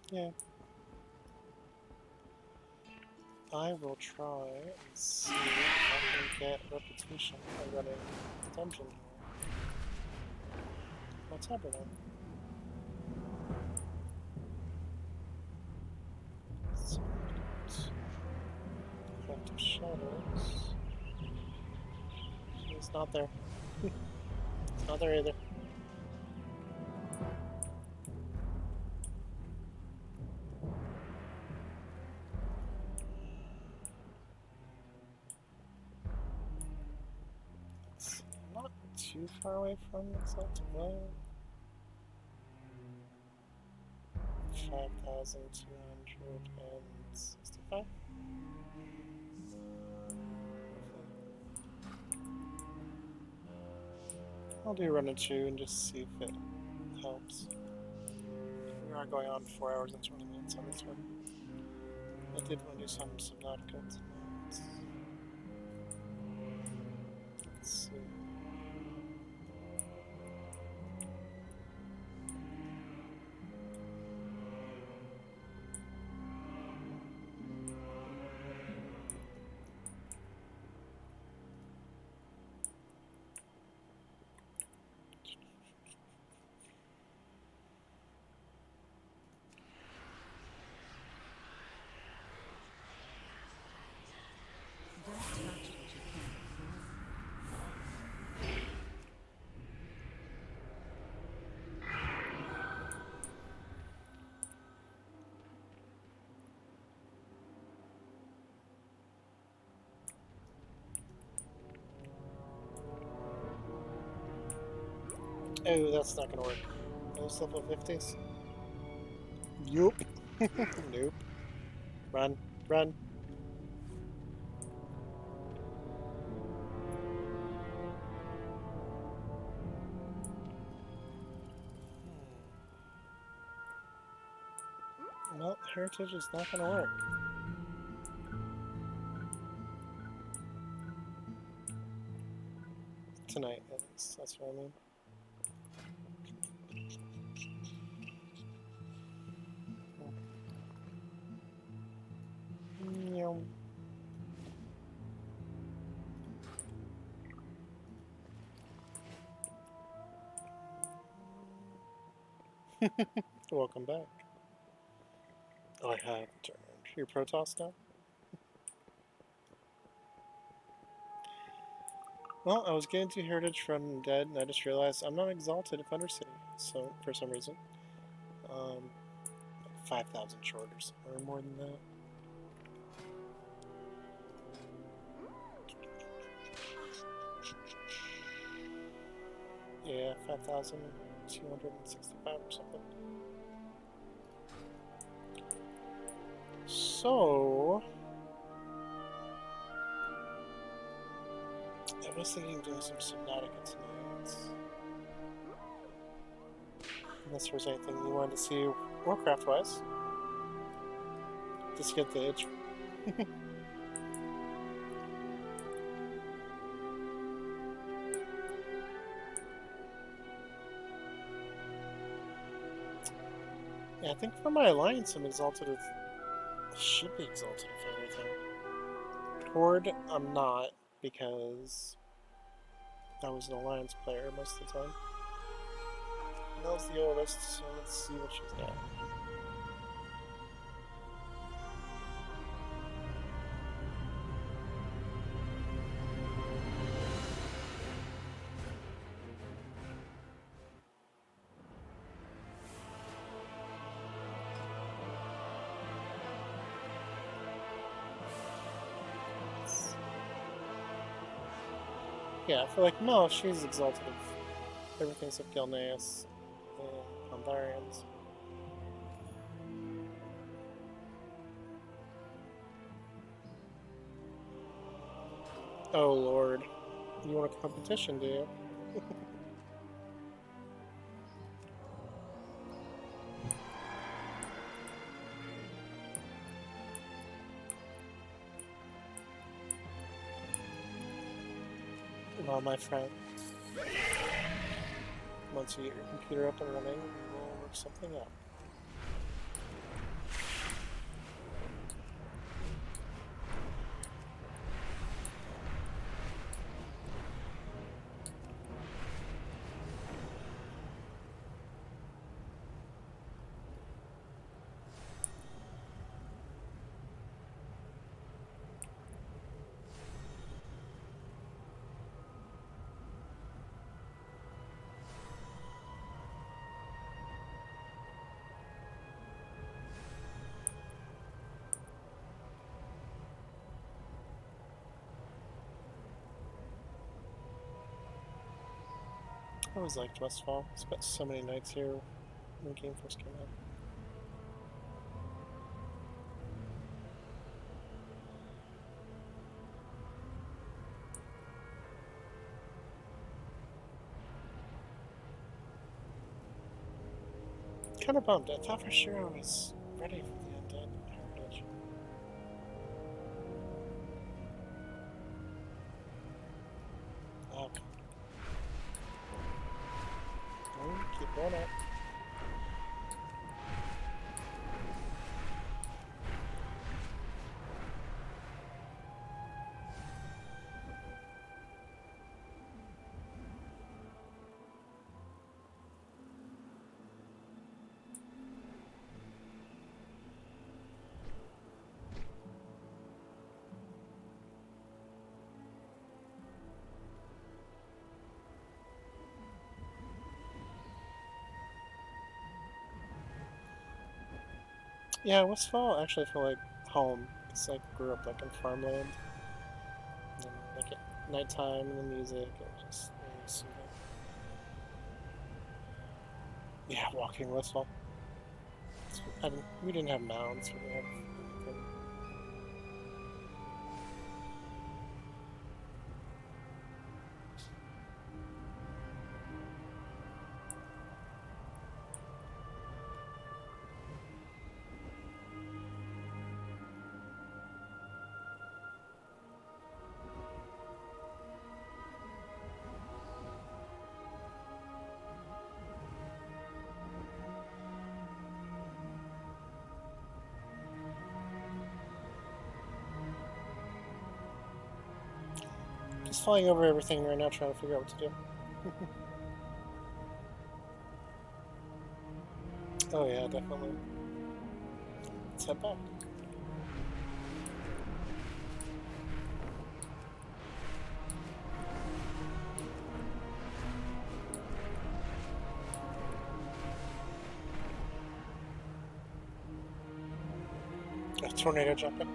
Yeah. I will try and see if I can get repetition by running the dungeon here. What's happening? Collective shadows. It's not there. It's not there either. It's not too far away from Exalted Well. 5,265. I'll do run a 2 and just see if it helps. We are going on 4 hours and 20 minutes on this one. I did want to do some Subnautica tonight. Let's see. Don't touch what you can't Oh, that's not gonna work. Those level 50s? Yup. Nope. Run. Run. Well, Heritage is not gonna work. Tonight, at least. That's what I mean. Meow. Welcome back. I have turned. You're Protoss now? Well, I was getting to Heritage from Undead, and I just realized I'm not exalted if Undercity, so for some reason. 5,000 shorters, or more than that. Yeah, 5,265 or something. So I was thinking of doing some Subnautica tonight. Unless there was anything you wanted to see Warcraft wise. Just get the itch. Yeah, I think for my alliance I'm exalted with should be exalted with everything. Horde I'm not because I was an alliance player most of the time. Mel's the oldest, so let's see what she's got. Yeah, for like Mel, she's exalted of everything except Gilneas and Pandarians. Oh lord. You want a competition, do you? Well, my friend. Once you get your computer up and running, we'll work something out. I always liked Westfall. Spent so many nights here when the game first came out. Kind of bummed. I thought for sure I was ready for the Undead Heritage. Oh, keep going up. Yeah, Westfall actually felt like home. It's like grew up like in farmland. And like at nighttime and the music, it was just really soothing. Yeah, walking Westfall. We didn't have mounds. We didn't have anything. Just flying over everything right now, trying to figure out what to do. Oh yeah, definitely. Let's head back. A tornado jumping.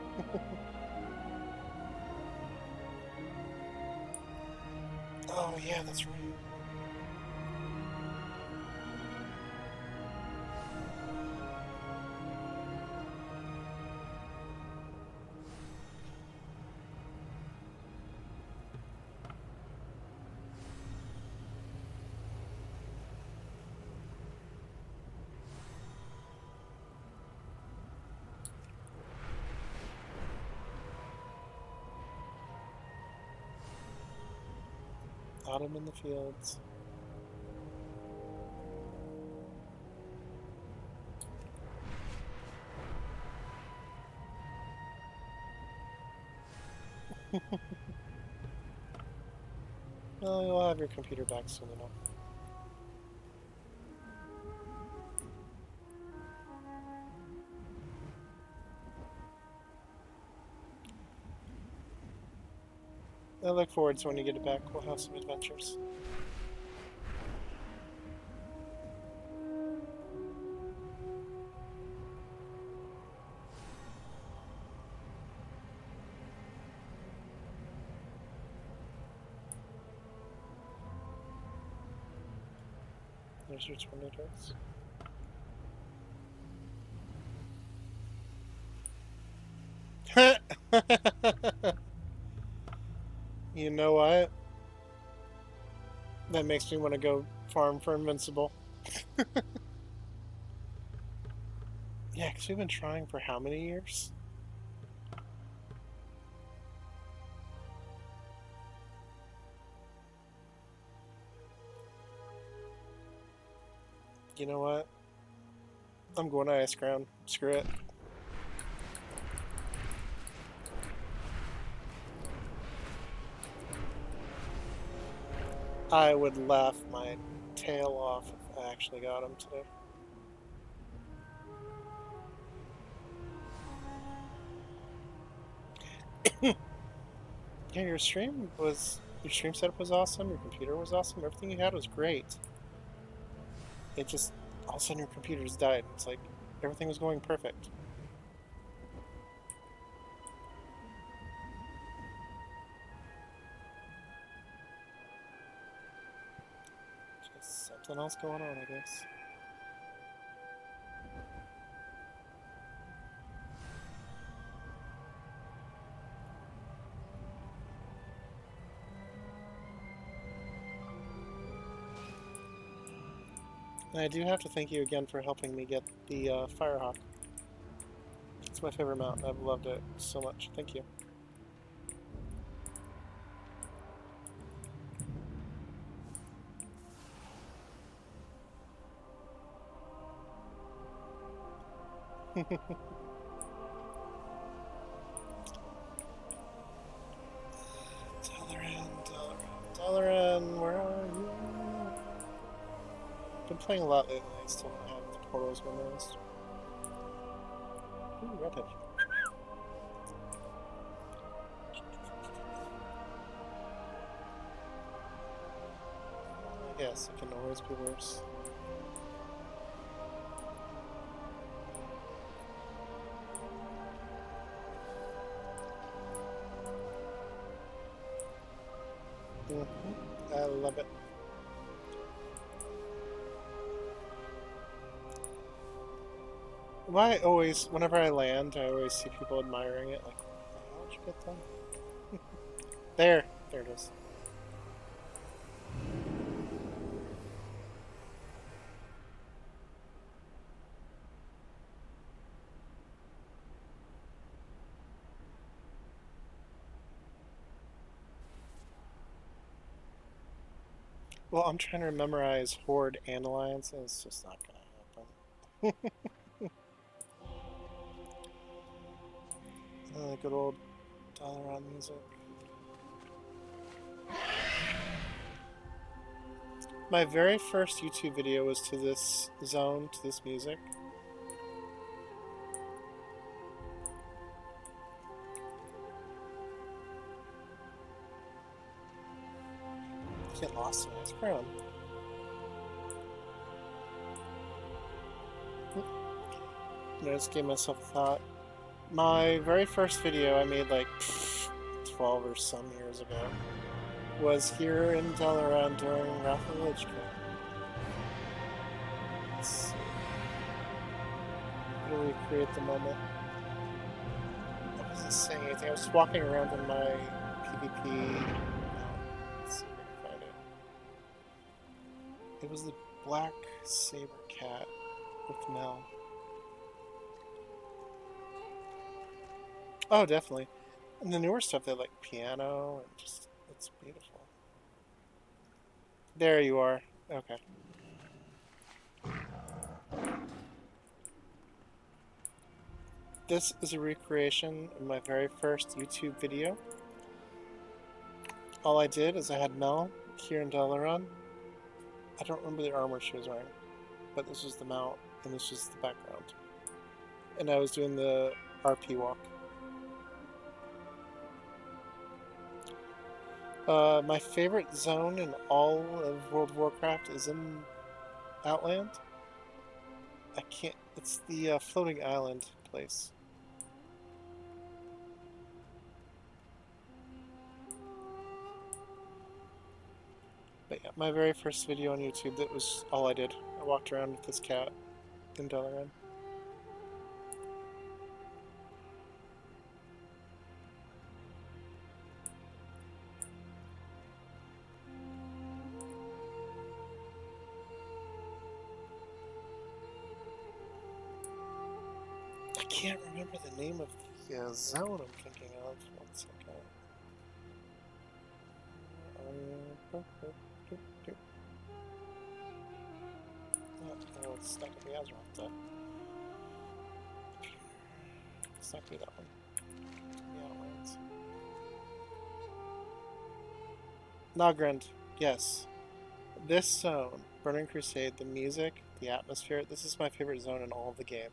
Oh yeah, that's right. Autumn in the fields. Well, you'll have your computer back soon enough. I look forward to when you get it back. We'll have some adventures. There's your tornadoes. You know what? That makes me want to go farm for Invincible. Yeah, because we've been trying for how many years? You know what? I'm going to ice ground. Screw it. I would laugh my tail off if I actually got him today. Yeah, your stream setup was awesome, your computer was awesome, everything you had was great. It just all of a sudden your computer just died. It's like everything was going perfect. Just something else going on, I guess. And I do have to thank you again for helping me get the Firehawk. It's my favorite mount. I've loved it so much. Thank you. Dalaran, where are you? Been playing a lot lately. I still don't have the portals memorized. Ooh, redhead. Yes, it can always be worse. I love it. Why always, whenever I land, I always see people admiring it. Like, how'd you get them? There it is. Well, I'm trying to memorize Horde and Alliance, and it's just not gonna happen. Good old Dalaran music. My very first YouTube video was to this zone, to this music. Get lost in this ground. I just gave myself a thought. My very first video I made like 12 or some years ago was here in Dalaran during Wrath of the Lich King. Let's really recreate the moment. I wasn't saying anything. I was walking around in my PvP. Let's see if I can find it. It was the black saber cat with Mel. Oh, definitely. And the newer stuff, they like piano and just, it's beautiful. There you are. Okay. This is a recreation of my very first YouTube video. All I did is I had Mel here in Dalaran. I don't remember the armor she was wearing, but this was the mount and this was the background. And I was doing the RP walk. My favorite zone in all of World of Warcraft is in Outland. I can't. It's the floating island place. But yeah, my very first video on YouTube, that was all I did. I walked around with this cat in Dalaran. I can't remember the name of the zone I'm thinking of. One second. No, it's not gonna be Azeroth. It's not gonna be that one. The Outlands. Nogrand, yes. This zone, Burning Crusade, the music, the atmosphere, this is my favorite zone in all of the game.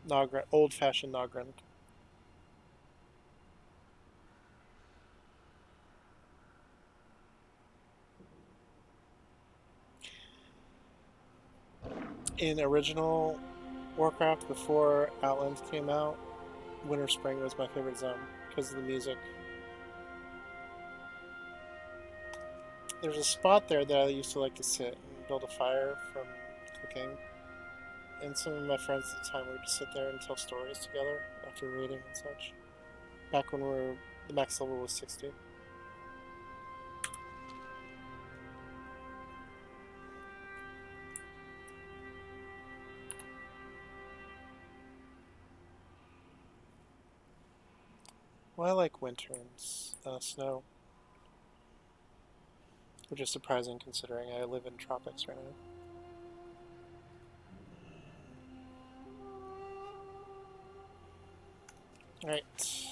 Nogrand, old-fashioned Nogrand. In original Warcraft, before Outlands came out, Winter Spring was my favorite zone because of the music. There's a spot there that I used to like to sit and build a fire from cooking. And some of my friends at the time would just sit there and tell stories together after raiding and such. Back when the max level was 60. Well, I like winter and snow. Which is surprising considering I live in tropics right now. Alright.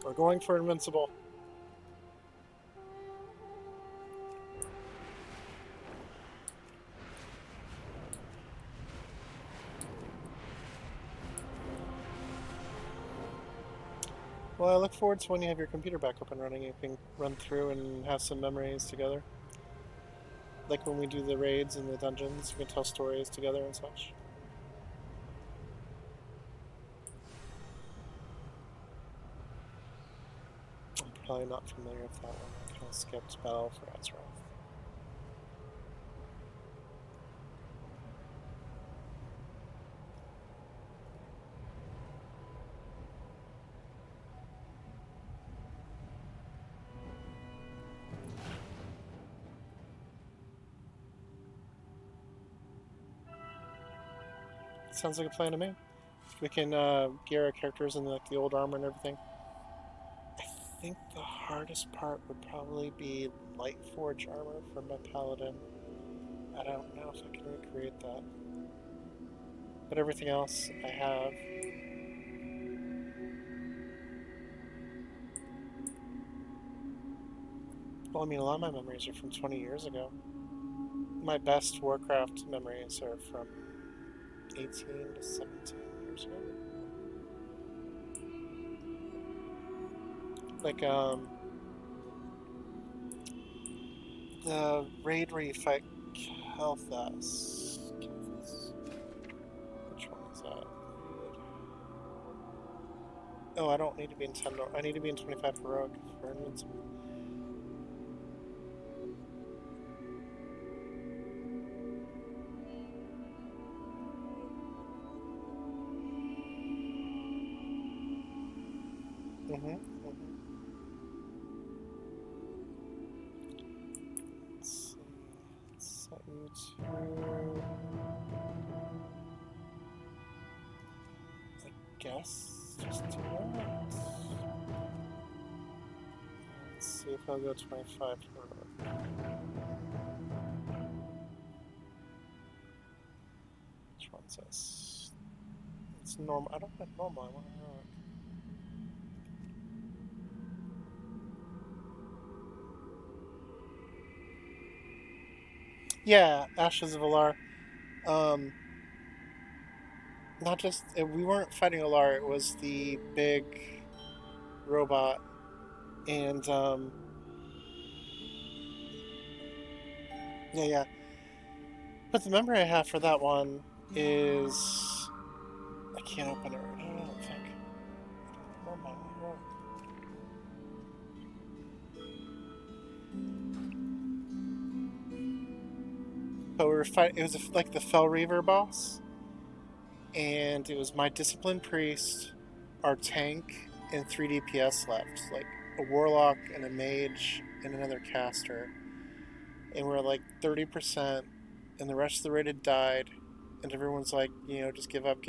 We're going for Invincible. Well, I look forward to when you have your computer back up and running. You can run through and have some memories together. Like when we do the raids and the dungeons, we can tell stories together and such. I'm probably not familiar with that one. I kind of skipped Battle for Azeroth. Sounds like a plan to me. We can gear our characters in like the old armor and everything. I think the hardest part would probably be Lightforge armor from my paladin. I don't know if I can recreate that. But everything else I have. Well, I mean, a lot of my memories are from 20 years ago. My best Warcraft memories are from 18 to 17 years ago. Like, the raid where you fight Kel'Thas. Which one is that? Oh, I don't need to be in 10. I need to be in 25 heroic for Invincible. Let's see. Set you to, I guess, just do that. Let's see. see if I'll go 25 heroic. Which one's this? It's normal. I don't want normal, I want heroic. Yeah, Ashes of Alar. Not just we weren't fighting Alar, it was the big robot, and yeah. But the memory I have for that one is I can't open it. I don't think. I don't remember my heroic. But we were fighting. It was like the Fell Reaver boss, and it was my Disciplined Priest, our tank, and 3 DPS left, like a Warlock and a Mage and another caster, and we're like 30%, and the rest of the raid had died, and everyone's like, just give up,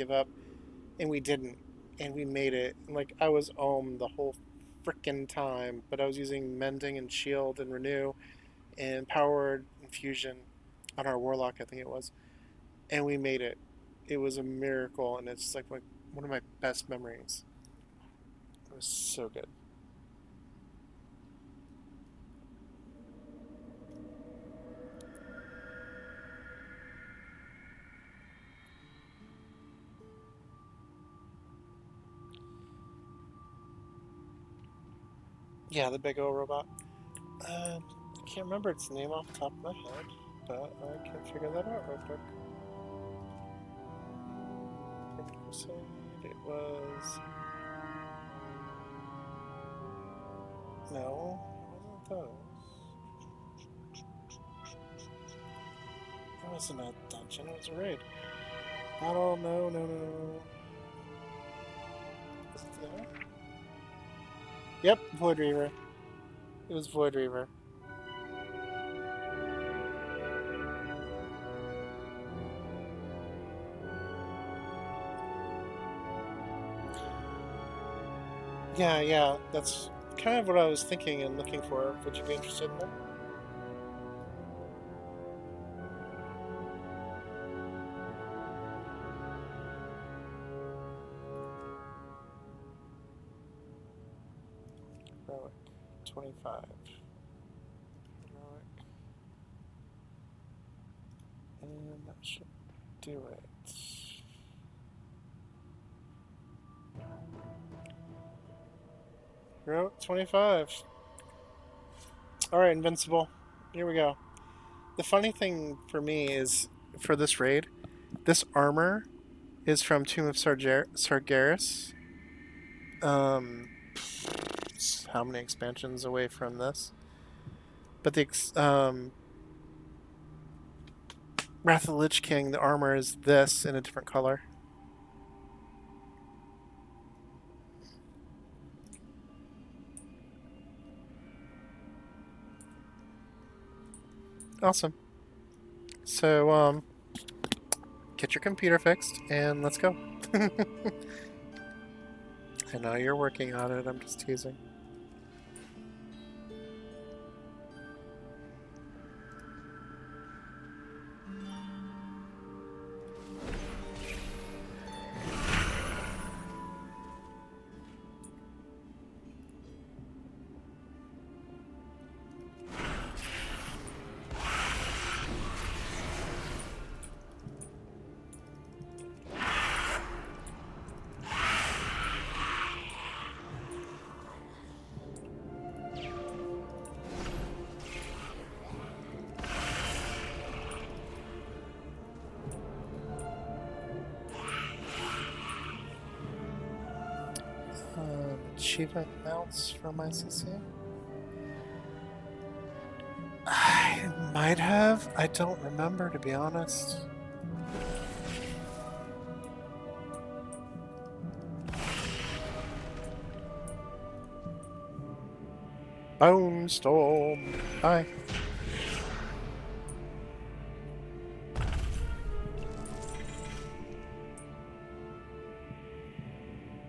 and we didn't, and we made it. And like I was the whole frickin' time, but I was using Mending and Shield and Renew and Powered Infusion on our Warlock, I think it was, and we made it. It was a miracle, and it's like one of my best memories. It was so good. Yeah, the big old robot. I can't remember its name off the top of my head, but I can figure that out real quick. Crusade, it was... No, it wasn't those. It wasn't a dungeon, it was a raid. Battle, no. Is it there? Yep, Void Reaver. It was Void Reaver. Yeah, that's kind of what I was thinking and looking for. Would you be interested in that? Heroic, 25. Heroic. And that should do it. Heroic, 25. Alright, Invincible. Here we go. The funny thing for me is, for this raid, this armor is from Tomb of Sargeras. How many expansions away from this? But the Wrath of the Lich King, the armor is this in a different color. Awesome. So, get your computer fixed and let's go. I know you're working on it, I'm just teasing. Achievement mounts from ICC? I might have. I don't remember, to be honest. Bone Storm. Hi.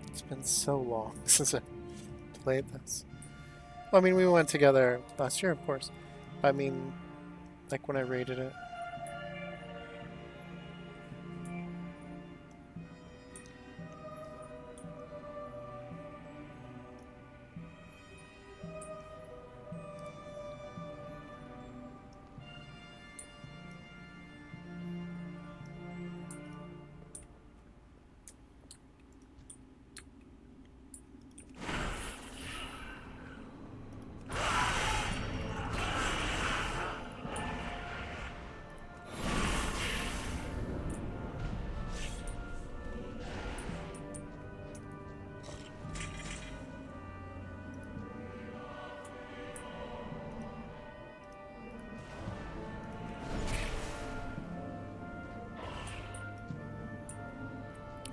It's been so long since I played this. I mean, we went together last year, of course. I mean, like when I raided it.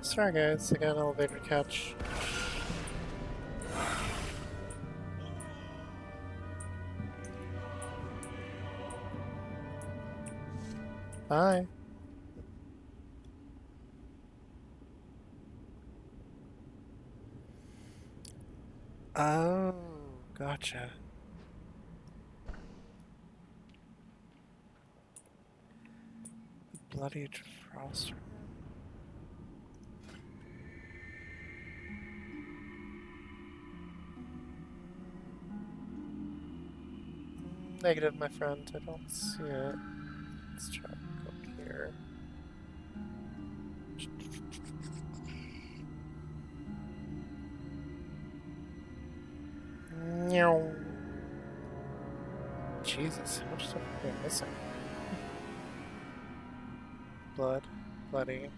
Sorry guys, I got an elevator to catch. Bye. Oh, gotcha. Bloody Frost. Negative, my friend. I don't see it. Let's try to go here. Meow. Jesus, how much stuff are we missing? Blood. Bloody.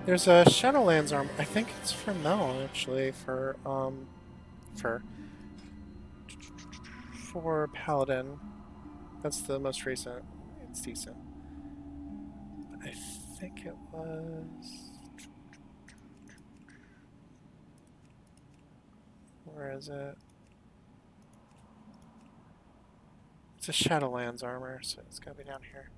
There's a Shadowlands armor. I think it's for Mel, actually, for Paladin. That's the most recent. It's decent. But I think it was... Where is it? It's a Shadowlands armor, so it's gotta be down here.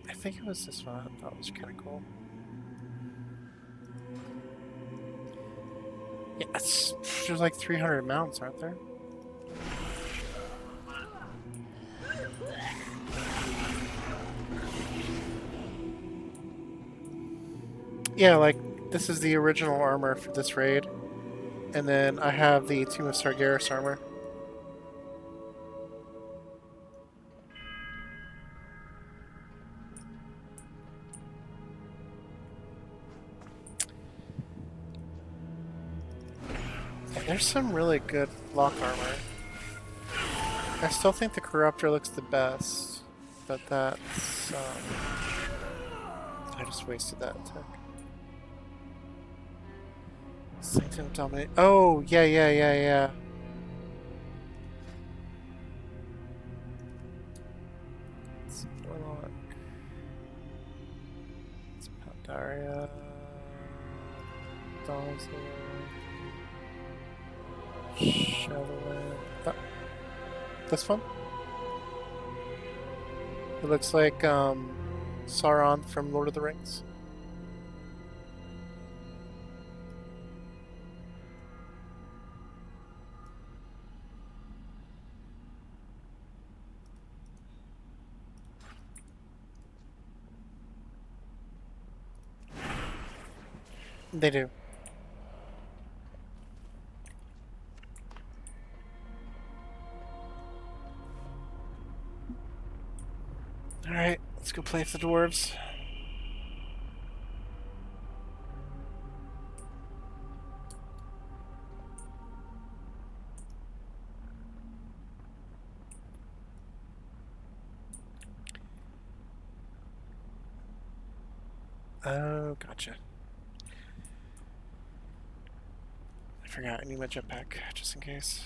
I think it was this one. I thought it was kind of cool. Yeah, there's like 300 mounts, aren't there? Yeah, like, this is the original armor for this raid. And then I have the Tomb of Sargeras armor. Yeah, there's some really good block armor. I still think the Corruptor looks the best, but that's... I just wasted that attack. Sanctum Dominate. Oh, yeah. It's Warlock. It's Pandaria. Dawson. Shadowland. Oh, this one? It looks like Sauron from Lord of the Rings. They do. Alright, let's go play with the dwarves. Oh, gotcha. I forgot, I need my jetpack, just in case.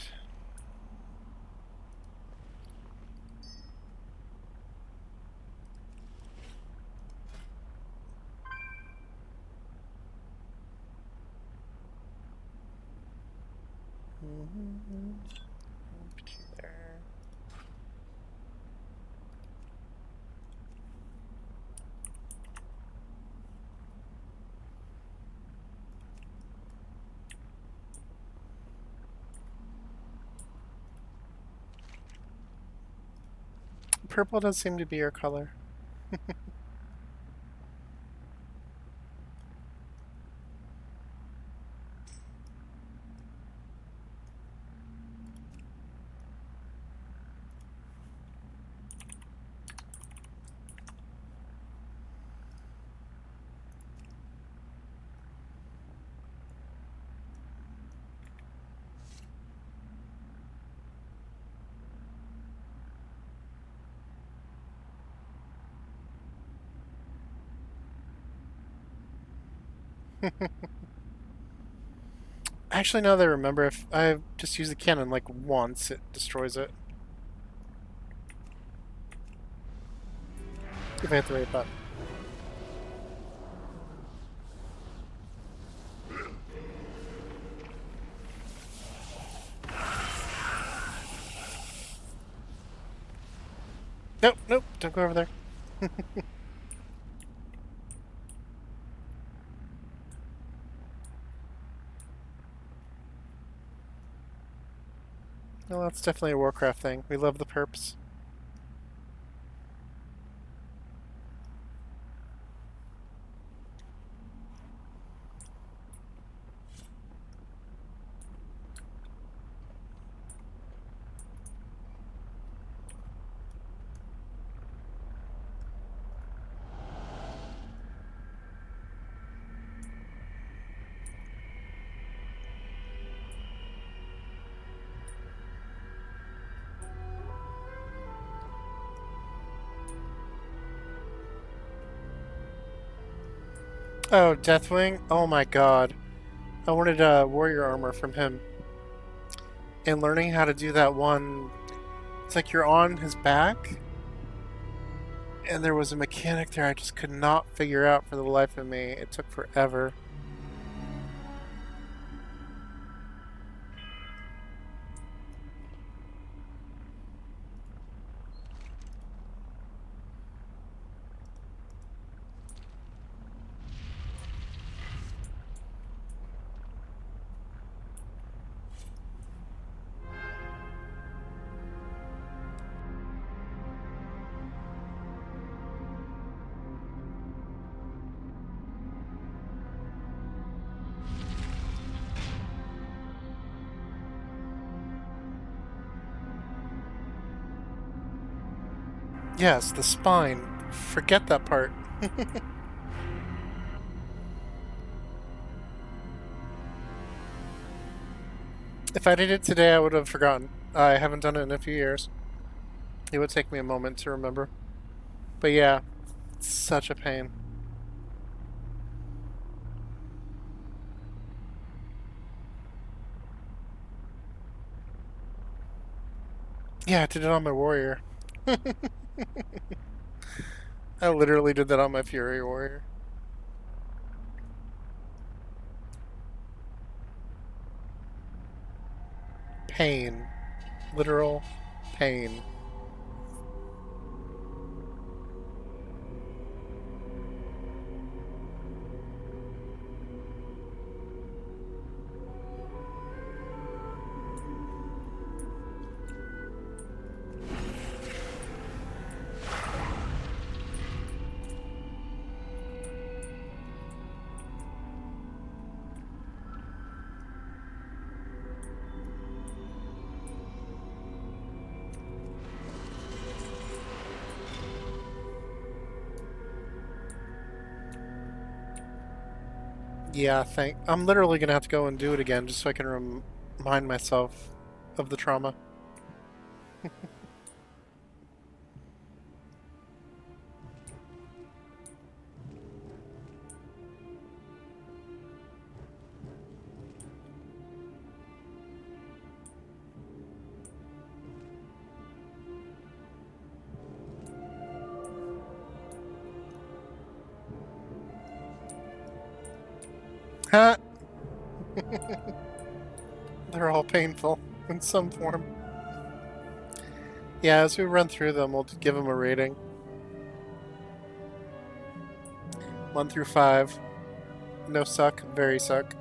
Put you there. Purple does seem to be your color. Actually, now that I remember, if I just use the cannon like once, it destroys it. If I hit the right button. Nope, nope, don't go over there. Well, that's definitely a Warcraft thing. We love the perps. Oh, Deathwing? Oh my god. I wanted warrior armor from him. And learning how to do that one... It's like you're on his back, and there was a mechanic there I just could not figure out for the life of me. It took forever. Yes, the spine. Forget that part. If I did it today, I would have forgotten. I haven't done it in a few years. It would take me a moment to remember. But yeah, it's such a pain. Yeah, I did it on my warrior. I literally did that on my fury warrior. Pain. Literal pain. Yeah, I'm literally gonna have to go and do it again just so I can remind myself of the trauma. Ha! They're all painful in some form. Yeah, as we run through them, we'll give them a rating. 1 through 5. No suck, very suck.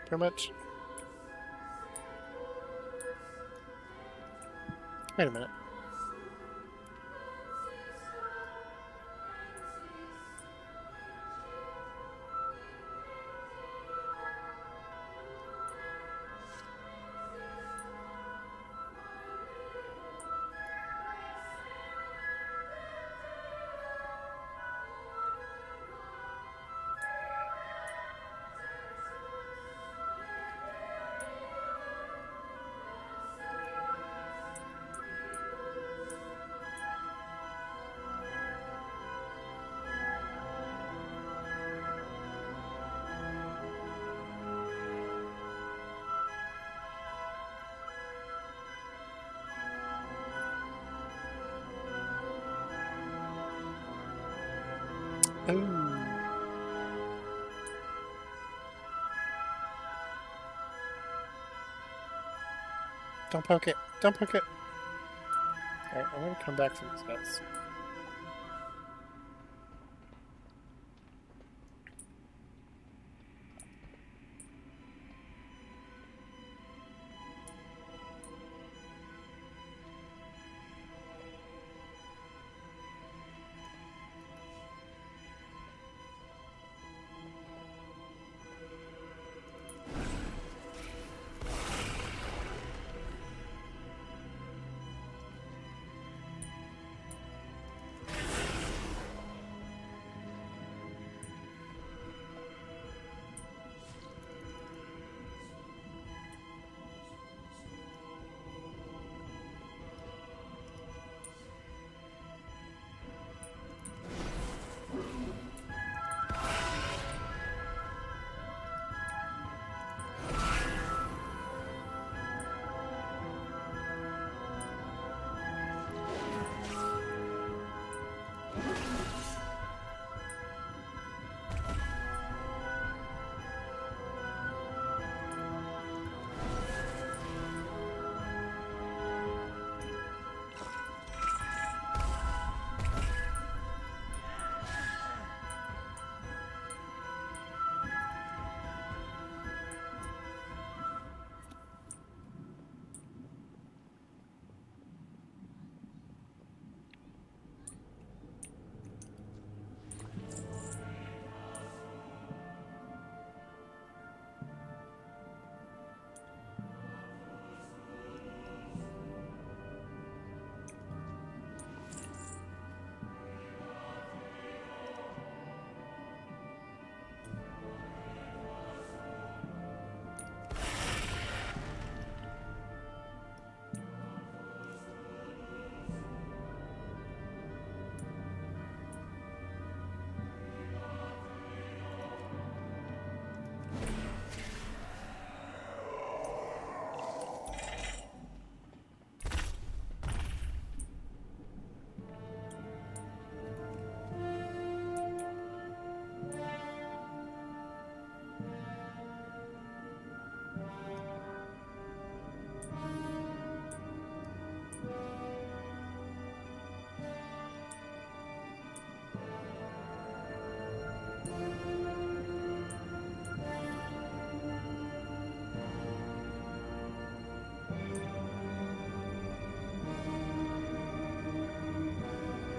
Pretty much. Wait a minute. Ooh. Don't poke it. Don't poke it. Alright, I'm gonna come back to these guys.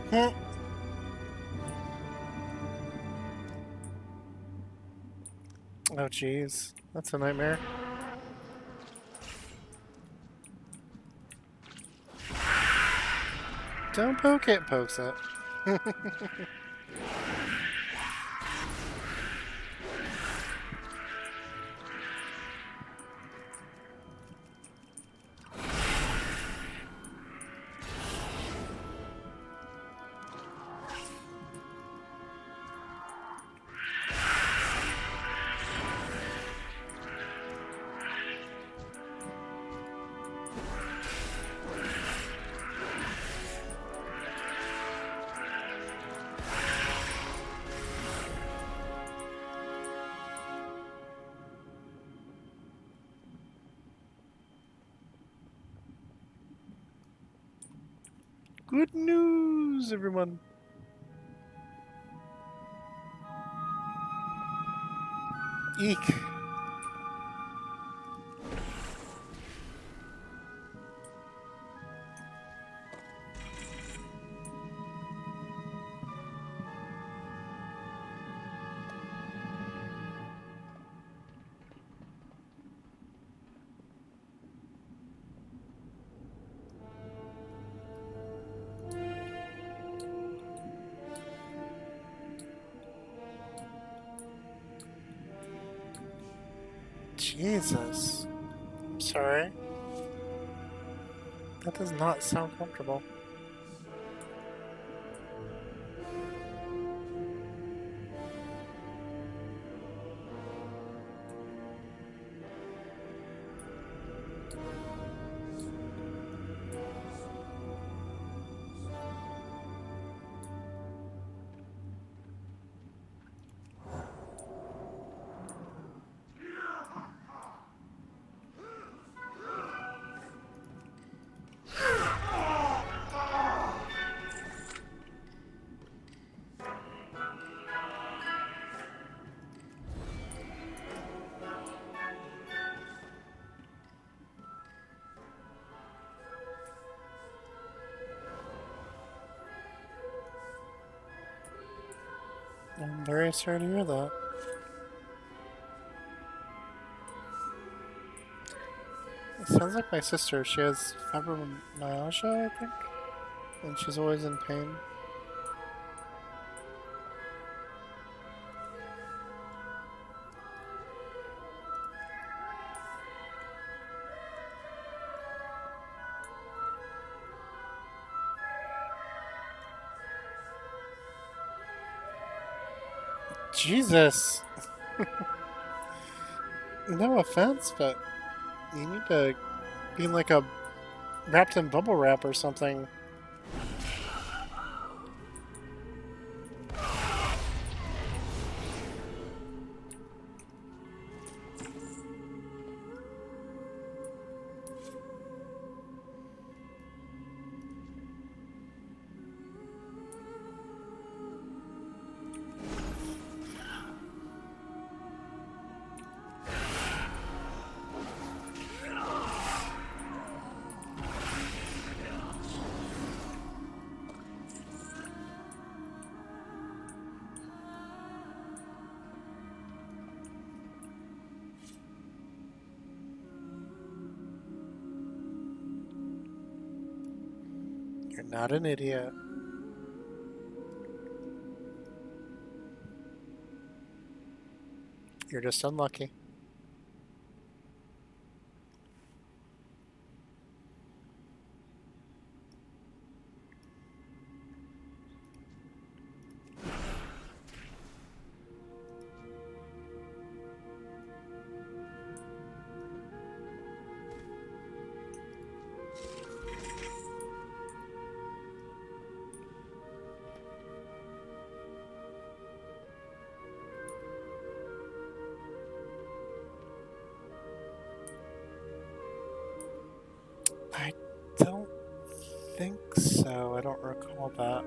Hmm. Oh, jeez. That's a nightmare. Don't poke it, pokes it. Good news, everyone. Eek. Jesus. I'm sorry. That does not sound comfortable. I'm very sorry to hear that. It sounds like my sister. She has fibromyalgia, I think, and she's always in pain. Jesus! No offense, but you need to be like a wrapped in bubble wrap or something. You're not an idiot. You're just unlucky. I don't think so. I don't recall that.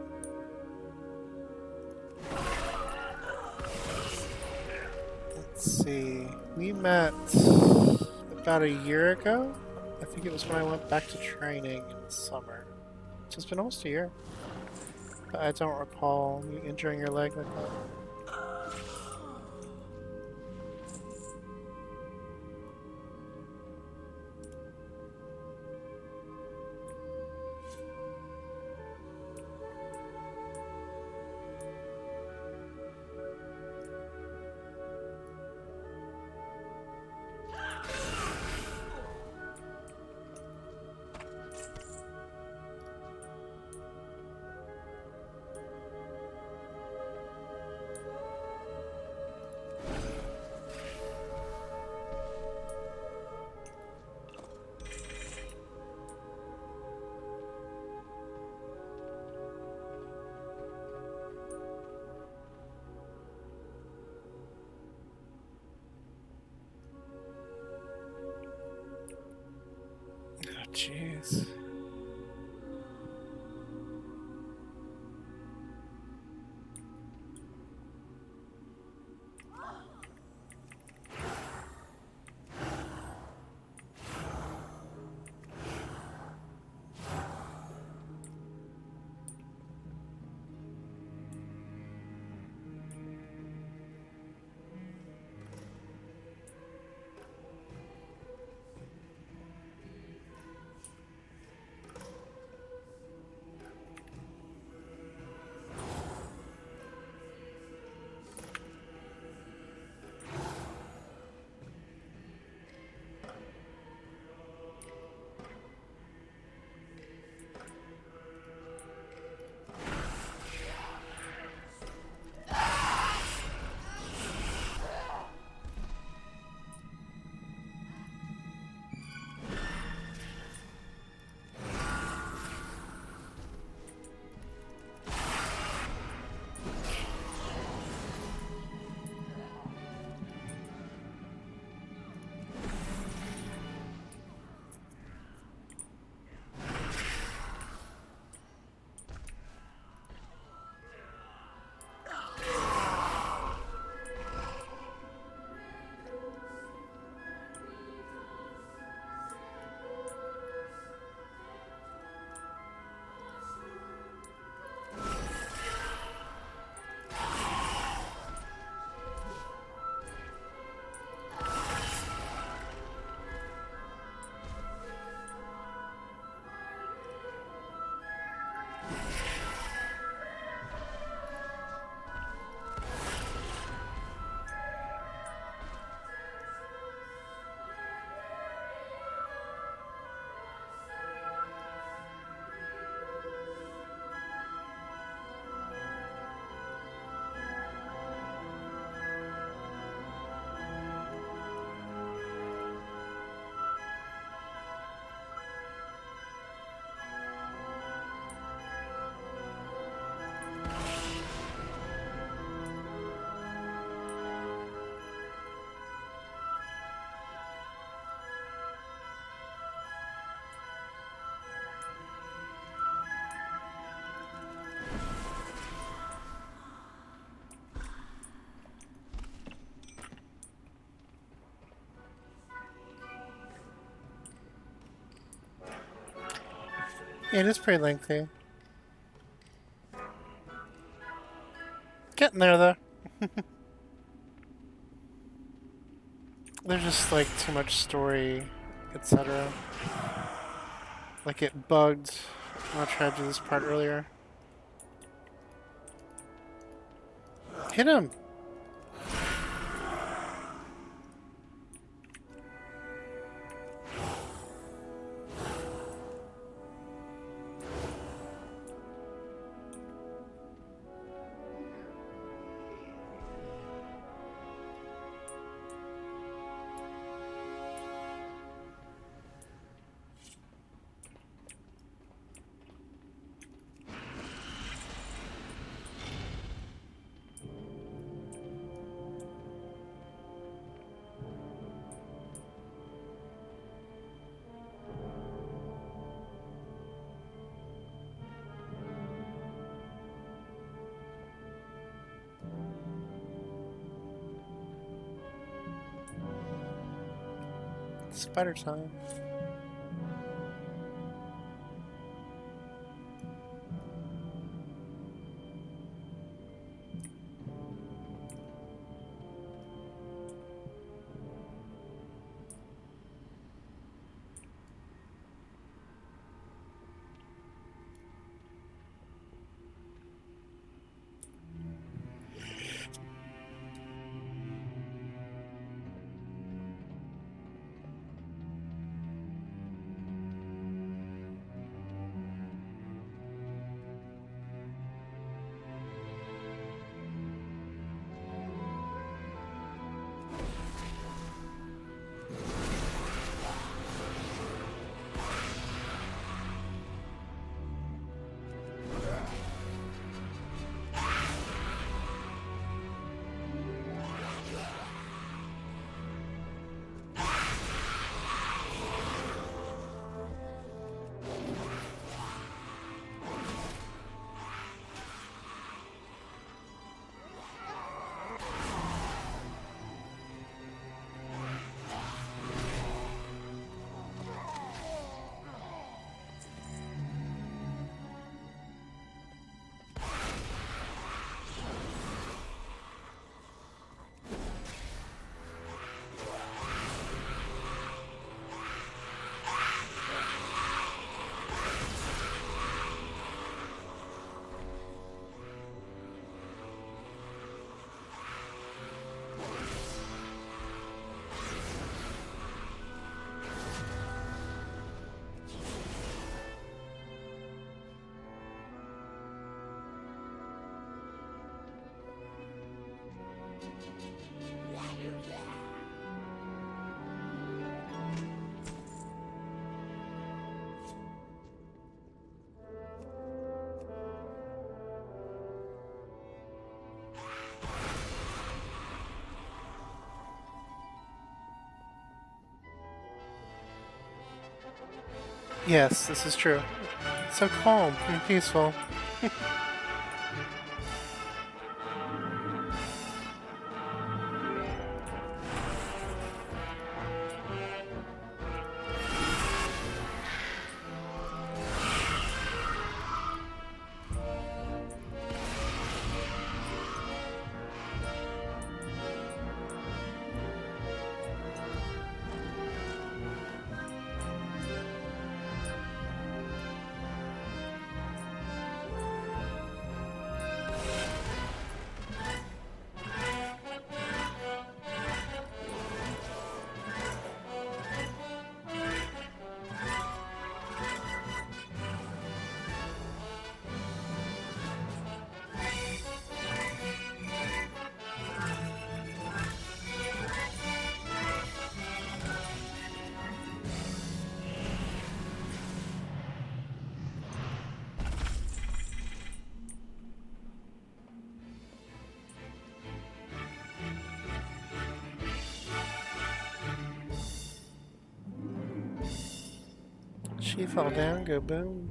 Let's see. We met about a year ago. I think it was when I went back to training in the summer. So it's been almost a year. but I don't recall you injuring your leg like that. Oh, jeez. Yeah, it is pretty lengthy. Getting there though. There's just like too much story, etc. Like it bugged when I tried to do this part earlier. Hit him! Spider time. Yes, this is true. It's so calm and peaceful. She fell down, go boom.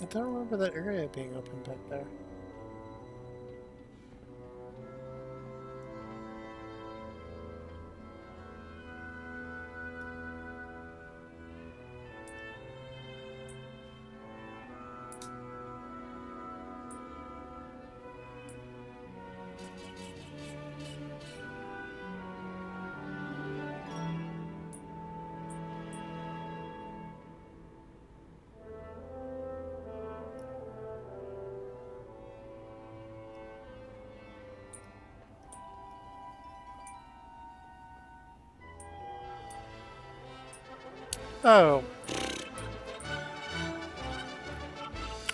I don't remember that area being open back there. Oh,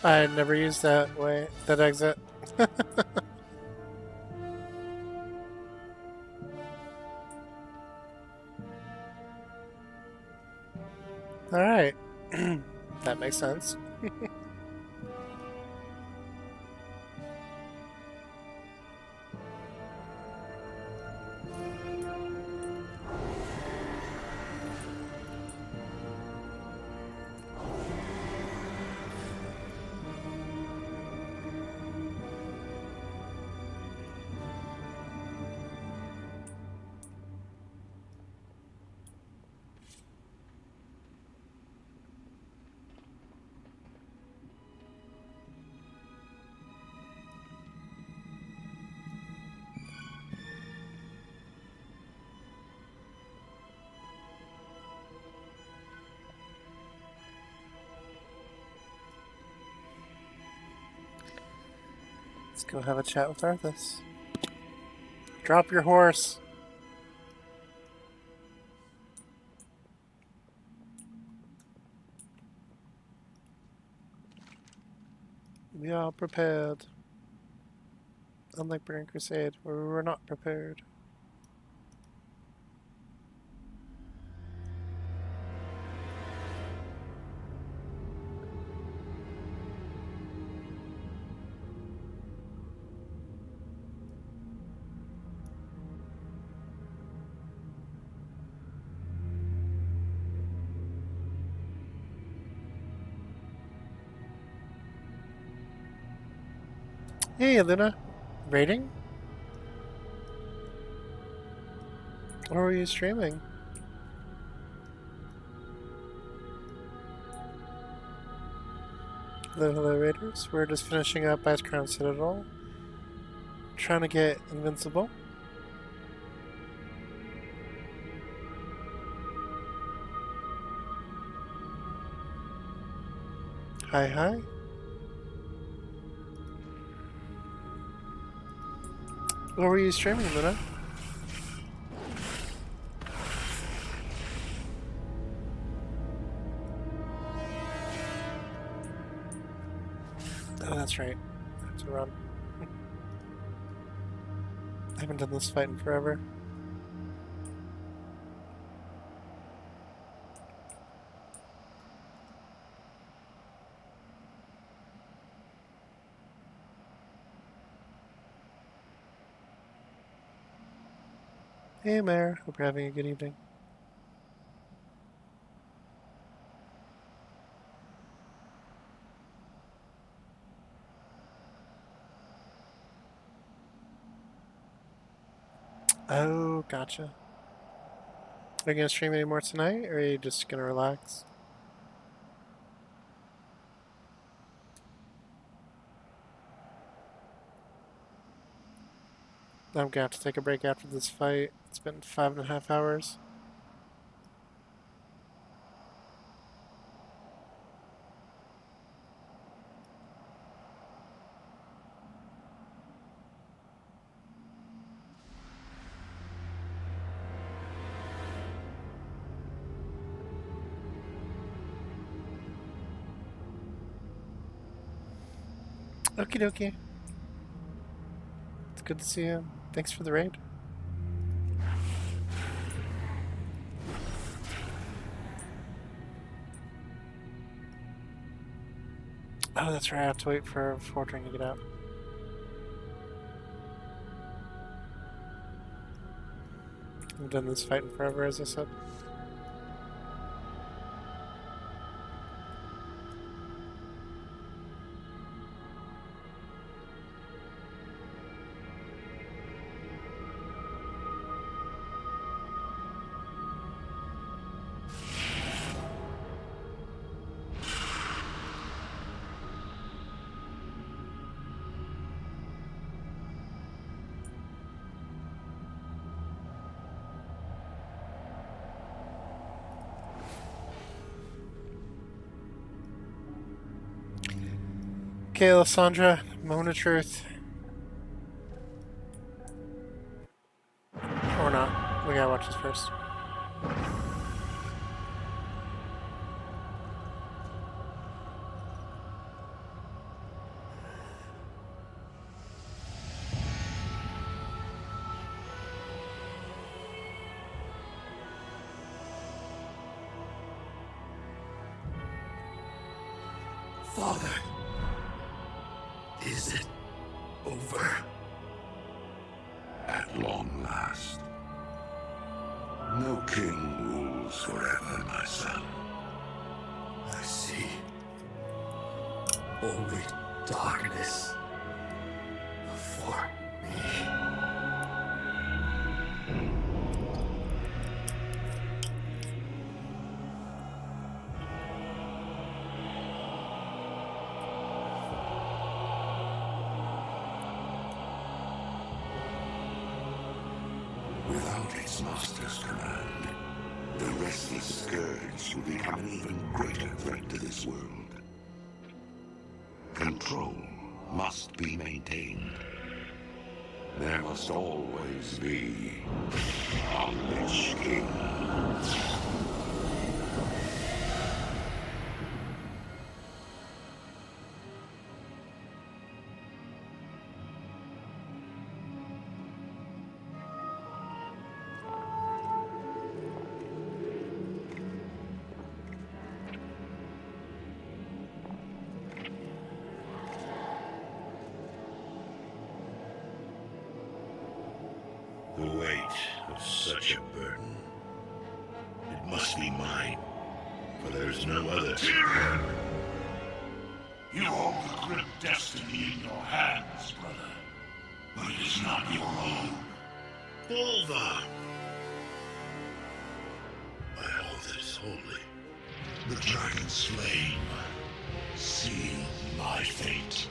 I had never used that way, that exit. Alright. That makes sense. Let's go have a chat with Arthas. Drop your horse. We are prepared. Unlike Burning Crusade, where we were not prepared. Hey, Luna. Rating? Or were you streaming? Hello, Raiders. We're just finishing up Ice Crown Citadel. Trying to get invincible. Hi. What were you streaming, Luna? Oh, that's right. I have to run. I haven't done this fight in forever. Hey, Mare. Hope you're having a good evening. Oh, gotcha. Are you gonna stream any more tonight, or are you just gonna relax? I'm gonna have to take a break after this fight. It's been 5.5 hours. Okie dokie. It's good to see you. Thanks for the raid. Oh, that's right. I have to wait for Fortran to get out. I've done this fighting forever, as I said. Okay, Lysandra, moment of truth. Or not. We gotta watch this first. Father, is it over? At long last. No king rules forever, my son. I see. Only darkness before me. Without its master's command, the restless scourge will become an even greater threat to this world. Control must be maintained. There must always be a Lich King. The weight of such a burden. It must be mine, for there is no other. You hold the grim destiny in your hands, brother. But it is not your own. Bulva! By all that is holy, The dragon's flame. Seal my fate.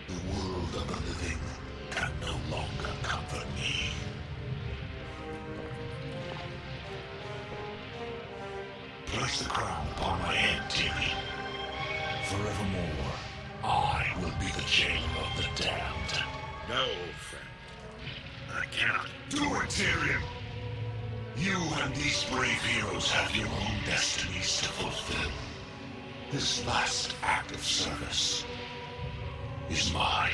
The world of the living can no longer comfort me. Place the crown upon my head, Tyrion. Forevermore, I will be the jailer of the damned. no, friend. I cannot. Do it, Tyrion! You and these brave heroes have your own destinies to fulfill. This last act of service is mine.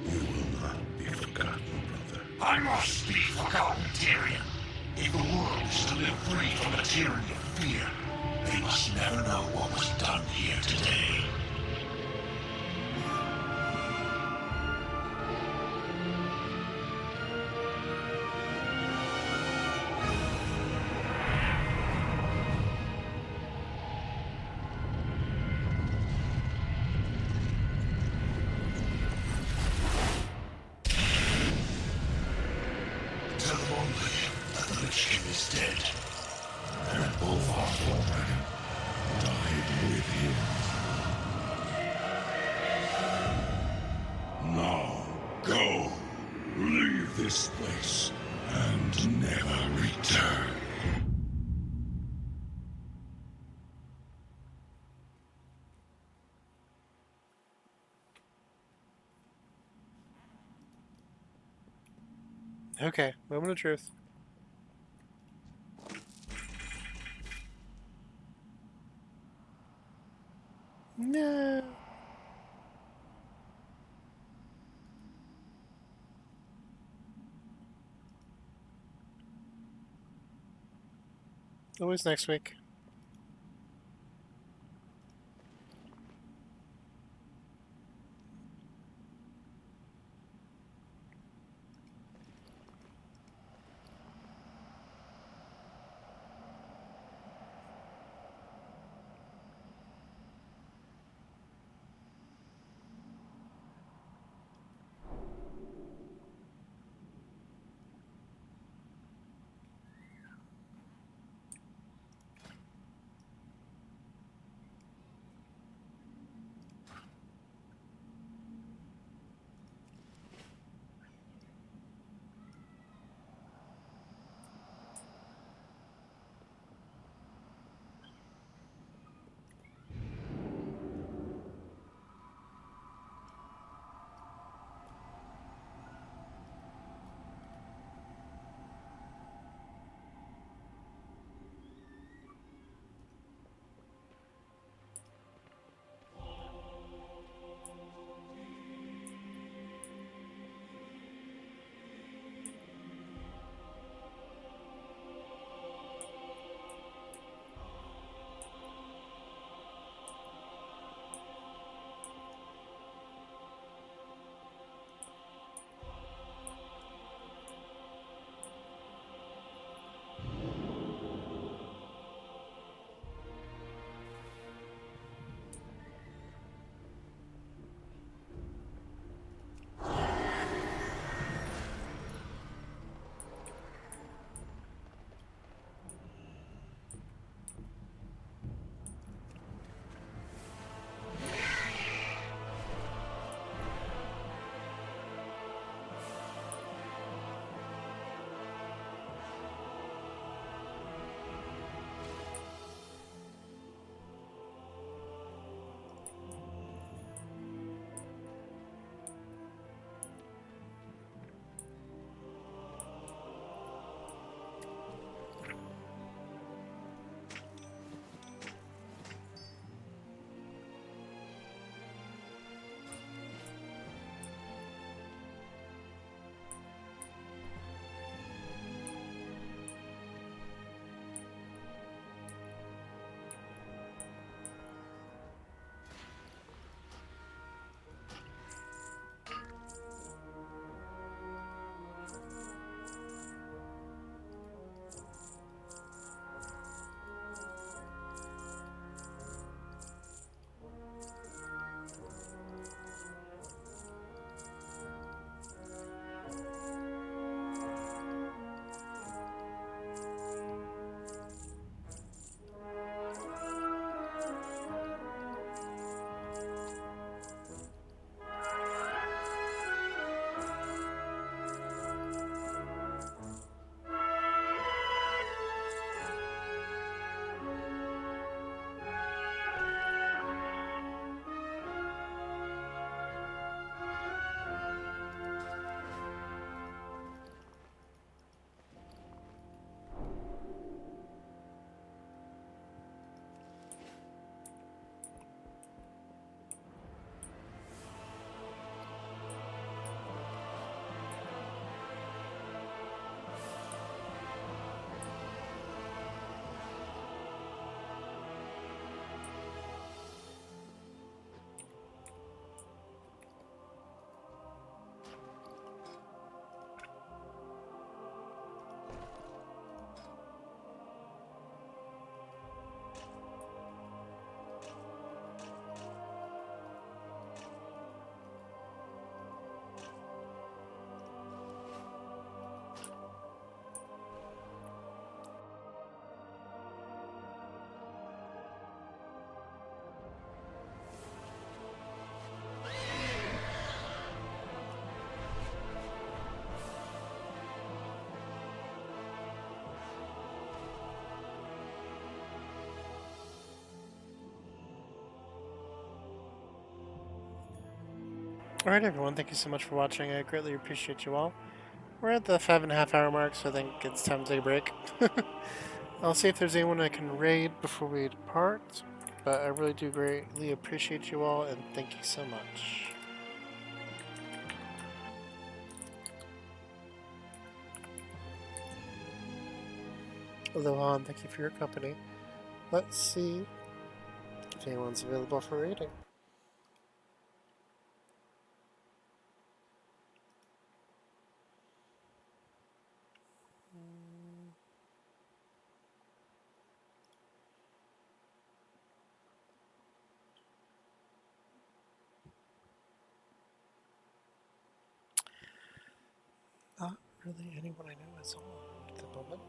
You will not be forgotten, brother. I must be forgotten, Tyrion. If the world is to live free from the tyranny of fear, they must never know what was done here today. Tell them only that the Lich King is dead, and Bolvar Thorndragon died with him. Now, go. Leave this place and never return. Okay, moment of truth. No. Always next week. Alright, everyone, thank you so much for watching. I greatly appreciate you all. We're at the 5.5 hour mark, so I think it's time to take a break. I'll see if there's anyone I can raid before we depart, but I really do greatly appreciate you all, and thank you so much. Aloha, and thank you for your company. Let's see if anyone's available for raiding. Not really anyone I know is on at the moment.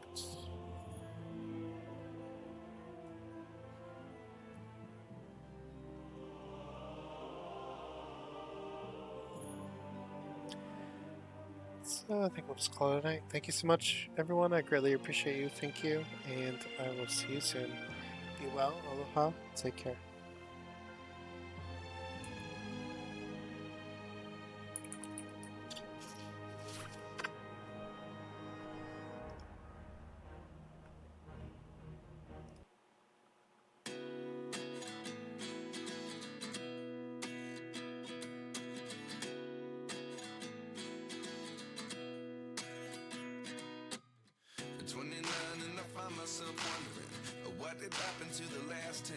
So I think we'll just call it a night. Thank you so much, everyone. I greatly appreciate you. Thank you, and I will see you soon. Be well. Aloha. Take care. At 29 and I find myself wondering, what did happen to the last 10?